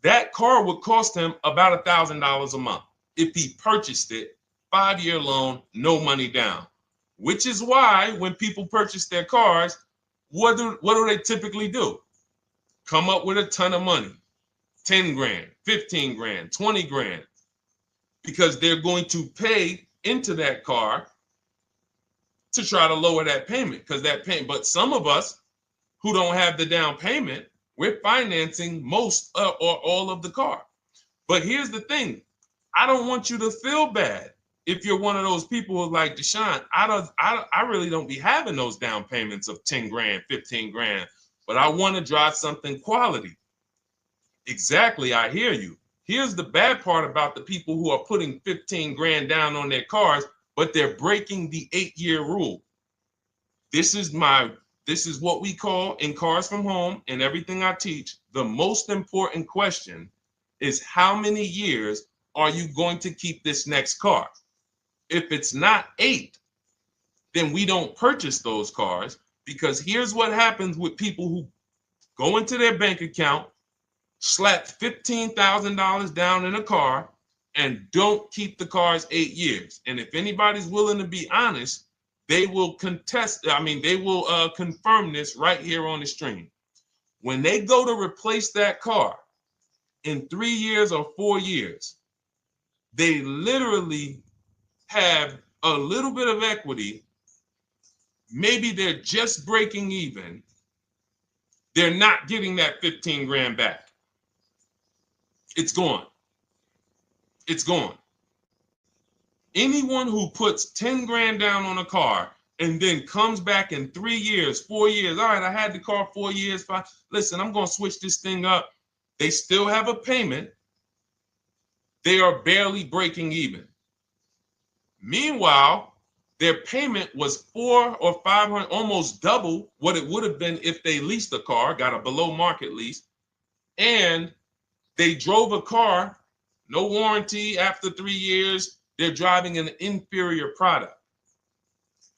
That car would cost him about $1,000 a month if he purchased it, 5-year loan, no money down. Which is why when people purchase their cars, what do they typically do? Come up with a ton of money, 10 grand, 15 grand, 20 grand, because they're going to pay into that car to try to lower that payment, because that payment. But some of us who don't have the down payment, we're financing most or all of the car. But here's the thing. I don't want you to feel bad if you're one of those people who's like, Deshone, I really don't be having those down payments of 10 grand, 15 grand, but I want to drive something quality. Exactly, I hear you. Here's the bad part about the people who are putting 15 grand down on their cars, but they're breaking the 8-year rule. This is what we call in Cars from Home and everything I teach, the most important question is how many years are you going to keep this next car? If it's not 8, then we don't purchase those cars, because here's what happens with people who go into their bank account, slap $15,000 down in a car, and don't keep the cars 8 years. And if anybody's willing to be honest, they will confirm this right here on the stream. When they go to replace that car in 3 years or 4 years, they literally have a little bit of equity. Maybe they're just breaking even. They're not getting that 15 grand back. It's gone. It's gone. Anyone who puts 10 grand down on a car and then comes back in 3 years, 4 years, all right, I had the car 4 years, 5, listen, I'm going to switch this thing up. They still have a payment. They are barely breaking even. Meanwhile, their payment was 400 or 500, almost double what it would have been if they leased a car, got a below market lease, and they drove a car, no warranty after 3 years. They're driving an inferior product.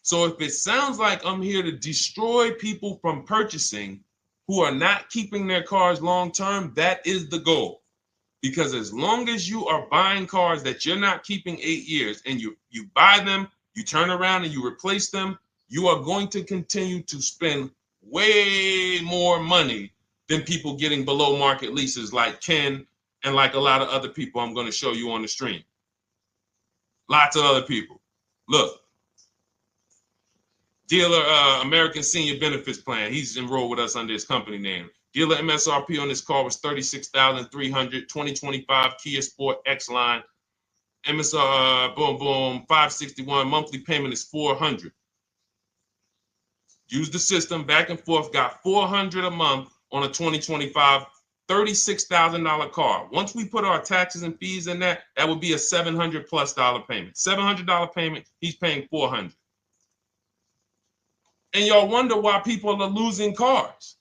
So if it sounds like I'm here to destroy people from purchasing who are not keeping their cars long term, that is the goal. Because as long as you are buying cars that you're not keeping 8 years and you buy them, you turn around and you replace them, you are going to continue to spend way more money than people getting below market leases like Ken and like a lot of other people I'm going to show you on the stream. Lots of other people. Look, dealer American Senior Benefits Plan. He's enrolled with us under his company name. Dealer MSRP on this car was $36,300. 2025 Kia Sport X line. MSR boom 561. Monthly payment is $400. Use the system back and forth. Got $400 a month on a 2025 $36,000 car. Once we put our taxes and fees in that would be a $700+ payment. $700 payment. He's paying $400. And y'all wonder why people are losing cars.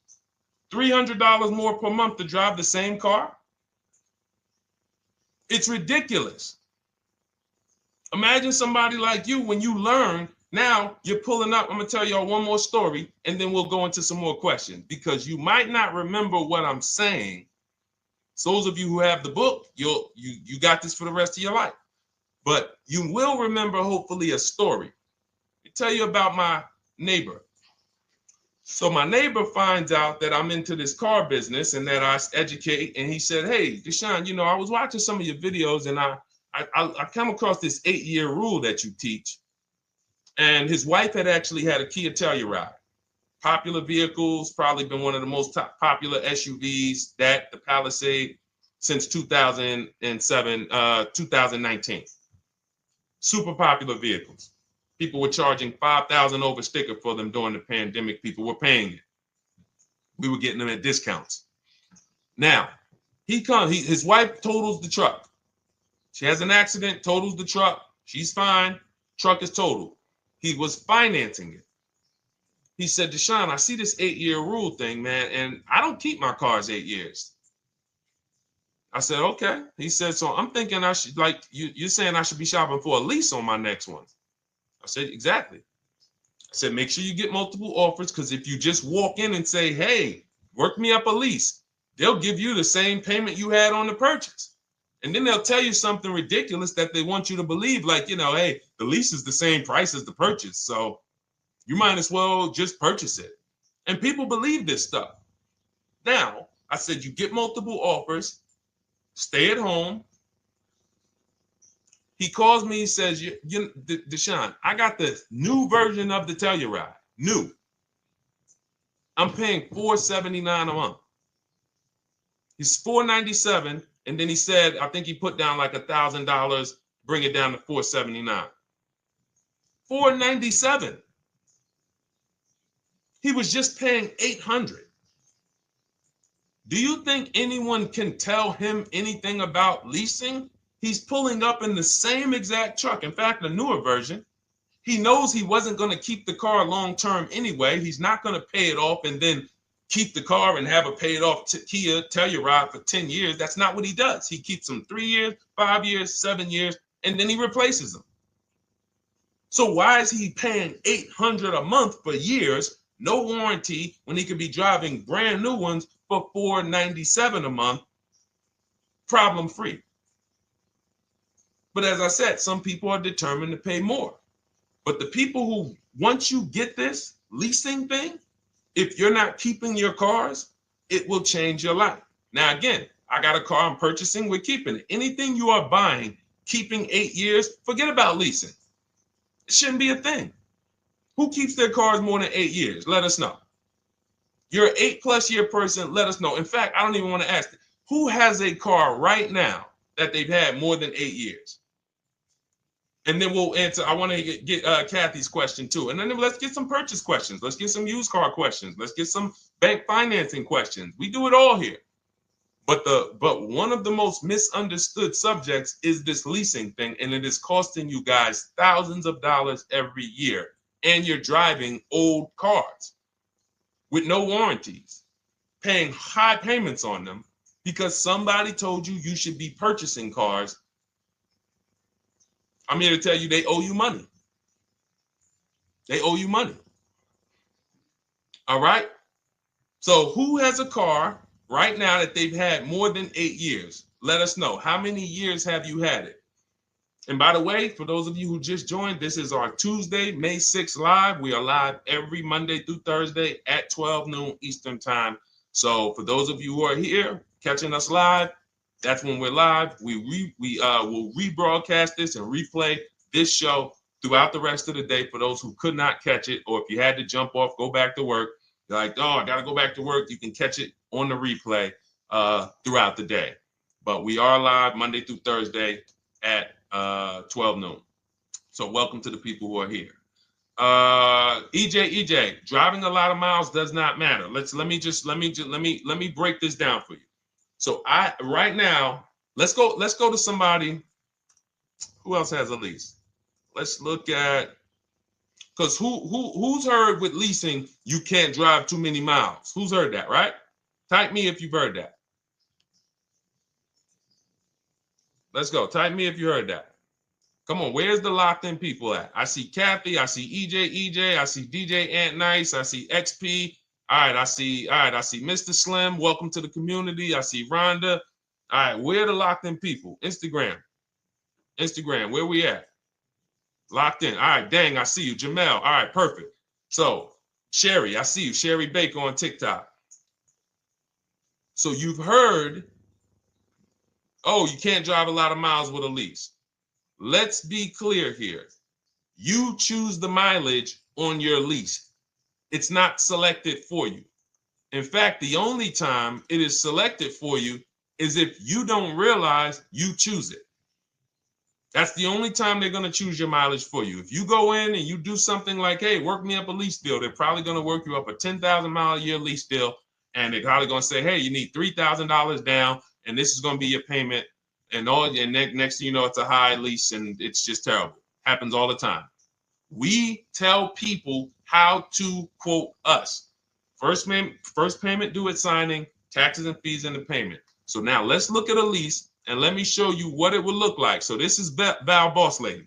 $300 more per month to drive the same car? It's ridiculous. Imagine somebody like you, when you learn, now you're pulling up. I'm going to tell y'all one more story, and then we'll go into some more questions, because you might not remember what I'm saying. So those of you who have the book, you got this for the rest of your life. But you will remember, hopefully, a story. I'll tell you about my neighbor. So my neighbor finds out that I'm into this car business and that I educate. And he said, hey, Deshone, I was watching some of your videos and I come across this 8-year rule that you teach. And his wife had actually had a Kia Telluride. Popular vehicles, probably been one of the most popular SUVs, that the Palisade, since 2007, 2019. Super popular vehicles. People were charging $5,000 over sticker for them during the pandemic. People were paying it. We were getting them at discounts. Now, his wife totals the truck. She has an accident, totals the truck. She's fine. Truck is totaled. He was financing it. He said, Deshone, I see this 8-year rule thing, man, and I don't keep my cars 8 years. I said, okay. He said, so I'm thinking I should, like, you're saying I should be shopping for a lease on my next one. I said, exactly. I said, make sure you get multiple offers, because if you just walk in and say, hey, work me up a lease, they'll give you the same payment you had on the purchase. And then they'll tell you something ridiculous that they want you to believe, like, hey, the lease is the same price as the purchase, so you might as well just purchase it. And people believe this stuff. Now, I said, you get multiple offers, stay at home. He calls me, he says, Deshone, I got the new version of the Telluride, new. I'm paying $479 a month. He's $497, and then he said, I think he put down like $1,000, bring it down to $479. $497. He was just paying $800. Do you think anyone can tell him anything about leasing? He's pulling up in the same exact truck. In fact, the newer version. He knows he wasn't going to keep the car long term anyway. He's not going to pay it off and then keep the car and have a paid off Kia Telluride for 10 years. That's not what he does. He keeps them 3 years, 5 years, 7 years, and then he replaces them. So why is he paying $800 a month for years, no warranty, when he could be driving brand new ones for $497 a month, problem free? But as I said, some people are determined to pay more. But the people who, once you get this leasing thing, if you're not keeping your cars, it will change your life. Now, again, I got a car I'm purchasing, we're keeping it. Anything you are buying, keeping 8 years, forget about leasing. It shouldn't be a thing. Who keeps their cars more than 8 years? Let us know. You're an 8+ year person, let us know. In fact, I don't even want to ask, who has a car right now that they've had more than 8 years? And then we'll answer. I want to get Kathy's question too. And then let's get some purchase questions. Let's get some used car questions. Let's get some bank financing questions. We do it all here. But one of the most misunderstood subjects is this leasing thing, and it is costing you guys thousands of dollars every year. And you're driving old cars with no warranties, paying high payments on them because somebody told you you should be purchasing cars. I'm here to tell you they owe you money. They owe you money. All right? So who has a car right now that they've had more than 8 years? Let us know. How many years have you had it? And by the way, for those of you who just joined, this is our Tuesday, May 6th live. We are live every Monday through Thursday at 12 noon Eastern time. So for those of you who are here catching us live, that's when we're live. We will rebroadcast this and replay this show throughout the rest of the day for those who could not catch it, or if you had to jump off, go back to work. You're like, oh, I got to go back to work. You can catch it on the replay throughout the day. But we are live Monday through Thursday at 12 noon. So welcome to the people who are here. EJ, driving a lot of miles does not matter. Let me break this down for you. So right now, let's go to somebody who else has a lease. Let's look at, because who's heard with leasing you can't drive too many miles? Who's heard that, right? Type me if you've heard that. Let's go. Type me if you heard that. Come on, where's the locked in people at? I see Kathy, I see EJ, I see DJ Ant Nice, I see XP. All right, I see Mr. Slim. Welcome to the community. I see Rhonda. All right, where are the locked in people? Instagram, where we at? Locked in. All right, dang, I see you. Jamel. All right, perfect. So, Sherry, I see you. Sherry Baker on TikTok. So you've heard, oh, you can't drive a lot of miles with a lease. Let's be clear here. You choose the mileage on your lease. It's not selected for you. In fact, the only time it is selected for you is if you don't realize you choose it. That's the only time they're going to choose your mileage for you. If you go in and you do something like, hey, work me up a lease deal, they're probably going to work you up a 10,000 mile a year lease deal. And they're probably going to say, hey, you need $3,000 down, and this is going to be your payment. And next thing you know, it's a high lease, and it's just terrible. Happens all the time. We tell people how to quote us. First payment due at signing, taxes and fees in the payment. So now let's look at a lease, and let me show you what it would look like. So this is Val Boss Lady.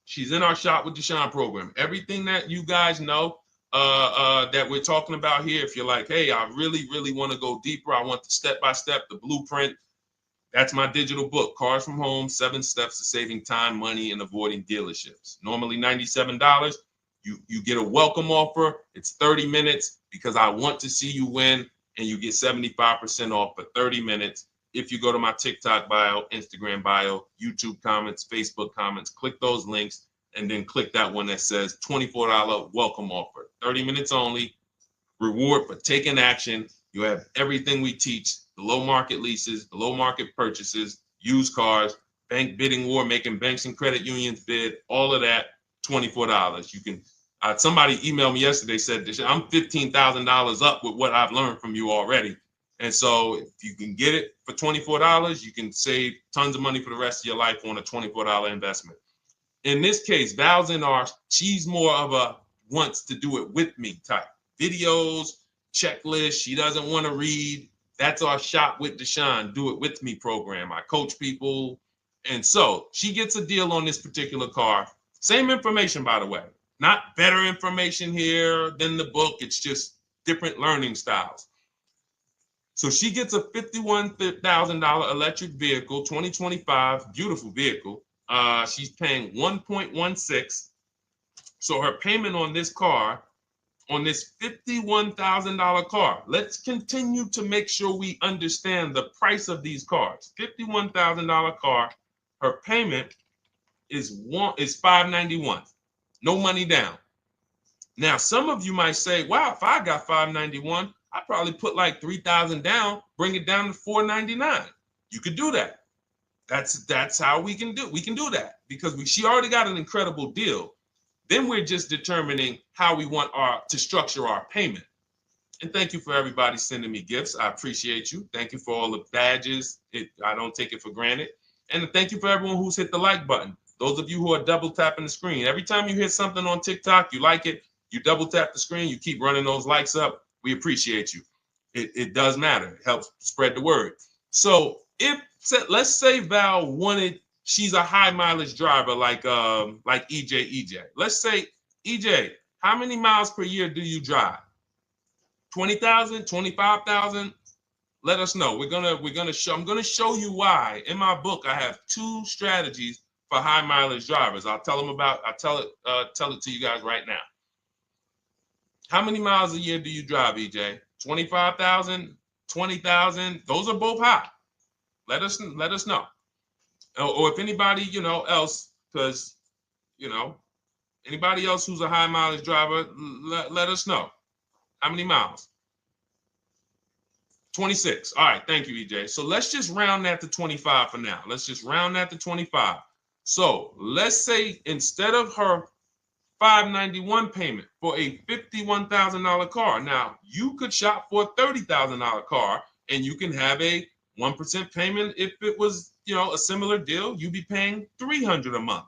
She's in our Shop with Deshone program. Everything that you guys know that we're talking about here, if you're like, hey, I really, really want to go deeper, I want the step-by-step, the blueprint, that's my digital book, Cars from Home, 7 Steps to Saving Time, Money, and Avoiding Dealerships. Normally $97. You get a welcome offer. It's 30 minutes because I want to see you win, and you get 75% off for 30 minutes. If you go to my TikTok bio, Instagram bio, YouTube comments, Facebook comments, click those links, and then click that one that says $24 welcome offer. 30 minutes only, reward for taking action. You have everything we teach, the low market leases, the low market purchases, used cars, bank bidding war, making banks and credit unions bid, all of that, $24. You can, somebody emailed me yesterday, said, I'm $15,000 up with what I've learned from you already. And so if you can get it for $24, you can save tons of money for the rest of your life on a $24 investment. In this case, Val's in our, she's more of a wants to do it with me type. Videos, checklist, she doesn't want to read. That's our Shop with Deshone, do it with me program. I coach people. And so she gets a deal on this particular car. Same information, by the way. Not better information here than the book. It's just different learning styles. So she gets a $51,000 electric vehicle, 2025, beautiful vehicle. She's paying 1.16. So her payment on this car, on this $51,000 car, let's continue to make sure we understand the price of these cars. $51,000 car, her payment is $591. No money down. Now, some of you might say, wow, if I got $591, I'd probably put like $3,000 down, bring it down to $499. You could do that. That's how we can do. We can do that because she already got an incredible deal. Then we're just determining how we want to structure our payment. And thank you for everybody sending me gifts. I appreciate you. Thank you for all the badges. I don't take it for granted. And thank you for everyone who's hit the like button. Those of you who are double tapping the screen. Every time you hit something on TikTok, you like it, you double tap the screen, you keep running those likes up. We appreciate you. It does matter. It helps spread the word. So let's say Val wanted, she's a high mileage driver like EJ. Let's say, EJ, how many miles per year do you drive? 20,000, 25,000? Let us know. I'm gonna show you why. In my book, I have 2 strategies for high mileage drivers. I'll tell it to you guys right now. How many miles a year do you drive, EJ? 25,000, 20,000? Those are both high. Let us know. Or if anybody, else, because, anybody else who's a high mileage driver, let us know. How many miles? 26. All right. Thank you, EJ. So let's just round that to 25 for now. Let's just round that to 25. So let's say instead of her $591 payment for a $51,000 car, now you could shop for a $30,000 car and you can have a 1% payment. If it was, a similar deal, you'd be paying $300 a month.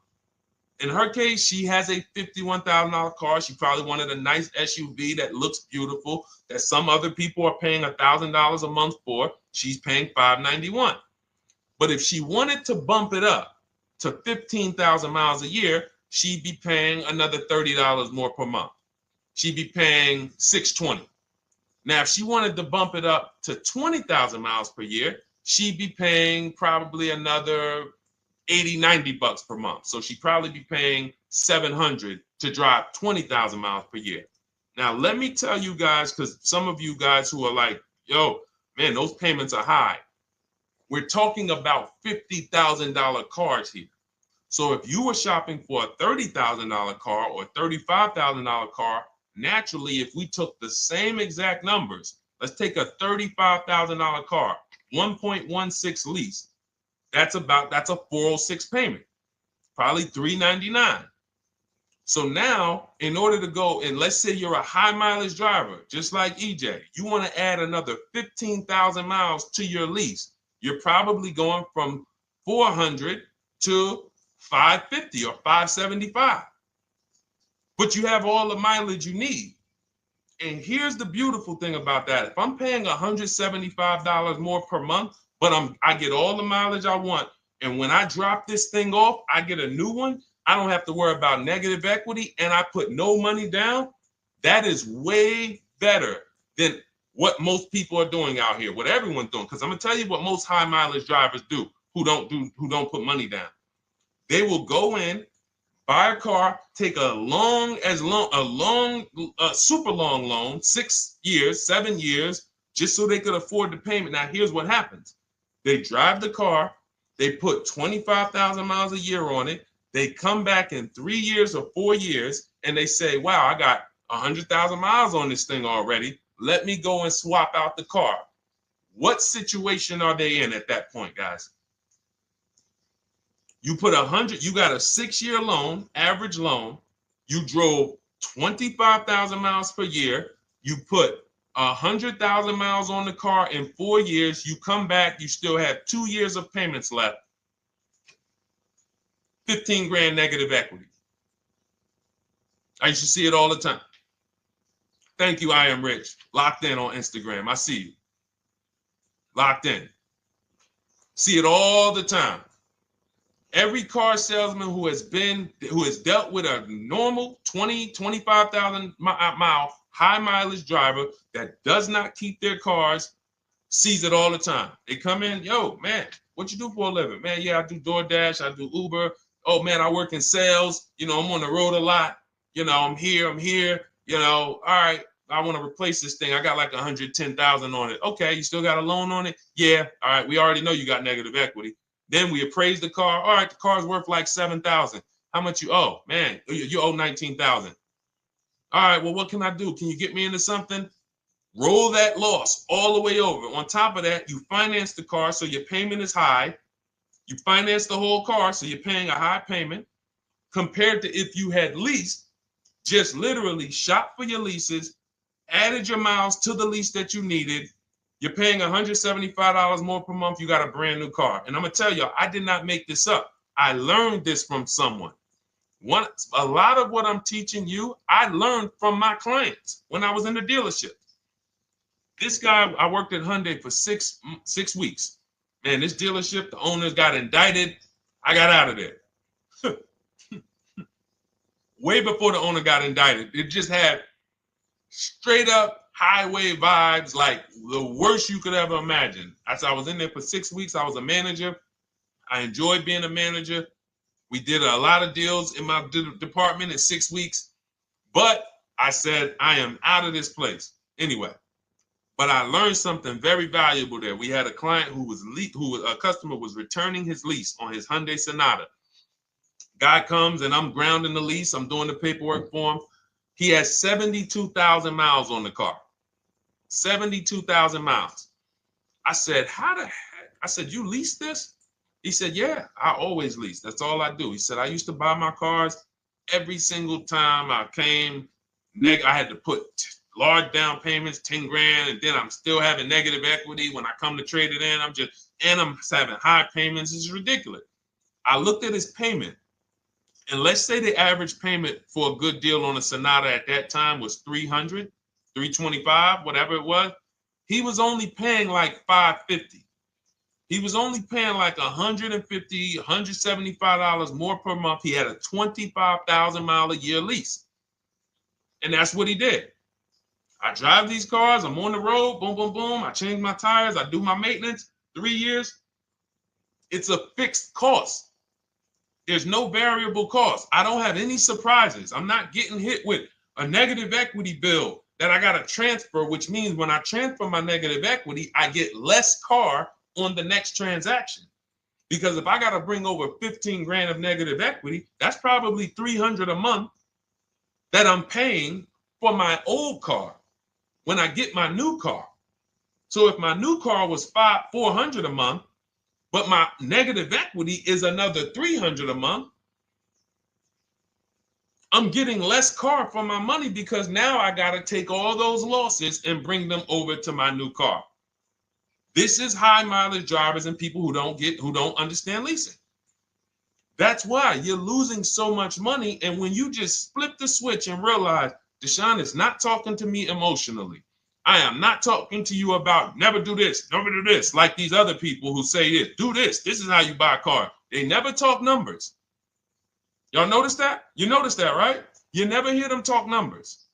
In her case, she has a $51,000 car. She probably wanted a nice SUV that looks beautiful, that some other people are paying $1,000 a month for. She's paying $591. But if she wanted to bump it up to 15,000 miles a year, she'd be paying another $30 more per month. She'd be paying $620. Now, if she wanted to bump it up to 20,000 miles per year, she'd be paying probably another $80-90 per month. So she'd probably be paying $700 to drive 20,000 miles per year. Now, let me tell you guys, because some of you guys who are like, yo, man, those payments are high. We're talking about $50,000 cars here. So if you were shopping for a $30,000 car or $35,000 car, naturally, if we took the same exact numbers, let's take a $35,000 car, 1.16 lease. That's a 406 payment, probably $399. So now, in order to go, and let's say you're a high mileage driver, just like EJ, you want to add another 15,000 miles to your lease. You're probably going from 400 to 550 or 575. But you have all the mileage you need. And here's the beautiful thing about that. If I'm paying $175 more per month, but I get all the mileage I want, and when I drop this thing off, I get a new one, I don't have to worry about negative equity, and I put no money down. That is way better than what most people are doing out here, what everyone's doing. Because I'm gonna tell you what most high mileage drivers do who don't put money down. They will go in, buy a car, take a super long loan, 6 years, 7 years, just so they could afford the payment. Now, here's what happens. They drive the car, they put 25,000 miles a year on it. They come back in 3 years or 4 years, and they say, wow, I got 100,000 miles on this thing already. Let me go and swap out the car. What situation are they in at that point, guys? You put 100, you got a 6-year loan, average loan. You drove 25,000 miles per year. You put 100,000 miles on the car in 4 years. You come back, you still have 2 years of payments left. 15 grand negative equity. I used to see it all the time. Thank you, I am rich. Locked in on Instagram. I see you. Locked in. See it all the time. Every car salesman who has dealt with a normal 25,000 mile high mileage driver that does not keep their cars sees it all the time. They come in, yo, man, what you do for a living? Man, yeah, I do DoorDash, I do Uber. Oh man, I work in sales. You know, I'm on the road a lot. You know, I'm here. You know, all right, I want to replace this thing. I got like 110,000 on it. Okay, you still got a loan on it? Yeah. All right, we already know you got negative equity. Then we appraise the car. All right, the car's worth like 7,000. How much you owe? Man, you owe 19,000. All right, well, what can I do? Can you get me into something? Roll that loss all the way over. On top of that, you finance the car, so your payment is high. You finance the whole car, so you're paying a high payment compared to if you had leased, just literally shop for your leases, added your miles to the lease that you needed. You're paying $175 more per month. You got a brand new car. And I'm going to tell you, I did not make this up. I learned this from someone. A lot of what I'm teaching you, I learned from my clients when I was in the dealership. This guy, I worked at Hyundai for six weeks. Man, this dealership, the owners got indicted. I got out of there. Way before the owner got indicted. It just had straight up highway vibes, like the worst you could ever imagine. As I was in there for 6 weeks, I was a manager. I enjoyed being a manager. We did a lot of deals in my department in 6 weeks. But I said, I am out of this place. Anyway. But I learned something very valuable there. We had a client a customer was returning his lease on his Hyundai Sonata. Guy comes and I'm grounding the lease. I'm doing the paperwork for him. He has 72,000 miles on the car. 72,000 miles. I said, how the heck? I said, you lease this? He said, yeah, I always lease. That's all I do. He said, I used to buy my cars every single time I came. I had to put large down payments, 10 grand, and then I'm still having negative equity when I come to trade it in. I'm having high payments. It's ridiculous. I looked at his payment, and let's say the average payment for a good deal on a Sonata at that time was $300, $325, whatever it was. He was only paying like $550. He was only paying like $150, $175 more per month. He had a 25,000 mile a year lease. And that's what he did. I drive these cars. I'm on the road. Boom, boom, boom. I change my tires. I do my maintenance. 3 years. It's a fixed cost. There's no variable cost. I don't have any surprises. I'm not getting hit with a negative equity bill that I got to transfer, which means when I transfer my negative equity, I get less car on the next transaction. Because if I got to bring over 15 grand of negative equity, that's probably 300 a month that I'm paying for my old car when I get my new car. So if my new car was 400 a month, but my negative equity is another 300 a month, I'm getting less car for my money because now I got to take all those losses and bring them over to my new car. This is high mileage drivers and people who don't understand leasing. That's why you're losing so much money. And when you just flip the switch and realize Deshone is not talking to me emotionally, I am not talking to you about never do this, never do this, like these other people who say this, do this. This is how you buy a car. They never talk numbers. Y'all notice that? You notice that, right? You never hear them talk numbers.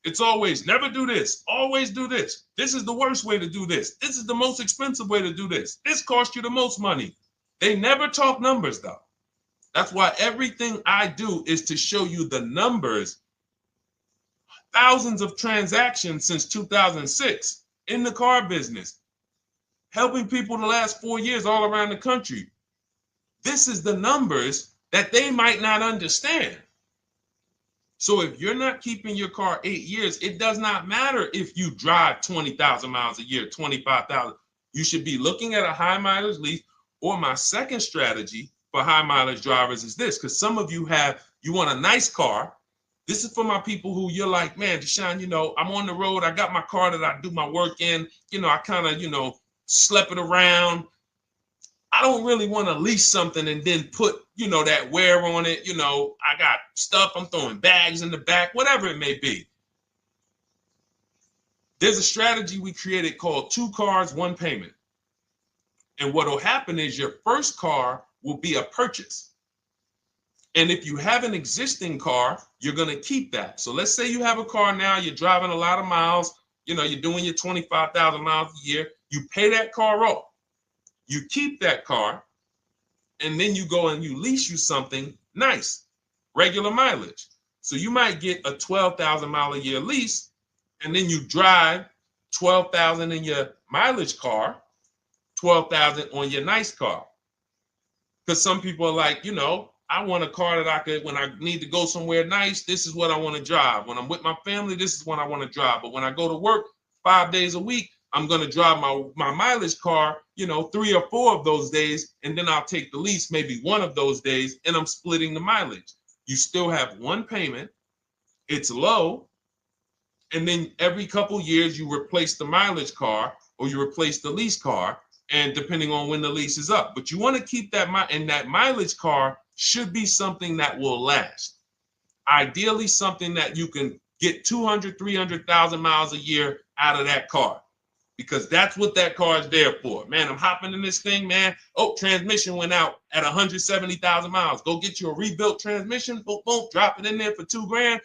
It's always never do this, always do this. This is the worst way to do this. This is the most expensive way to do this. This costs you the most money. They never talk numbers, though. That's why everything I do is to show you the numbers. Thousands of transactions since 2006 in the car business, helping people the last 4 years all around the country. This is the numbers that they might not understand. So if you're not keeping your car 8 years, it does not matter if you drive 20,000 miles a year, 25,000. You should be looking at a high mileage lease. Or my second strategy for high mileage drivers is this, because some of you want a nice car. This is for my people who you're like, man, Deshone, I'm on the road. I got my car that I do my work in. I kind of, slep it around. I don't really want to lease something and then put, that wear on it. I got stuff. I'm throwing bags in the back, whatever it may be. There's a strategy we created called 2 cars, 1 payment. And what will happen is your first car will be a purchase. And if you have an existing car, you're going to keep that. So let's say you have a car now, you're driving a lot of miles, you're doing your 25,000 miles a year. You pay that car off. You keep that car, and then you go and you lease you something nice, regular mileage. So you might get a 12,000 mile a year lease, and then you drive 12,000 in your mileage car, 12,000 on your nice car. Because some people are like, I want a car that I could, when I need to go somewhere nice, this is what I want to drive. When I'm with my family, this is what I want to drive. But when I go to work 5 days a week, I'm going to drive my mileage car, 3 or 4 of those days, and then I'll take the lease maybe 1 of those days, and I'm splitting the mileage. You still have 1 payment. It's low. And then every couple years, you replace the mileage car or you replace the lease car, and depending on when the lease is up. But you want to keep that, and that mileage car should be something that will last. Ideally, something that you can get 200, 300,000 miles a year out of that car. Because that's what that car is there for. Man, I'm hopping in this thing, man. Oh, transmission went out at 170,000 miles. Go get you a rebuilt transmission. Boom, boom, drop it in there for $2 grand.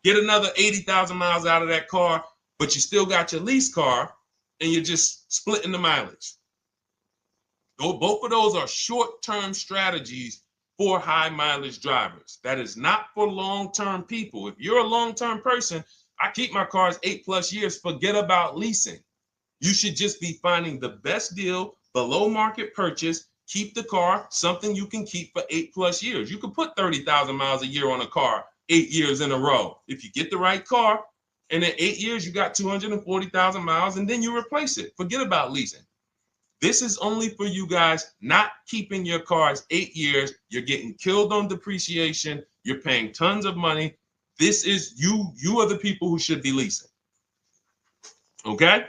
Get another 80,000 miles out of that car, but you still got your lease car, and you're just splitting the mileage. Both of those are short-term strategies for high mileage drivers. That is not for long-term people. If you're a long-term person, I keep my cars 8+ years. Forget about leasing. You should just be finding the best deal, below market purchase, keep the car, something you can keep for 8+ years. You can put 30,000 miles a year on a car 8 years in a row. If you get the right car, and in 8 years, you got 240,000 miles, and then you replace it. Forget about leasing. This is only for you guys not keeping your cars 8 years. You're getting killed on depreciation. You're paying tons of money. This is you are the people who should be leasing. Okay?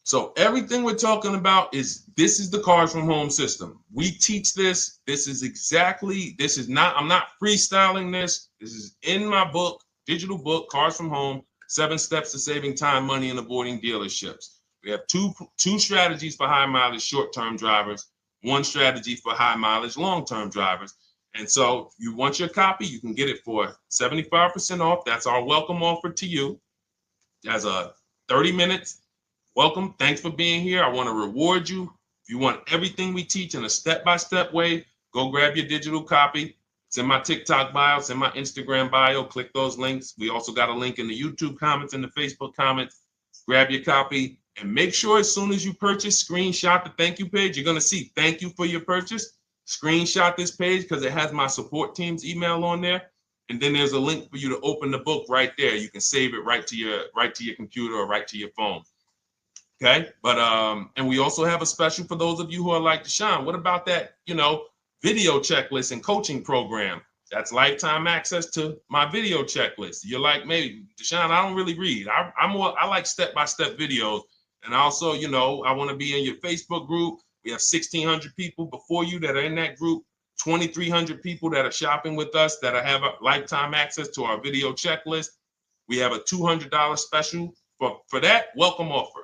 So everything we're talking about this is the Cars from Home system. We teach this. I'm not freestyling this. This is in my book, digital book, Cars from Home, 7 Steps to Saving Time, Money, and Avoiding Dealerships. We have two strategies for high mileage short-term drivers, 1 strategy for high mileage long-term drivers. And so if you want your copy, you can get it for 75% off. That's our welcome offer to you. As a 30 minutes. Welcome. Thanks for being here. I want to reward you. If you want everything we teach in a step-by-step way, go grab your digital copy. It's in my TikTok bio. It's in my Instagram bio. Click those links. We also got a link in the YouTube comments and the Facebook comments. Grab your copy and make sure as soon as you purchase, screenshot the thank you page. You're going to see thank you for your purchase. screenshot this page because it has my support team's email on there. And then there's a link for you to open the book right there. You can save it right to your computer or right to your phone. Okay, but and we also have a special for those of you who are like Deshone. What about that, video checklist and coaching program? That's lifetime access to my video checklist. You're like, maybe Deshone, I don't really read. I like step-by-step videos. And also, I want to be in your Facebook group. We have 1,600 people before you that are in that group, 2,300 people that are shopping with us that have a lifetime access to our video checklist. We have a $200 special for that welcome offer.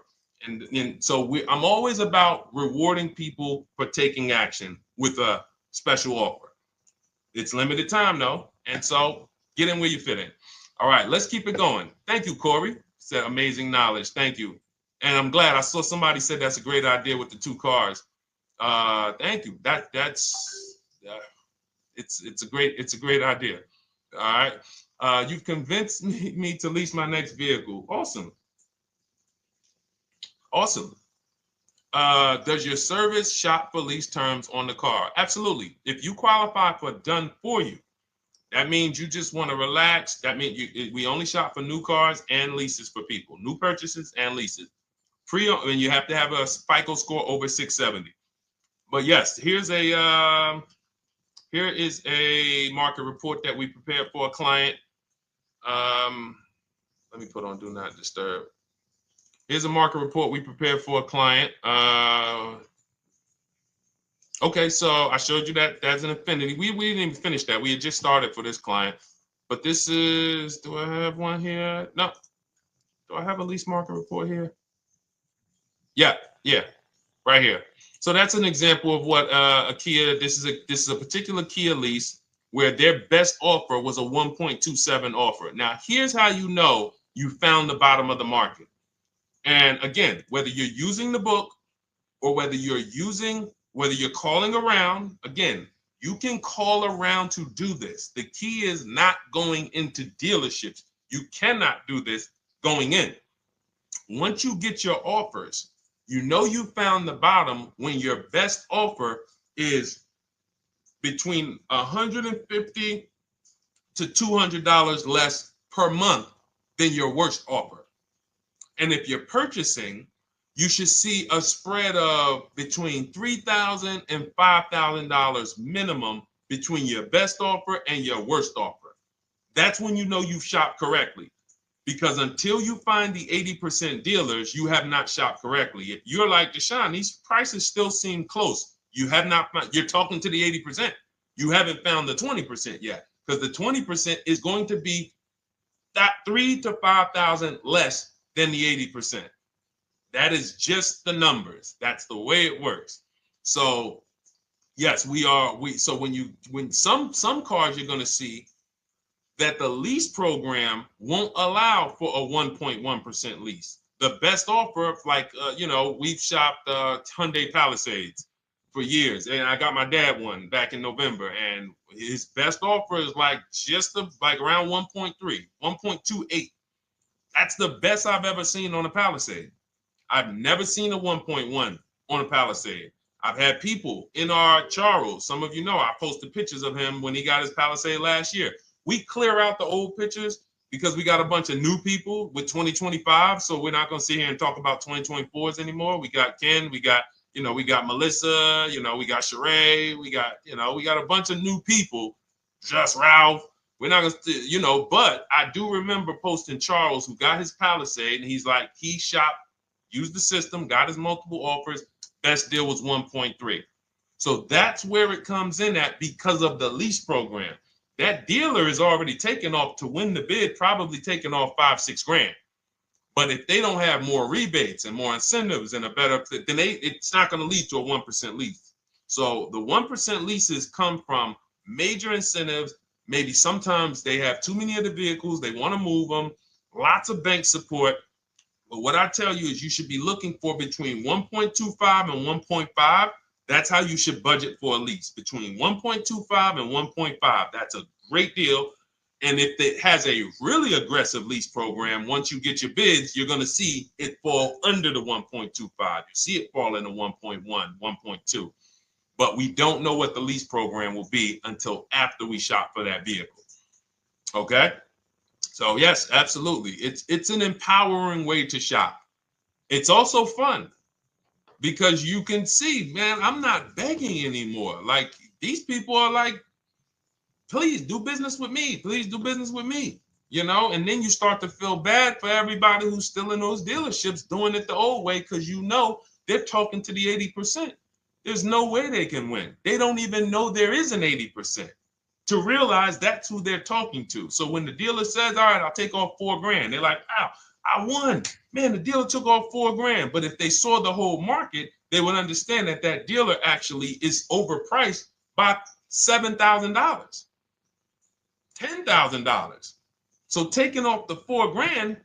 And so I'm always about rewarding people for taking action with a special offer. It's limited time though, and so get in where you fit in. All right, let's keep it going. Thank you, Corey. Said amazing knowledge. Thank you. And I'm glad I saw somebody said that's a great idea with the 2 cars. Thank you. It's a great idea. All right. You've convinced me to lease my next vehicle. Awesome. Awesome. Does your service shop for lease terms on the car? Absolutely. If you qualify for done for you, that means you just want to relax. That means we only shop for new cars and leases for people, new purchases and leases. And you have to have a FICO score over 670. But yes, here is a market report that we prepared for a client. Let me put on do not disturb. Here's a market report we prepared for a client. Okay, so I showed you that that's an affinity. We didn't even finish that. We had just started for this client. But this is, do I have one here? No. Do I have a lease market report here? Yeah, right here. So that's an example of what a Kia, this is a particular Kia lease where their best offer was a 1.27 offer. Now, here's how you know you found the bottom of the market. And again, whether you're using the book or whether you're calling around, again, you can call around to do this. The key is not going into dealerships. You cannot do this going in. Once you get your offers, you know you found the bottom when your best offer is between $150 to $200 less per month than your worst offer. And if you're purchasing, you should see a spread of between $3,000 and $5,000 minimum between your best offer and your worst offer. That's when you know you've shopped correctly. Because until you find the 80% dealers, you have not shopped correctly. If you're like Deshone, these prices still seem close. You have not found, you're talking to the 80%. You haven't found the 20% yet. Because the 20% is going to be that $3,000 to $5,000 less than the 80%. That is just the numbers. That's the way it works. So yes, so when some cars you're going to see that the lease program won't allow for a 1.1% lease. The best offer, like we've shopped Hyundai Palisades for years, and I got my dad one back in November, and his best offer is like around 1.3, 1.28. That's the best I've ever seen on a Palisade. I've never seen a 1.1 on a Palisade. I've had people in our Charles, some of you know, I posted pictures of him when he got his Palisade last year. We clear out the old pictures because we got a bunch of new people with 2025. So we're not going to sit here and talk about 2024s anymore. We got Ken, we got Melissa, we got Sheree, we got a bunch of new people, just Ralph. We're not going to, but I do remember posting Charles who got his Palisade and he's like, he shopped, used the system, got his multiple offers. Best deal was 1.3. So that's where it comes in at because of the lease program. That dealer is already taken off to win the bid, probably taking off $5-6 grand. But if they don't have more rebates and more incentives and a better, then it's not going to lead to a 1% lease. So the 1% leases come from major incentives. Maybe sometimes they have too many of the vehicles. They want to move them. Lots of bank support. But what I tell you is you should be looking for between 1.25 and 1.5. That's how you should budget for a lease, between 1.25 and 1.5. That's a great deal. And if it has a really aggressive lease program, once you get your bids, you're going to see it fall under the 1.25. You see it fall into 1.1, 1.2. but we don't know what the lease program will be until after we shop for that vehicle. Okay? So yes, absolutely. It's an empowering way to shop. It's also fun because you can see, man, I'm not begging anymore. Like these people are like, please do business with me. Please do business with me. And then you start to feel bad for everybody who's still in those dealerships doing it the old way because they're talking to the 80%. There's no way they can win. They don't even know there is an 80% to realize that's who they're talking to. So when the dealer says, all right, I'll take off $4,000, they're like, wow, I won. Man, the dealer took off $4,000. But if they saw the whole market, they would understand that that dealer actually is overpriced by $7,000, $10,000. So taking off the $4,000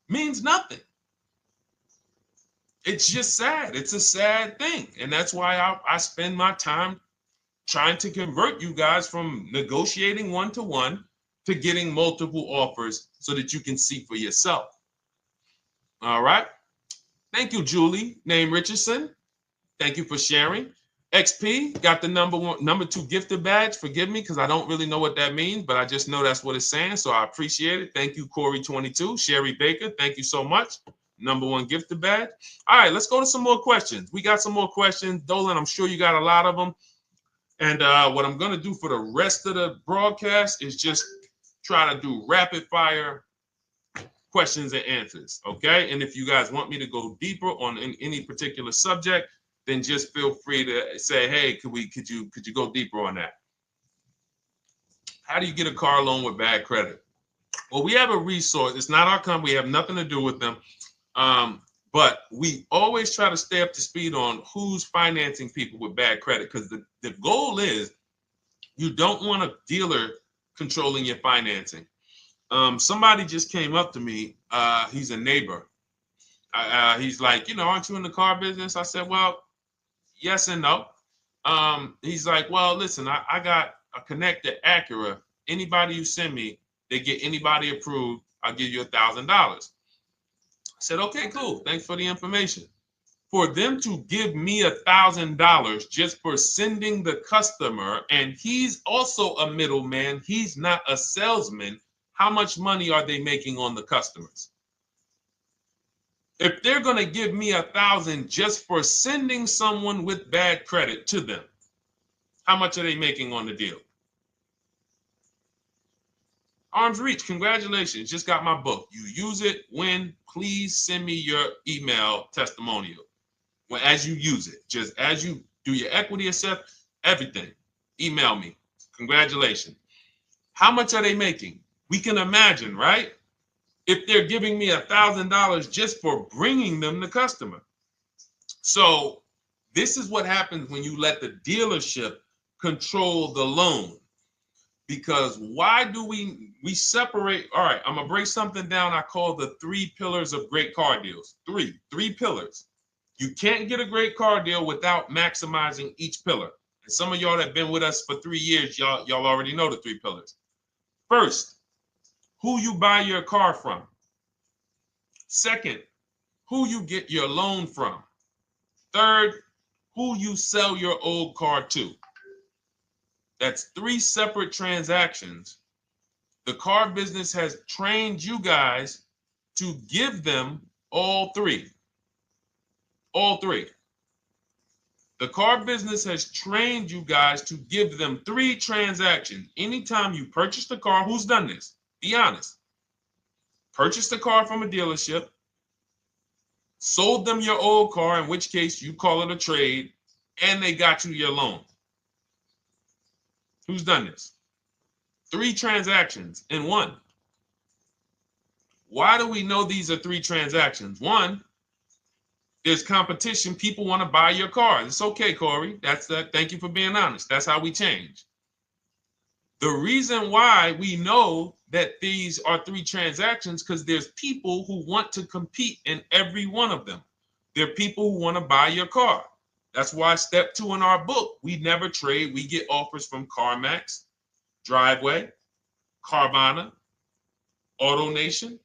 means nothing. It's just sad. It's a sad thing. And that's why I spend my time trying to convert you guys from negotiating one-to-one to getting multiple offers so that you can see for yourself. All right. Thank you, Julie, name Richardson. Thank you for sharing. XP got the number 2 gifted badge. Forgive me because I don't really know what that means, but I just know that's what it's saying. So I appreciate it. Thank you, Corey22. Sherry Baker, thank you so much. Number 1 gifted badge. All right, let's go to some more questions. We got some more questions. Dolan, I'm sure you got a lot of them. And what I'm going to do for the rest of the broadcast is just try to do rapid fire questions and answers. Okay. And if you guys want me to go deeper on any particular subject, then just feel free to say, hey, could you go deeper on that? How do you get a car loan with bad credit? Well, we have a resource. It's not our company. We have nothing to do with them. But we always try to stay up to speed on who's financing people with bad credit, because the goal is you don't want a dealer controlling your financing. Somebody just came up to me. He's a neighbor. He's like, aren't you in the car business? I said, well, yes and no. He's like, well, listen, I got a connected Acura. Anybody you send me, they get anybody approved, I'll give you $1,000. I said, okay, cool. Thanks for the information. For them to give me $1,000 just for sending the customer, and he's also a middleman, he's not a salesman, how much money are they making on the customers? If they're going to give me $1,000 just for sending someone with bad credit to them, how much are they making on the deal? Arms Reach, congratulations. Just got my book. You use it when, please send me your email testimonial. Well, as you use it, just as you do your equity assess, everything, email me. Congratulations. How much are they making? We can imagine, right? If they're giving me $1,000 just for bringing them the customer. So this is what happens when you let the dealership control the loan. Because why do we separate? All right, I'm gonna break something down I call the 3 pillars of great car deals. Three pillars. You can't get a great car deal without maximizing each pillar. And some of y'all that have been with us for 3 years, y'all already know the 3 pillars. First, who you buy your car from. Second, who you get your loan from. Third, who you sell your old car to. That's 3 separate transactions. The car business has trained you guys to give them all 3. All 3. The car business has trained you guys to give them 3 transactions. Anytime you purchase the car, who's done this? Be honest. Purchased the car from a dealership, sold them your old car, in which case you call it a trade, and they got you your loan. Who's done this? 3 transactions in one. Why do we know these are 3 transactions? One, there's competition. People want to buy your car. It's okay, Corey. That's that. Thank you for being honest. That's how we change. The reason why we know that these are 3 transactions because there's people who want to compete in every one of them. There are people who want to buy your car. That's why step 2 in our book, we never trade. We get offers from CarMax, Driveway, Carvana, AutoNation,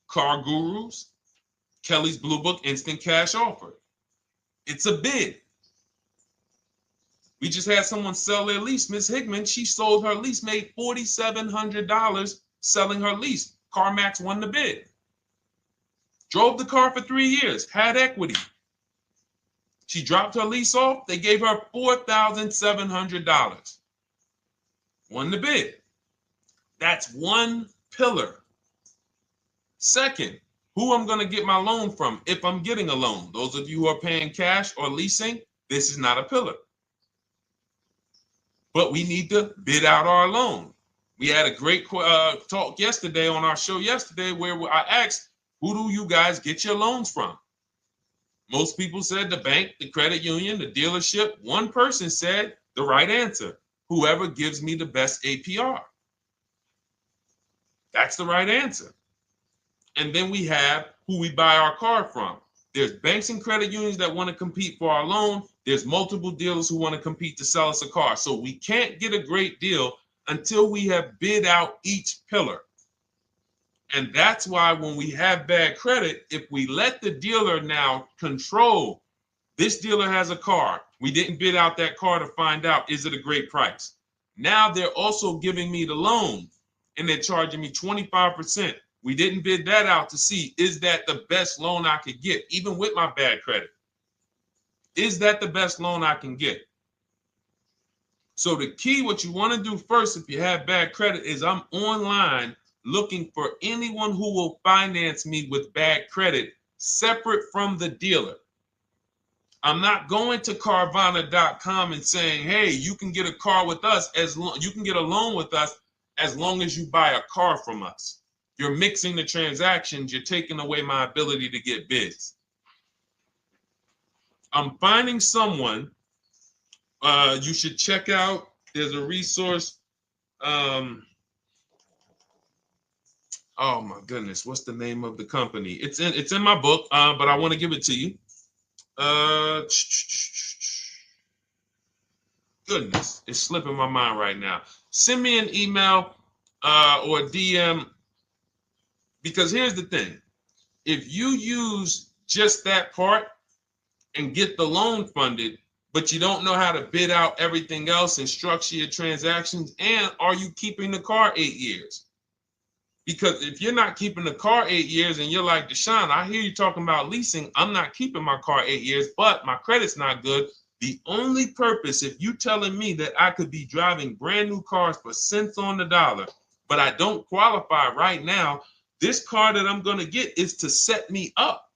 Car Gurus, Kelly's Blue Book Instant Cash Offer. It's a bid. We just had someone sell their lease. Miss Hickman, she sold her lease, made $4,700 selling her lease. CarMax won the bid. Drove the car for 3 years, had equity. She dropped her lease off. They gave her $4,700. Won the bid. That's one pillar. Second, who I'm going to get my loan from if I'm getting a loan. Those of you who are paying cash or leasing, this is not a pillar. But we need to bid out our loan. We had a great talk yesterday on our show yesterday where I asked, who do you guys get your loans from? Most people said the bank, the credit union, the dealership. One person said the right answer, whoever gives me the best APR. That's the right answer. And then we have who we buy our car from. There's banks and credit unions that want to compete for our loan. There's multiple dealers who want to compete to sell us a car. So we can't get a great deal until we have bid out each pillar. And that's why when we have bad credit, if we let the dealer now control, this dealer has a car. We didn't bid out that car to find out, is it a great price? Now they're also giving me the loan and they're charging me 25%. We didn't bid that out to see, is that the best loan I could get, even with my bad credit? Is that the best loan I can get? So the key, what you want to do first, if you have bad credit, is I'm online looking for anyone who will finance me with bad credit separate from the dealer. I'm not going to Carvana.com and saying, hey, you can get a car with us you can get a loan with us as long as you buy a car from us. You're mixing the transactions. You're taking away my ability to get bids. I'm finding someone you should check out. There's a resource. Oh my goodness, what's the name of the company? It's in my book, but I want to give it to you. Goodness, it's slipping my mind right now. Send me an email or a DM, because here's the thing. If you use just that part and get the loan funded, but you don't know how to bid out everything else and structure your transactions, and are you keeping the car 8 years? Because if you're not keeping the car 8 years and you're like, Deshone, I hear you talking about leasing. I'm not keeping my car 8 years, but my credit's not good. The only purpose, if you telling me that I could be driving brand new cars for cents on the dollar, but I don't qualify right now, this car that I'm going to get is to set me up.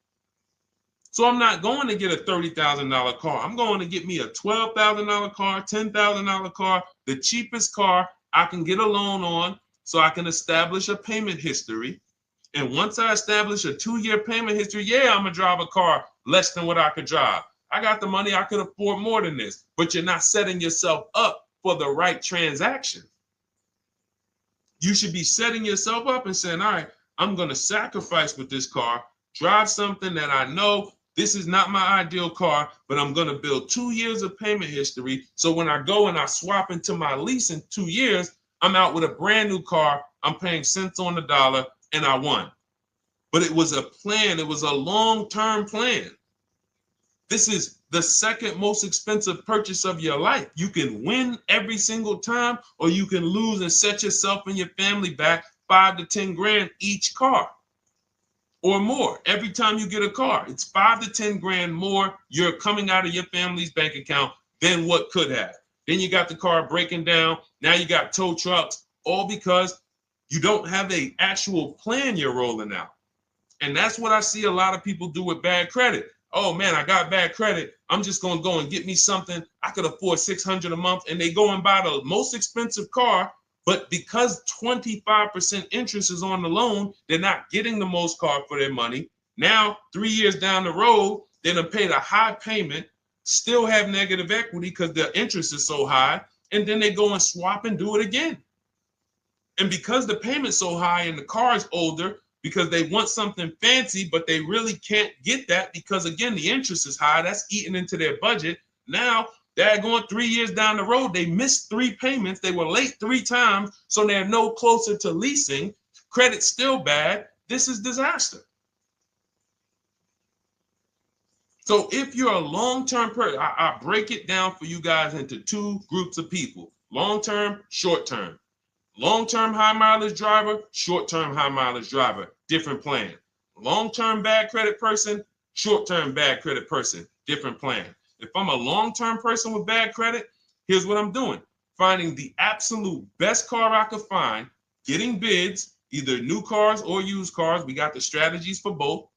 So I'm not going to get a $30,000 car. I'm going to get me a $12,000 car, $10,000 car, the cheapest car I can get a loan on, so I can establish a payment history. And once I establish a 2-year payment history, yeah, I'm going to drive a car less than what I could drive. I got the money. I could afford more than this. But you're not setting yourself up for the right transaction. You should be setting yourself up and saying, all right, I'm going to sacrifice with this car, drive something that I know this is not my ideal car, but I'm going to build 2 years of payment history. So when I go and I swap into my lease in 2 years, I'm out with a brand new car. I'm paying cents on the dollar, and I won. But it was a plan. It was a long-term plan. This is the second most expensive purchase of your life. You can win every single time, or you can lose and set yourself and your family back 5 to 10 grand each car or more. Every time you get a car, it's 5 to 10 grand more you're coming out of your family's bank account than what could have. Then you got the car breaking down. Now you got tow trucks, all because you don't have an actual plan you're rolling out. And that's what I see a lot of people do with bad credit. Oh man, I got bad credit. I'm just going to go and get me something. I could afford $600 a month. And they go and buy the most expensive car. But because 25% interest is on the loan, they're not getting the most car for their money. Now, 3 years down the road, they're going to pay the high payment, still have negative equity because the interest is so high, and then they go and swap and do it again. And because the payment's so high and the car is older, because they want something fancy, but they really can't get that because, again, the interest is high. That's eating into their budget. Now they're going 3 years down the road. They missed 3 payments. They were late 3 times, so they're no closer to leasing. Credit's still bad. This is disaster. So if you're a long-term person, I break it down for you guys into two groups of people: long-term, short-term. Long-term high mileage driver, short-term high mileage driver, different plan. Long-term bad credit person, short-term bad credit person, different plan. If I'm a long-term person with bad credit, here's what I'm doing: finding the absolute best car I could find, getting bids, either new cars or used cars. We got the strategies for both.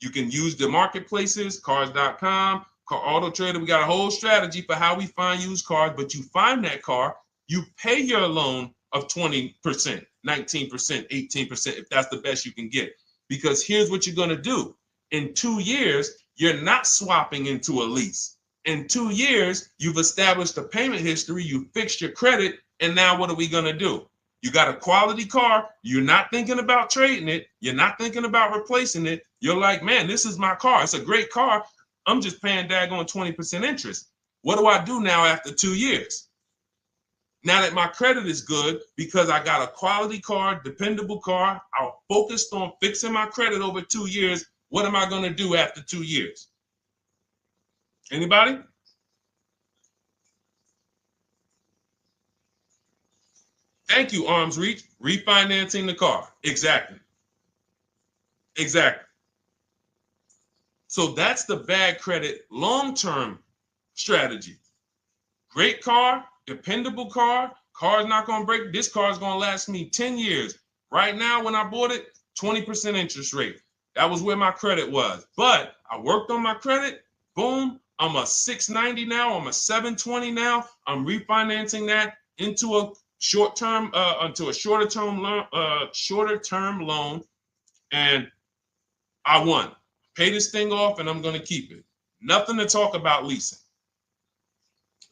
You can use the marketplaces, cars.com, Car Auto Trader. We got a whole strategy for how we find used cars, but you find that car, you pay your loan of 20%, 19%, 18%, if that's the best you can get. Because here's what you're going to do. In 2 years, you're not swapping into a lease. In 2 years, you've established a payment history, you fixed your credit, and now what are we going to do? You got a quality car. You're not thinking about trading it. You're not thinking about replacing it. You're like, man, this is my car. It's a great car. I'm just paying daggone 20% interest. What do I do now after 2 years? Now that my credit is good because I got a quality car, dependable car, I'm focused on fixing my credit over 2 years. What am I going to do after 2 years? Anybody? Thank you, Arms Reach. Refinancing the car. Exactly. Exactly. So that's the bad credit long-term strategy. Great car, dependable car, car's not going to break. This car is going to last me 10 years. Right now, when I bought it, 20% interest rate. That was where my credit was. But I worked on my credit. Boom. I'm a 690 now. I'm a 720 now. I'm refinancing that into a short-term, into a shorter-term loan, and I won. Pay this thing off, and I'm going to keep it. Nothing to talk about leasing.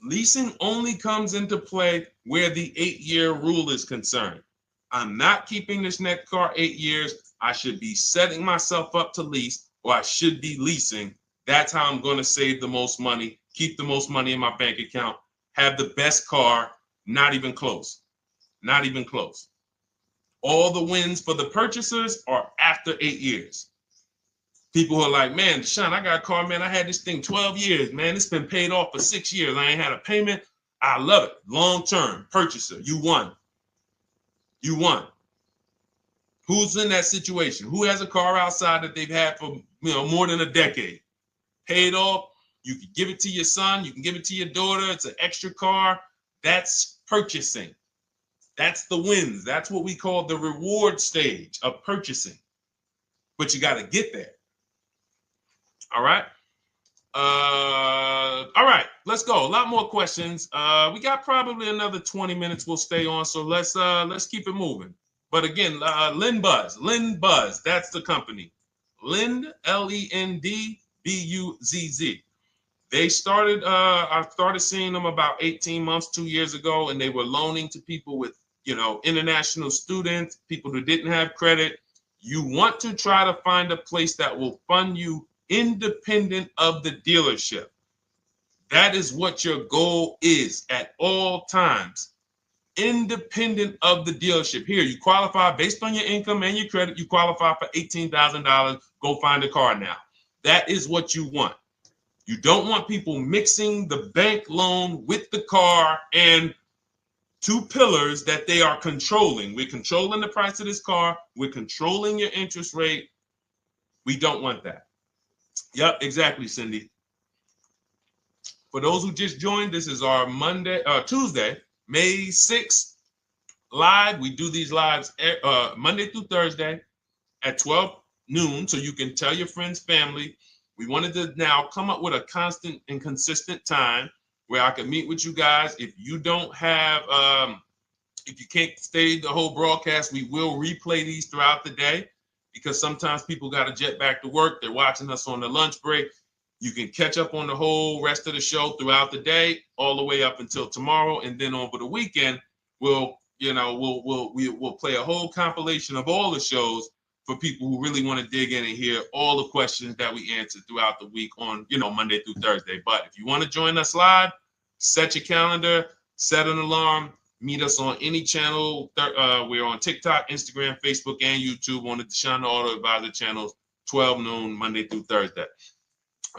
Leasing only comes into play where the 8-year rule is concerned. I'm not keeping this next car 8 years. I should be setting myself up to lease, or I should be leasing. That's how I'm going to save the most money, keep the most money in my bank account, have the best car. Not even close. Not even close. All the wins for the purchasers are after 8 years. People who are like, man, Deshone, I got a car, man. I had this thing 12 years, man. It's been paid off for 6 years. I ain't had a payment. I love it. Long-term purchaser. You won. You won. Who's in that situation? Who has a car outside that they've had for more than a decade? Paid off. You can give it to your son. You can give it to your daughter. It's an extra car. That's purchasing. That's the wins. That's what we call the reward stage of purchasing. But you got to get there. All right. All right, let's go. A lot more questions. We got probably another 20 minutes we'll stay on, so let's keep it moving. But again, Lend Buzz, that's the company. Lend, Lendbuzz. They started, I started seeing them about 18 months, 2 years ago, and they were loaning to people with, international students, people who didn't have credit. You want to try to find a place that will fund you independent of the dealership. That is what your goal is at all times. Independent of the dealership. Here, you qualify based on your income and your credit. You qualify for $18,000. Go find a car now. That is what you want. You don't want people mixing the bank loan with the car and two pillars that they are controlling. We're controlling the price of this car. We're controlling your interest rate. We don't want that. Yep, exactly, Cindy. For those who just joined, this is our Tuesday, May 6th live. We do these lives Monday through Thursday at 12 noon, so you can tell your friends, family. We wanted to now come up with a constant and consistent time where I can meet with you guys. If you don't have, if you can't stay the whole broadcast, we will replay these throughout the day because sometimes people got to jet back to work. They're watching us on the lunch break. You can catch up on the whole rest of the show throughout the day, all the way up until tomorrow, and then over the weekend, we'll play a whole compilation of all the shows for people who really want to dig in and hear all the questions that we answered throughout the week on, Monday through Thursday. But if you want to join us live, set your calendar, set an alarm, meet us on any channel. We're on TikTok, Instagram, Facebook, and YouTube on the Deshone the Auto Advisor channels, 12 noon, Monday through Thursday.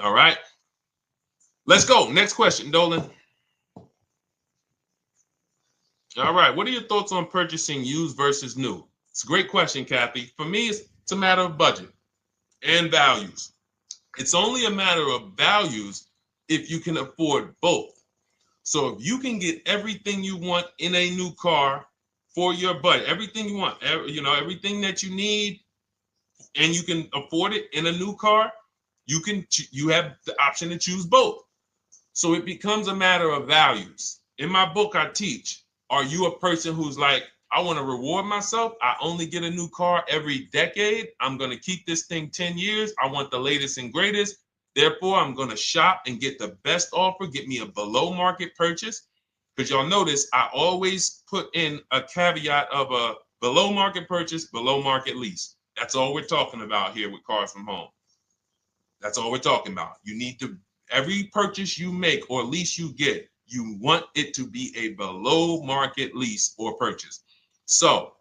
All right. Let's go. Next question, Dolan. All right. What are your thoughts on purchasing used versus new? It's a great question, Kathy. For me, it's a matter of budget and values. It's only a matter of values if you can afford both. So if you can get everything you want in a new car for your budget, everything you want, everything that you need, and you can afford it in a new car, you have the option to choose both. So it becomes a matter of values. In my book, I teach, are you a person who's like, I want to reward myself. I only get a new car every decade. I'm going to keep this thing 10 years. I want the latest and greatest. Therefore, I'm going to shop and get the best offer, get me a below market purchase. Because y'all notice I always put in a caveat of a below market purchase, below market lease. That's all we're talking about here with Cars from Home. That's all we're talking about. You need to, every purchase you make or lease you get, you want it to be a below market lease or purchase. So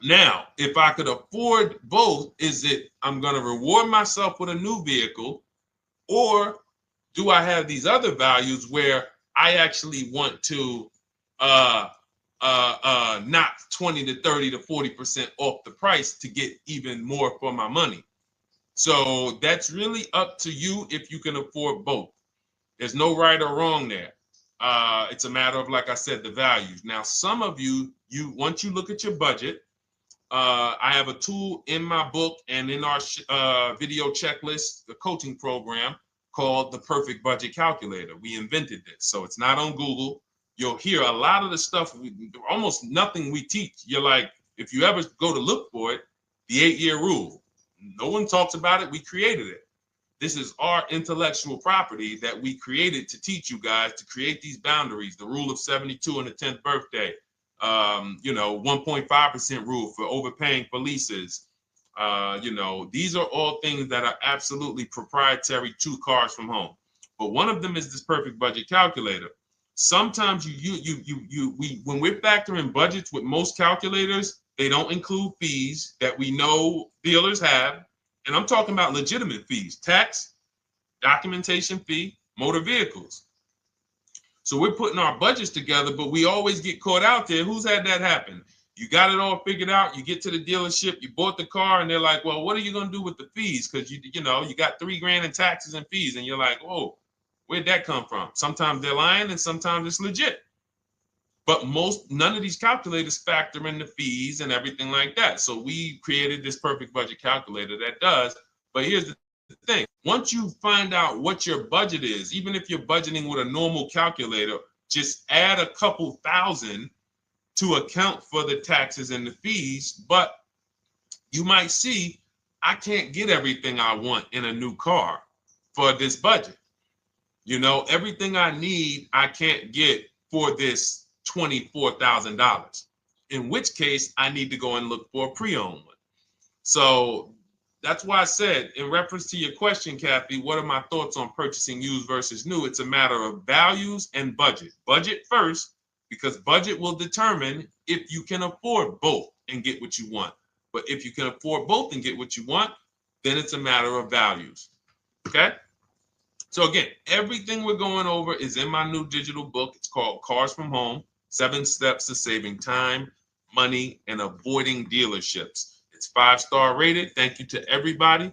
now, if I could afford both, is it I'm going to reward myself with a new vehicle, or do I have these other values where I actually want to knock 20 to 30 to 40% off the price to get even more for my money? So that's really up to you if you can afford both. There's no right or wrong there. It's a matter of, like I said, the values. Now, some of you once you look at your budget, I have a tool in my book and in our video checklist, the coaching program called the Perfect Budget Calculator. We invented this. So it's not on Google. You'll hear a lot of the stuff, almost nothing we teach. You're like, if you ever go to look for it, the 8-year rule. No one talks about it. We created it. This is our intellectual property that we created to teach you guys to create these boundaries, the rule of 72 and the 10th birthday, 1.5% rule for overpaying for leases. These are all things that are absolutely proprietary to Cars from Home. But one of them is this Perfect Budget Calculator. Sometimes when we're factoring budgets with most calculators, they don't include fees that we know dealers have. And I'm talking about legitimate fees, tax, documentation fee, motor vehicles. So we're putting our budgets together, but we always get caught out there. Who's had that happen? You got it all figured out. You get to the dealership, you bought the car, and they're like, well, what are you going to do with the fees? Because you got $3,000 in taxes and fees. And you're like, whoa, where'd that come from? Sometimes they're lying and sometimes it's legit. But none of these calculators factor in the fees and everything like that. So we created this Perfect Budget Calculator that does. But here's the thing. Once you find out what your budget is, even if you're budgeting with a normal calculator, just add a couple thousand to account for the taxes and the fees. But you might see, I can't get everything I want in a new car for this budget. Everything I need, I can't get for this $24,000, in which case I need to go and look for a pre-owned one. So that's why I said, in reference to your question, Kathy, what are my thoughts on purchasing used versus new? It's a matter of values and budget. Budget first, because budget will determine if you can afford both and get what you want. But if you can afford both and get what you want, then it's a matter of values. Okay? So again, everything we're going over is in my new digital book. It's called Cars from Home, 7 Steps to Saving Time, Money, and Avoiding Dealerships. It's 5-star rated. Thank you to everybody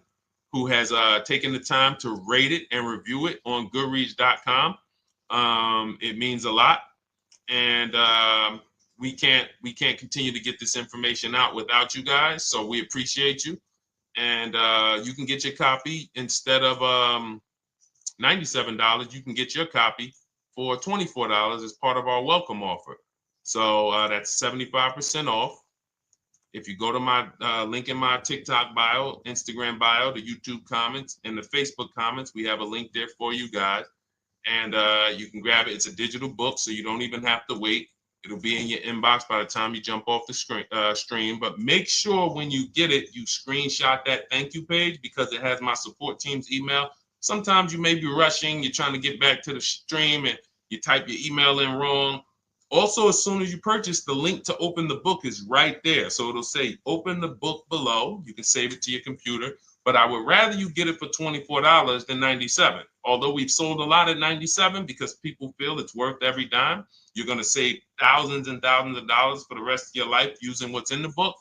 who has taken the time to rate it and review it on Goodreads.com. It means a lot. And we can't continue to get this information out without you guys. So we appreciate you. And you can get your copy instead of $97, you can get your copy for $24 as part of our welcome offer. So that's 75% off. If you go to my link in my TikTok bio, Instagram bio, the YouTube comments, and the Facebook comments, we have a link there for you guys. And you can grab it. It's a digital book, so you don't even have to wait. It'll be in your inbox by the time you jump off the stream. But make sure when you get it, you screenshot that thank you page, because it has my support team's email. Sometimes you may be rushing, you're trying to get back to the stream and you type your email in wrong. Also, as soon as you purchase, the link to open the book is right there. So it'll say open the book below. You can save it to your computer. but I would rather you get it for $24 than $97. Although we've sold a lot at $97 because people feel it's worth every dime. You're going to save thousands and thousands of dollars for the rest of your life using what's in the book.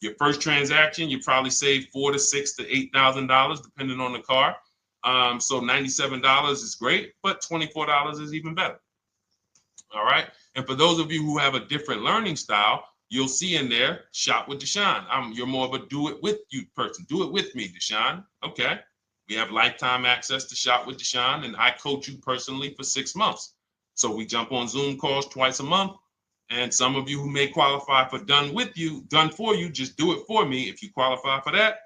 Your first transaction, you probably save $4,000 to $6,000 to $8,000 depending on the car. So $97 is great, but $24 is even better. All right. And for those of you who have a different learning style, you'll see in there, shop with Deshone. You're more of a do it with you person. Do it with me, Deshone. Okay. We have lifetime access to shop with Deshone, and I coach you personally for 6 months. So we jump on Zoom calls twice a month. And some of you who may qualify for done for you, just do it for me. If you qualify for that,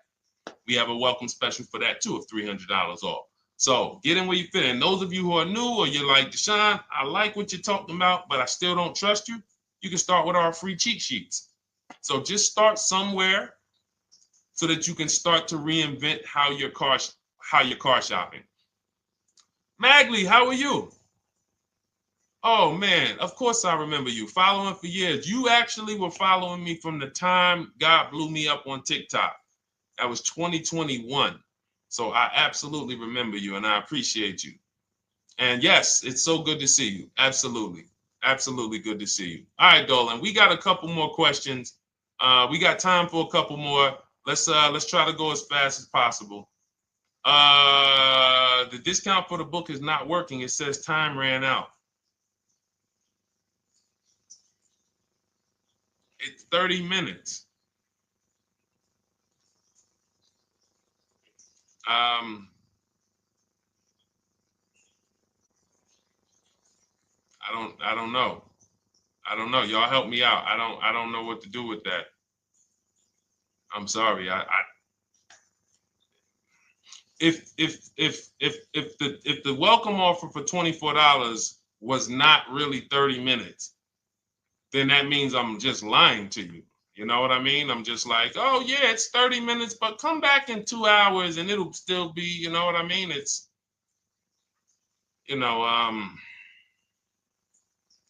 we have a welcome special for that too of $300 off. So get in where you fit. And those of you who are new or you're like, Deshone, I like what you're talking about, but I still don't trust you. You can start with our free cheat sheets. So just start somewhere so that you can start to reinvent how you're car shopping. Magley, how are you? Oh man, of course I remember you. Following for years. You actually were following me from the time God blew me up on TikTok. That was 2021. So I absolutely remember you and I appreciate you. And yes, it's so good to see you. Absolutely. Absolutely good to see you. All right, Dolan, we got a couple more questions. We got time for a couple more. Let's try to go as fast as possible. The discount for the book is not working. It says time ran out. It's 30 minutes. I don't know. I don't know. Y'all help me out. I don't know what to do with that. I'm sorry. If the welcome offer for $24 was not really 30 minutes, then that means I'm just lying to you. You know what I mean? I'm just like, oh yeah, it's 30 minutes, but come back in 2 hours and it'll still be, you know what I mean? It's,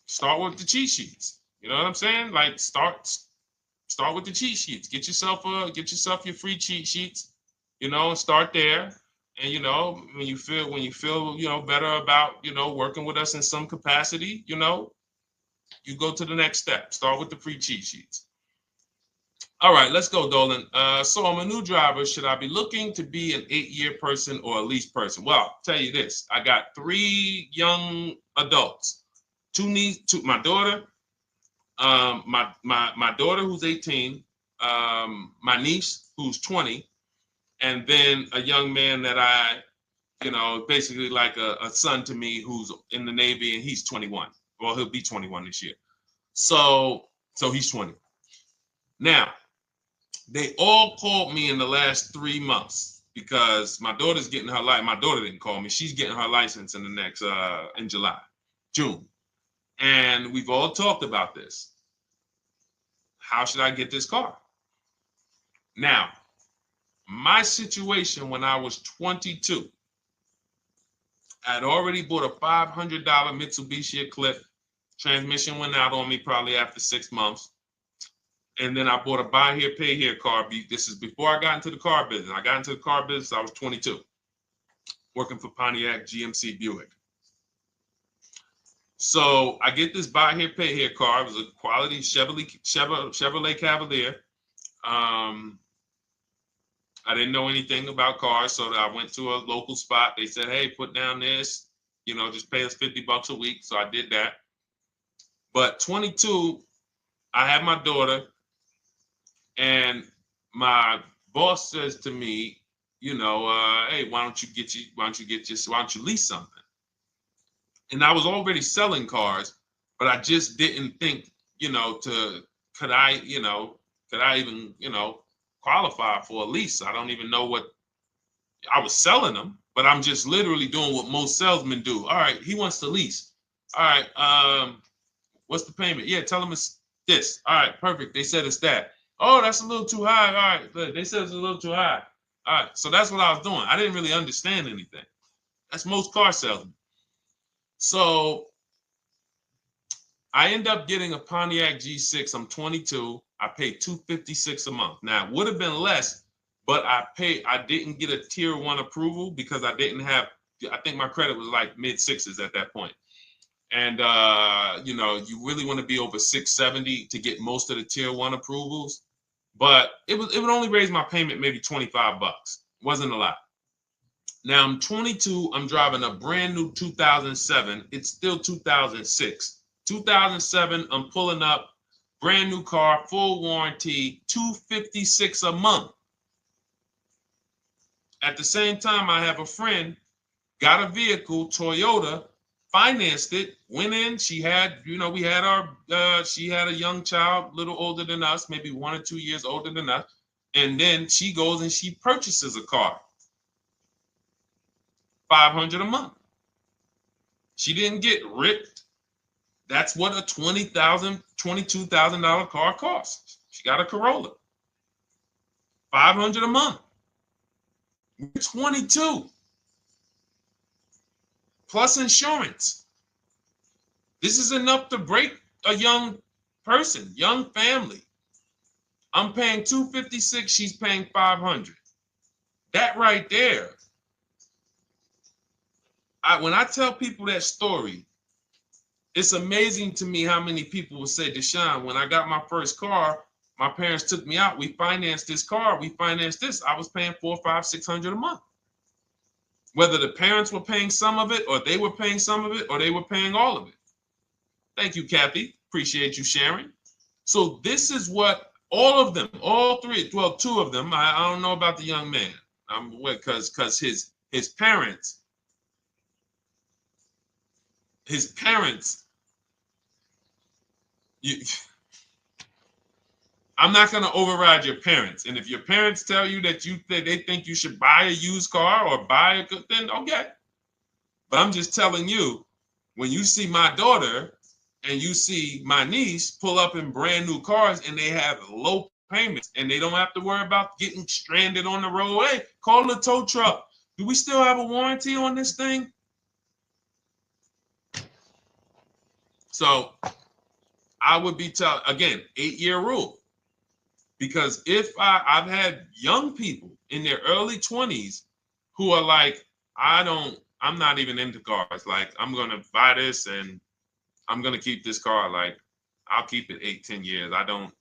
start with the cheat sheets. You know what I'm saying? Like start with the cheat sheets. Get yourself your free cheat sheets, and start there. And when you feel better about working with us in some capacity, you go to the next step. Start with the free cheat sheets. All right, let's go, Dolan. So I'm a new driver. Should I be looking to be an 8-year person or a lease person? Well, I'll tell you this. I got 3 young adults. 2 my daughter, my daughter who's 18, my niece who's 20, and then a young man that I, basically like a son to me who's in the Navy and he's 21. Well, he'll be 21 this year. So he's 20. Now, they all called me in the last 3 months because my daughter's getting her license. My daughter didn't call me. She's getting her license in the next, in June. And we've all talked about this. How should I get this car? Now, my situation when I was 22, I'd already bought a $500 Mitsubishi Eclipse. Transmission went out on me probably after 6 months. And then I bought a buy here, pay here car. This is before I got into the car business. I got into the car business, I was 22, working for Pontiac GMC Buick. So I get this buy here, pay here car. It was a quality Chevrolet Cavalier. I didn't know anything about cars, so I went to a local spot. They said, hey, put down this, just pay us $50 a week. So I did that. But 22, I had my daughter, and my boss says to me, hey, why don't you lease something? And I was already selling cars, but I just didn't think, could I even, qualify for a lease? I don't even know what I was selling them, but I'm just literally doing what most salesmen do. All right, he wants to lease. All right, what's the payment? Yeah, tell him it's this. All right, perfect. They said it's that. Oh, that's a little too high. All right, they said it's a little too high. All right, so that's what I was doing. I didn't really understand anything. That's most car salesmen. So I end up getting a Pontiac G6. I'm 22. I paid $256 a month. Now, it would have been less, but I didn't get a tier 1 approval because I didn't have, I think my credit was like mid sixes at that point. And you know, you really want to be over 670 to get most of the tier 1 approvals. But it would only raise my payment maybe 25 bucks. Wasn't a lot. Now I'm 22. I'm driving a brand new 2007. It's still 2006. 2007. I'm pulling up, brand new car, full warranty, $256 a month. At the same time, I have a friend, got a vehicle, Toyota, financed it, went in. She had, you know, we had our, she had a young child, a little older than us, maybe 1 or 2 years older than us. And then she goes and she purchases a car. $500 a month. She didn't get ripped. That's what a $20,000, $22,000 car costs. She got a Corolla. $500 a month. We're 22. Plus insurance. This is enough to break a young person, young family. I'm paying $256. She's paying $500. That right there. When I tell people that story, it's amazing to me how many people will say, Deshone, when I got my first car, my parents took me out. We financed this car. We financed this. I was paying $400, $500, $600 a month. Whether the parents were paying some of it, or they were paying some of it, or they were paying all of it. Thank you, Kathy. Appreciate you sharing. So this is what all of them, all three, well, 2 of them. I don't know about the young man. Because his parents. I'm not going to override your parents. And if your parents tell you that they think you should buy a used car or buy a good, then okay. But I'm just telling you, when you see my daughter and you see my niece pull up in brand new cars and they have low payments and they don't have to worry about getting stranded on the road, hey, call the tow truck. Do we still have a warranty on this thing? So I would be telling, again, 8-year rule. Because if I've had young people in their early 20s who are like, I'm not even into cars. Like, I'm going to buy this and I'm going to keep this car. Like, I'll keep it 8, 10 years. I don't.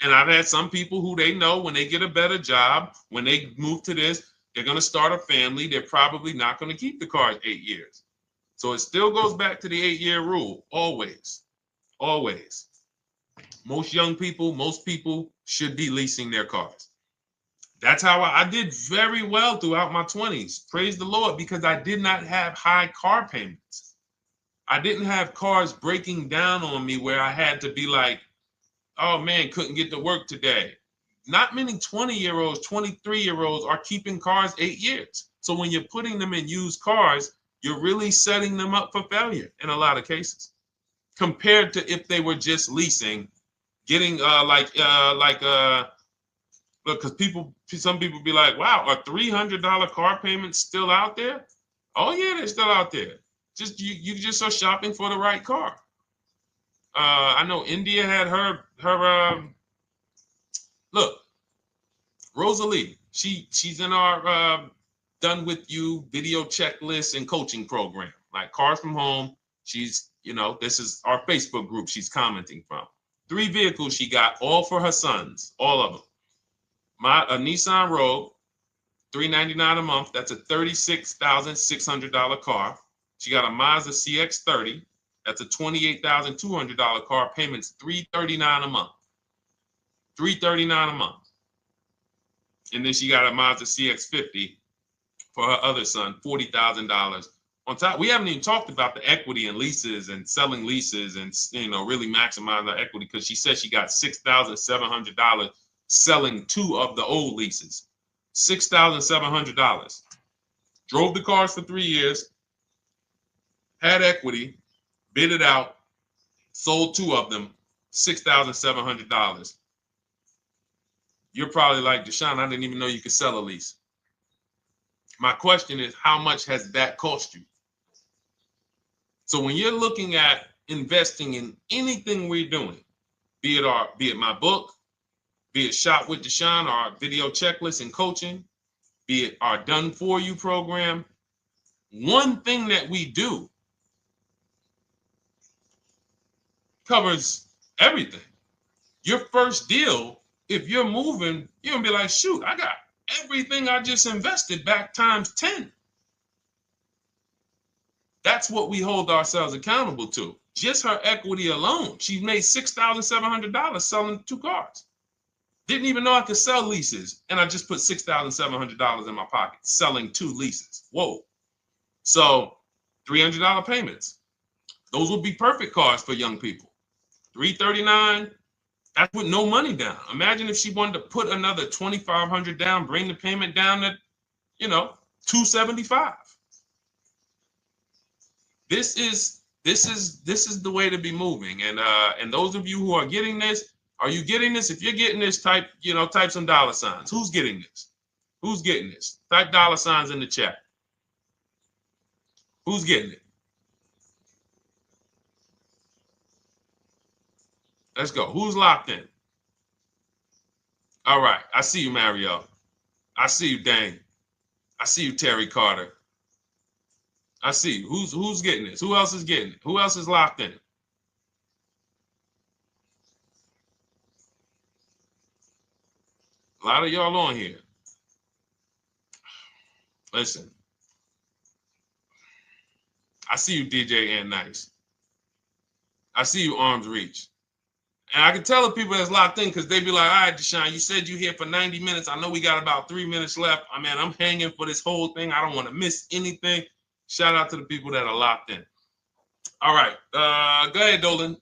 And I've had some people who they know when they get a better job, when they move to this, they're going to start a family. They're probably not going to keep the car 8 years. So it still goes back to the 8-year rule. Always. Always. Most young people, most people should be leasing their cars. That's how I did very well throughout my 20s. Praise the Lord, because I did not have high car payments. I didn't have cars breaking down on me where I had to be like, oh man, couldn't get to work today. Not many 20-year-olds, 23-year-olds are keeping cars 8 years. So when you're putting them in used cars, you're really setting them up for failure in a lot of cases, compared to if they were just leasing, getting look, because some people be like, wow, are $300 car payments still out there? Oh yeah, they're still out there. Just you just are shopping for the right car. I know India had her look, Rosalie, she's in our Done With You video checklist and coaching program, like Cars from Home. She's, you know, this is our Facebook group she's commenting from. 3 vehicles she got, all for her sons, all of them. A Nissan Rogue, $399 a month. That's a $36,600 car. She got a Mazda CX-30. That's a $28,200 car. Payments $339 a month. $339 a month. And then she got a Mazda CX-50 for her other son, $40,000. On top, we haven't even talked about the equity and leases and selling leases and, you know, really maximizing the equity, because she said she got $6,700 selling 2 of the old leases. $6,700. Drove the cars for 3 years, had equity, bid it out, sold 2 of them, $6,700. You're probably like, Deshone, I didn't even know you could sell a lease. My question is, how much has that cost you? So when you're looking at investing in anything we're doing, be it my book, be it Shop with Deshone, our video checklist and coaching, be it our Done For You program. One thing that we do covers everything. Your first deal, if you're moving, you're gonna be like, shoot, I got everything I just invested back times 10. That's what we hold ourselves accountable to. Just her equity alone, she made $6,700 selling 2 cars. Didn't even know I could sell leases, and I just put $6,700 in my pocket selling 2 leases. Whoa. So $300 payments. Those would be perfect cars for young people. $339, that's with no money down. Imagine if she wanted to put another $2,500 down, bring the payment down to, $275. This is the way to be moving. And those of you who are getting this, are you getting this? If you're getting this, type some dollar signs. Who's getting this? Who's getting this? Type dollar signs in the chat. Who's getting it? Let's go. Who's locked in? All right. I see you, Mario. I see you, Dane. I see you, Terry Carter. I see you. Who's getting this? Who else is getting it? Who else is locked in? A lot of y'all on here. Listen. I see you, DJ and Nice. I see you, Arms Reach. And I can tell the people that's locked in because they be like, all right, Deshone, you said you're here for 90 minutes. I know we got about 3 minutes left. I mean, I'm hanging for this whole thing. I don't want to miss anything. Shout out to the people that are locked in. All right. Go ahead, Dolan.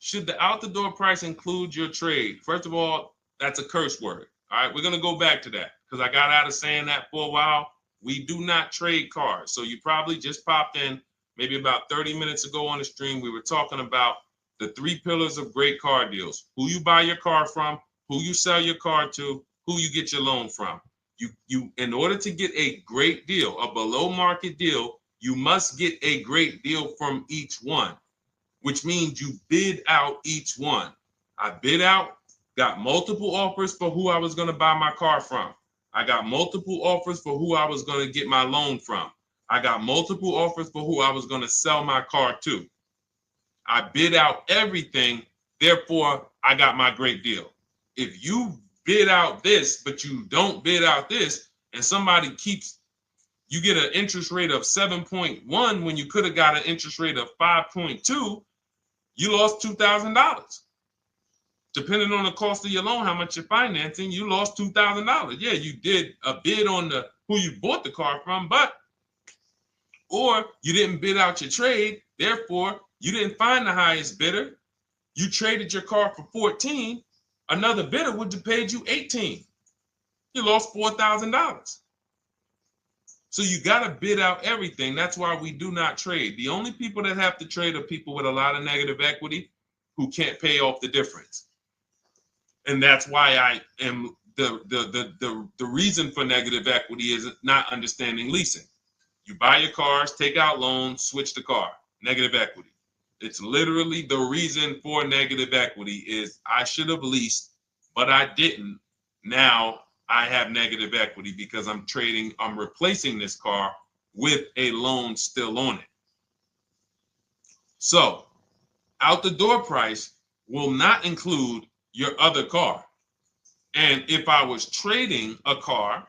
Should the out-the-door price include your trade? First of all, that's a curse word. All right, we're going to go back to that because I got out of saying that for a while. We do not trade cars. So you probably just popped in maybe about 30 minutes ago on the stream. We were talking about the 3 pillars of great car deals: who you buy your car from, who you sell your car to, who you get your loan from. You in order to get a great deal, a below market deal, you must get a great deal from each one, which means you bid out each one. I bid out, got multiple offers for who I was going to buy my car from. I got multiple offers for who I was going to get my loan from. I got multiple offers for who I was going to sell my car to. I bid out everything, therefore I got my great deal. If you bid out this, but you don't bid out this, and somebody you get an interest rate of 7.1 when you could have got an interest rate of 5.2, you lost $2,000. Depending on the cost of your loan, how much you're financing, you lost $2,000. Yeah, you did a bid on who you bought the car from, or you didn't bid out your trade, therefore you didn't find the highest bidder. You traded your car for 14. Another bidder would have paid you 18. You lost $4,000. So you got to bid out everything. That's why we do not trade. The only people that have to trade are people with a lot of negative equity who can't pay off the difference. And that's why I am the reason for negative equity is not understanding leasing. You buy your cars, take out loans, switch the car. Negative equity. It's literally the reason for negative equity is I should have leased, but I didn't. Now I have negative equity because I'm replacing this car with a loan still on it. So out the door price will not include your other car. And if I was trading a car,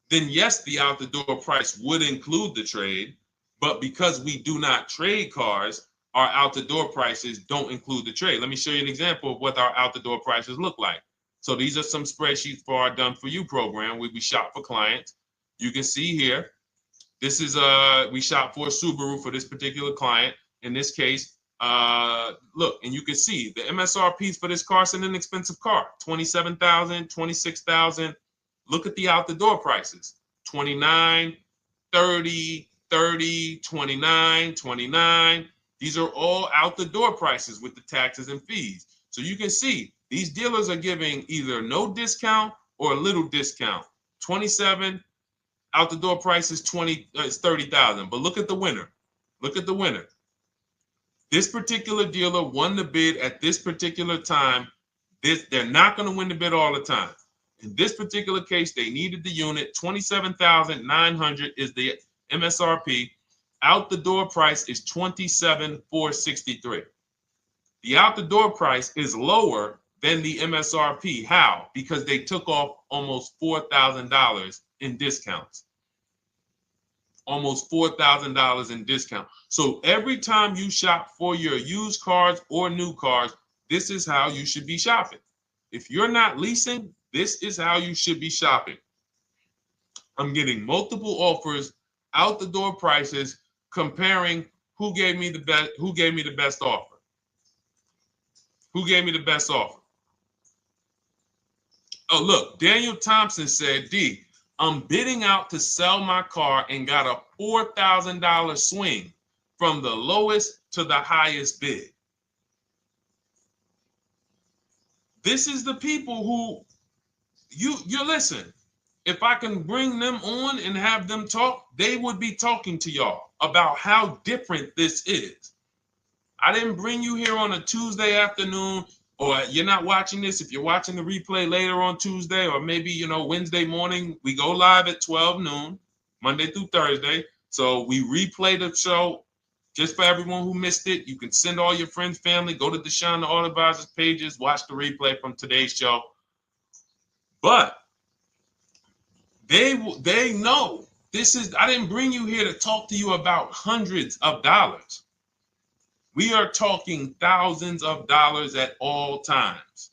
then yes, the out the door price would include the trade. But because we do not trade cars, our out the door prices don't include the trade. Let me show you an example of what our out the door prices look like. So these are some spreadsheets for our Done For You program where we shop for clients. You can see here, this is we shop for a Subaru for this particular client. In this case, look, and you can see the MSRPs for this car is an inexpensive car, $27,000, $26,000. Look at the out the door prices, 29, 30, 30, 29, 29. These are all out the door prices with the taxes and fees. So you can see these dealers are giving either no discount or a little discount. 27 out the door price is 30,000. But look at the winner. Look at the winner. This particular dealer won the bid at this particular time They're not going to win the bid all the time. In this particular case, they needed the unit. $27,900 is the MSRP. Out the door price is $27,463. The out the door price is lower than the MSRP. How? Because they took off almost $4,000 in discounts. Almost $4,000 in discount. So every time you shop for your used cars or new cars, this is how you should be shopping. If you're not leasing, this is how you should be shopping. I'm getting multiple offers, out the door prices, comparing who gave me the best offer. Who gave me the best offer? Oh, look, Daniel Thompson said, D, I'm bidding out to sell my car and got a $4,000 swing from the lowest to the highest bid. This is the people who you listen. If I can bring them on and have them talk, they would be talking to y'all about how different this is. I didn't bring you here on a Tuesday afternoon, or you're not watching this. If you're watching the replay later on Tuesday, or maybe, Wednesday morning, we go live at 12 noon, Monday through Thursday. So we replay the show just for everyone who missed it. You can send all your friends, family, go to Deshone the Auto Advisor's pages, watch the replay from today's show. But they know this is, I didn't bring you here to talk to you about hundreds of dollars. We are talking thousands of dollars at all times.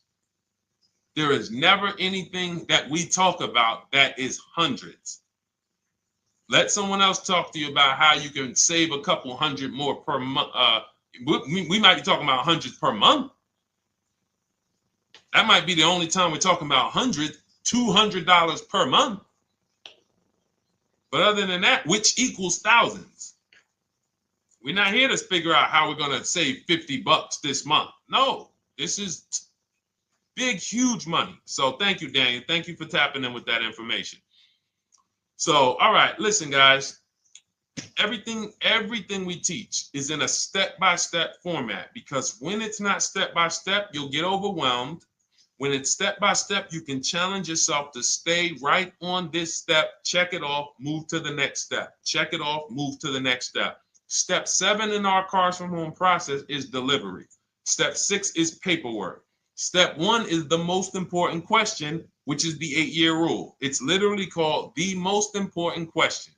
There is never anything that we talk about that is hundreds. Let someone else talk to you about how you can save a couple hundred more per month. We might be talking about hundreds per month. That might be the only time we're talking about hundreds, $200 per month. But other than that, which equals thousands. We're not here to figure out how we're going to save $50 this month. No, this is big, huge money. So thank you, Daniel. Thank you for tapping in with that information. So, all right, listen, guys. Everything we teach is in a step-by-step format, because when it's not step-by-step, you'll get overwhelmed. When it's step-by-step, you can challenge yourself to stay right on this step, check it off, move to the next step. Check it off, move to the next step. Step 7 in our Cars from Home process is delivery. Step 6 is paperwork. Step 1 is the most important question, which is the 8-year rule. It's literally called the most important question.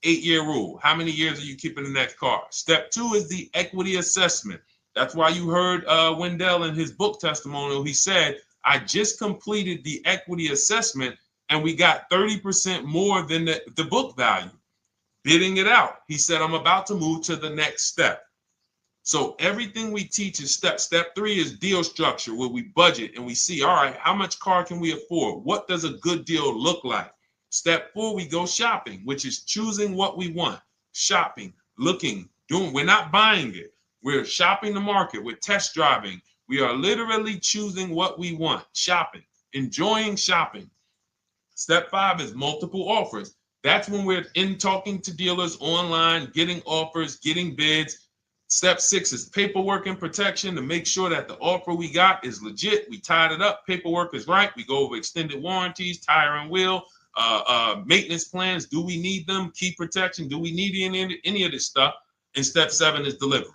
8-year rule. How many years are you keeping the next car? Step 2 is the equity assessment. That's why you heard Wendell in his book testimonial. He said, I just completed the equity assessment and we got 30% more than the book value. Bidding it out. He said, I'm about to move to the next step. So everything we teach is step. Step 3 is deal structure, where we budget and we see, all right, how much car can we afford? What does a good deal look like? Step 4, we go shopping, which is choosing what we want. Shopping, looking, doing. We're not buying it. We're shopping the market. We're test driving. We are literally choosing what we want. Shopping, enjoying shopping. Step 5 is multiple offers. That's when we're in talking to dealers online, getting offers, getting bids. Step 6 is paperwork and protection to make sure that the offer we got is legit. We tied it up. Paperwork is right. We go over extended warranties, tire and wheel, maintenance plans. Do we need them? Key protection. Do we need any of this stuff? And step 7 is delivery.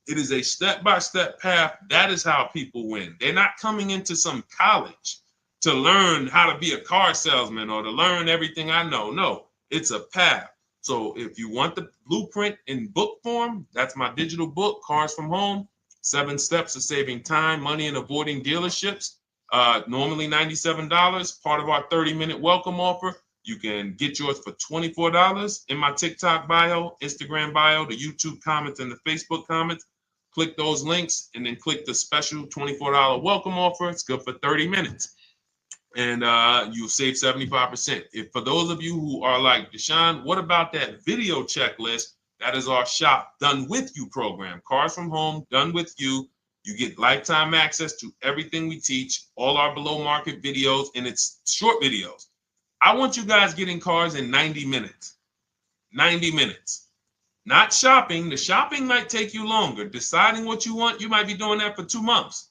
It is a step-by-step path. That is how people win. They're not coming into some college to learn how to be a car salesman or to learn everything I know. No, it's a path. So if you want the blueprint in book form, that's my digital book, Cars from Home, 7 Steps of Saving Time, Money, and Avoiding Dealerships. Normally $97, part of our 30-minute welcome offer. You can get yours for $24 in my TikTok bio, Instagram bio, the YouTube comments, and the Facebook comments. Click those links and then click the special $24 welcome offer. It's good for 30 minutes. And you'll save 75%. If for those of you who are like, Deshone, what about that video checklist? That is our Shop Done With You program. Cars from Home, done with you. You get lifetime access to everything we teach, all our below market videos, and it's short videos. I want you guys getting cars in 90 minutes. 90 minutes. Not shopping. The shopping might take you longer. Deciding what you want, you might be doing that for 2 months.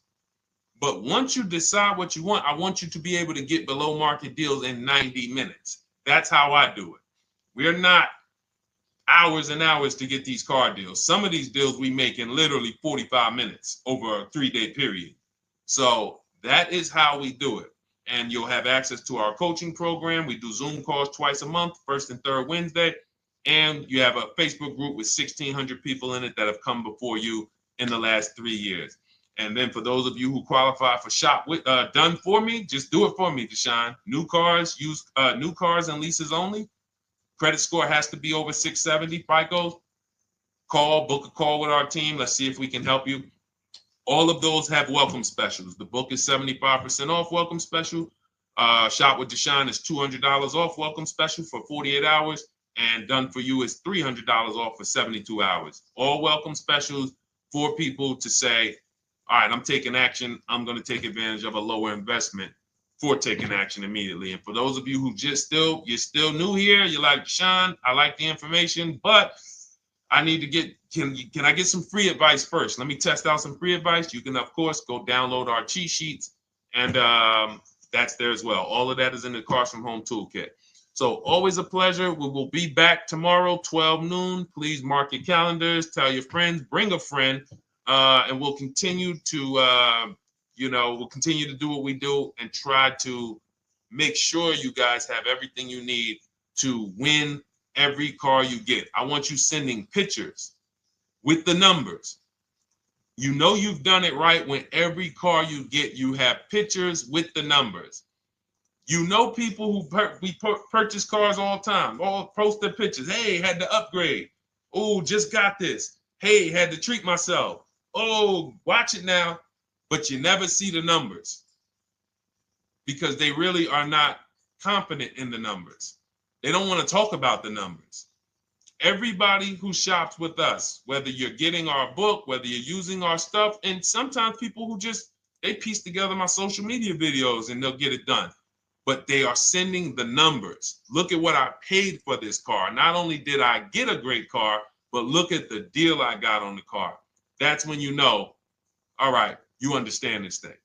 But once you decide what you want, I want you to be able to get below market deals in 90 minutes. That's how I do it. We're not hours and hours to get these car deals. Some of these deals we make in literally 45 minutes over a 3-day period. So that is how we do it. And you'll have access to our coaching program. We do Zoom calls twice a month, first and third Wednesday. And you have a Facebook group with 1,600 people in it that have come before you in the last 3 years. And then for those of you who qualify for shop with done for me, just do it for me, Deshone. New cars, new cars and leases only. Credit score has to be over 670 FICO. Book a call with our team. Let's see if we can help you. All of those have welcome specials. The book is 75% off welcome special. Shop with Deshone is $200 off welcome special for 48 hours. And done for you is $300 off for 72 hours. All welcome specials for people to say, all right, I'm taking action. I'm going to take advantage of a lower investment for taking action immediately. And for those of you who you're still new here, you're like, Deshone, I like the information, but I need to get, can I get some free advice first? Let me test out some free advice. You can, of course, go download our cheat sheets, and that's there as well. All of that is in the Cars from Home Toolkit. So always a pleasure. We will be back tomorrow, 12 noon. Please mark your calendars, tell your friends, bring a friend, and we'll continue to, we'll continue to do what we do and try to make sure you guys have everything you need to win every car you get. I want you sending pictures with the numbers. You know you've done it right when every car you get, you have pictures with the numbers. You know people who purchase cars all the time, all post their pictures. Hey, had to upgrade. Oh, just got this. Hey, had to treat myself. Oh, watch it now. But you never see the numbers because they really are not confident in the numbers. They don't want to talk about the numbers. Everybody who shops with us, whether you're getting our book, whether you're using our stuff, and sometimes people who they piece together my social media videos and they'll get it done. But they are sending the numbers. Look at what I paid for this car. Not only did I get a great car, but look at the deal I got on the car. That's when you know, all right, you understand this thing.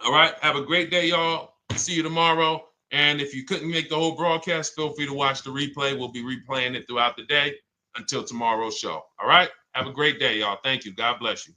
All right, have a great day, y'all. See you tomorrow. And if you couldn't make the whole broadcast, feel free to watch the replay. We'll be replaying it throughout the day until tomorrow's show. All right, have a great day, y'all. Thank you. God bless you.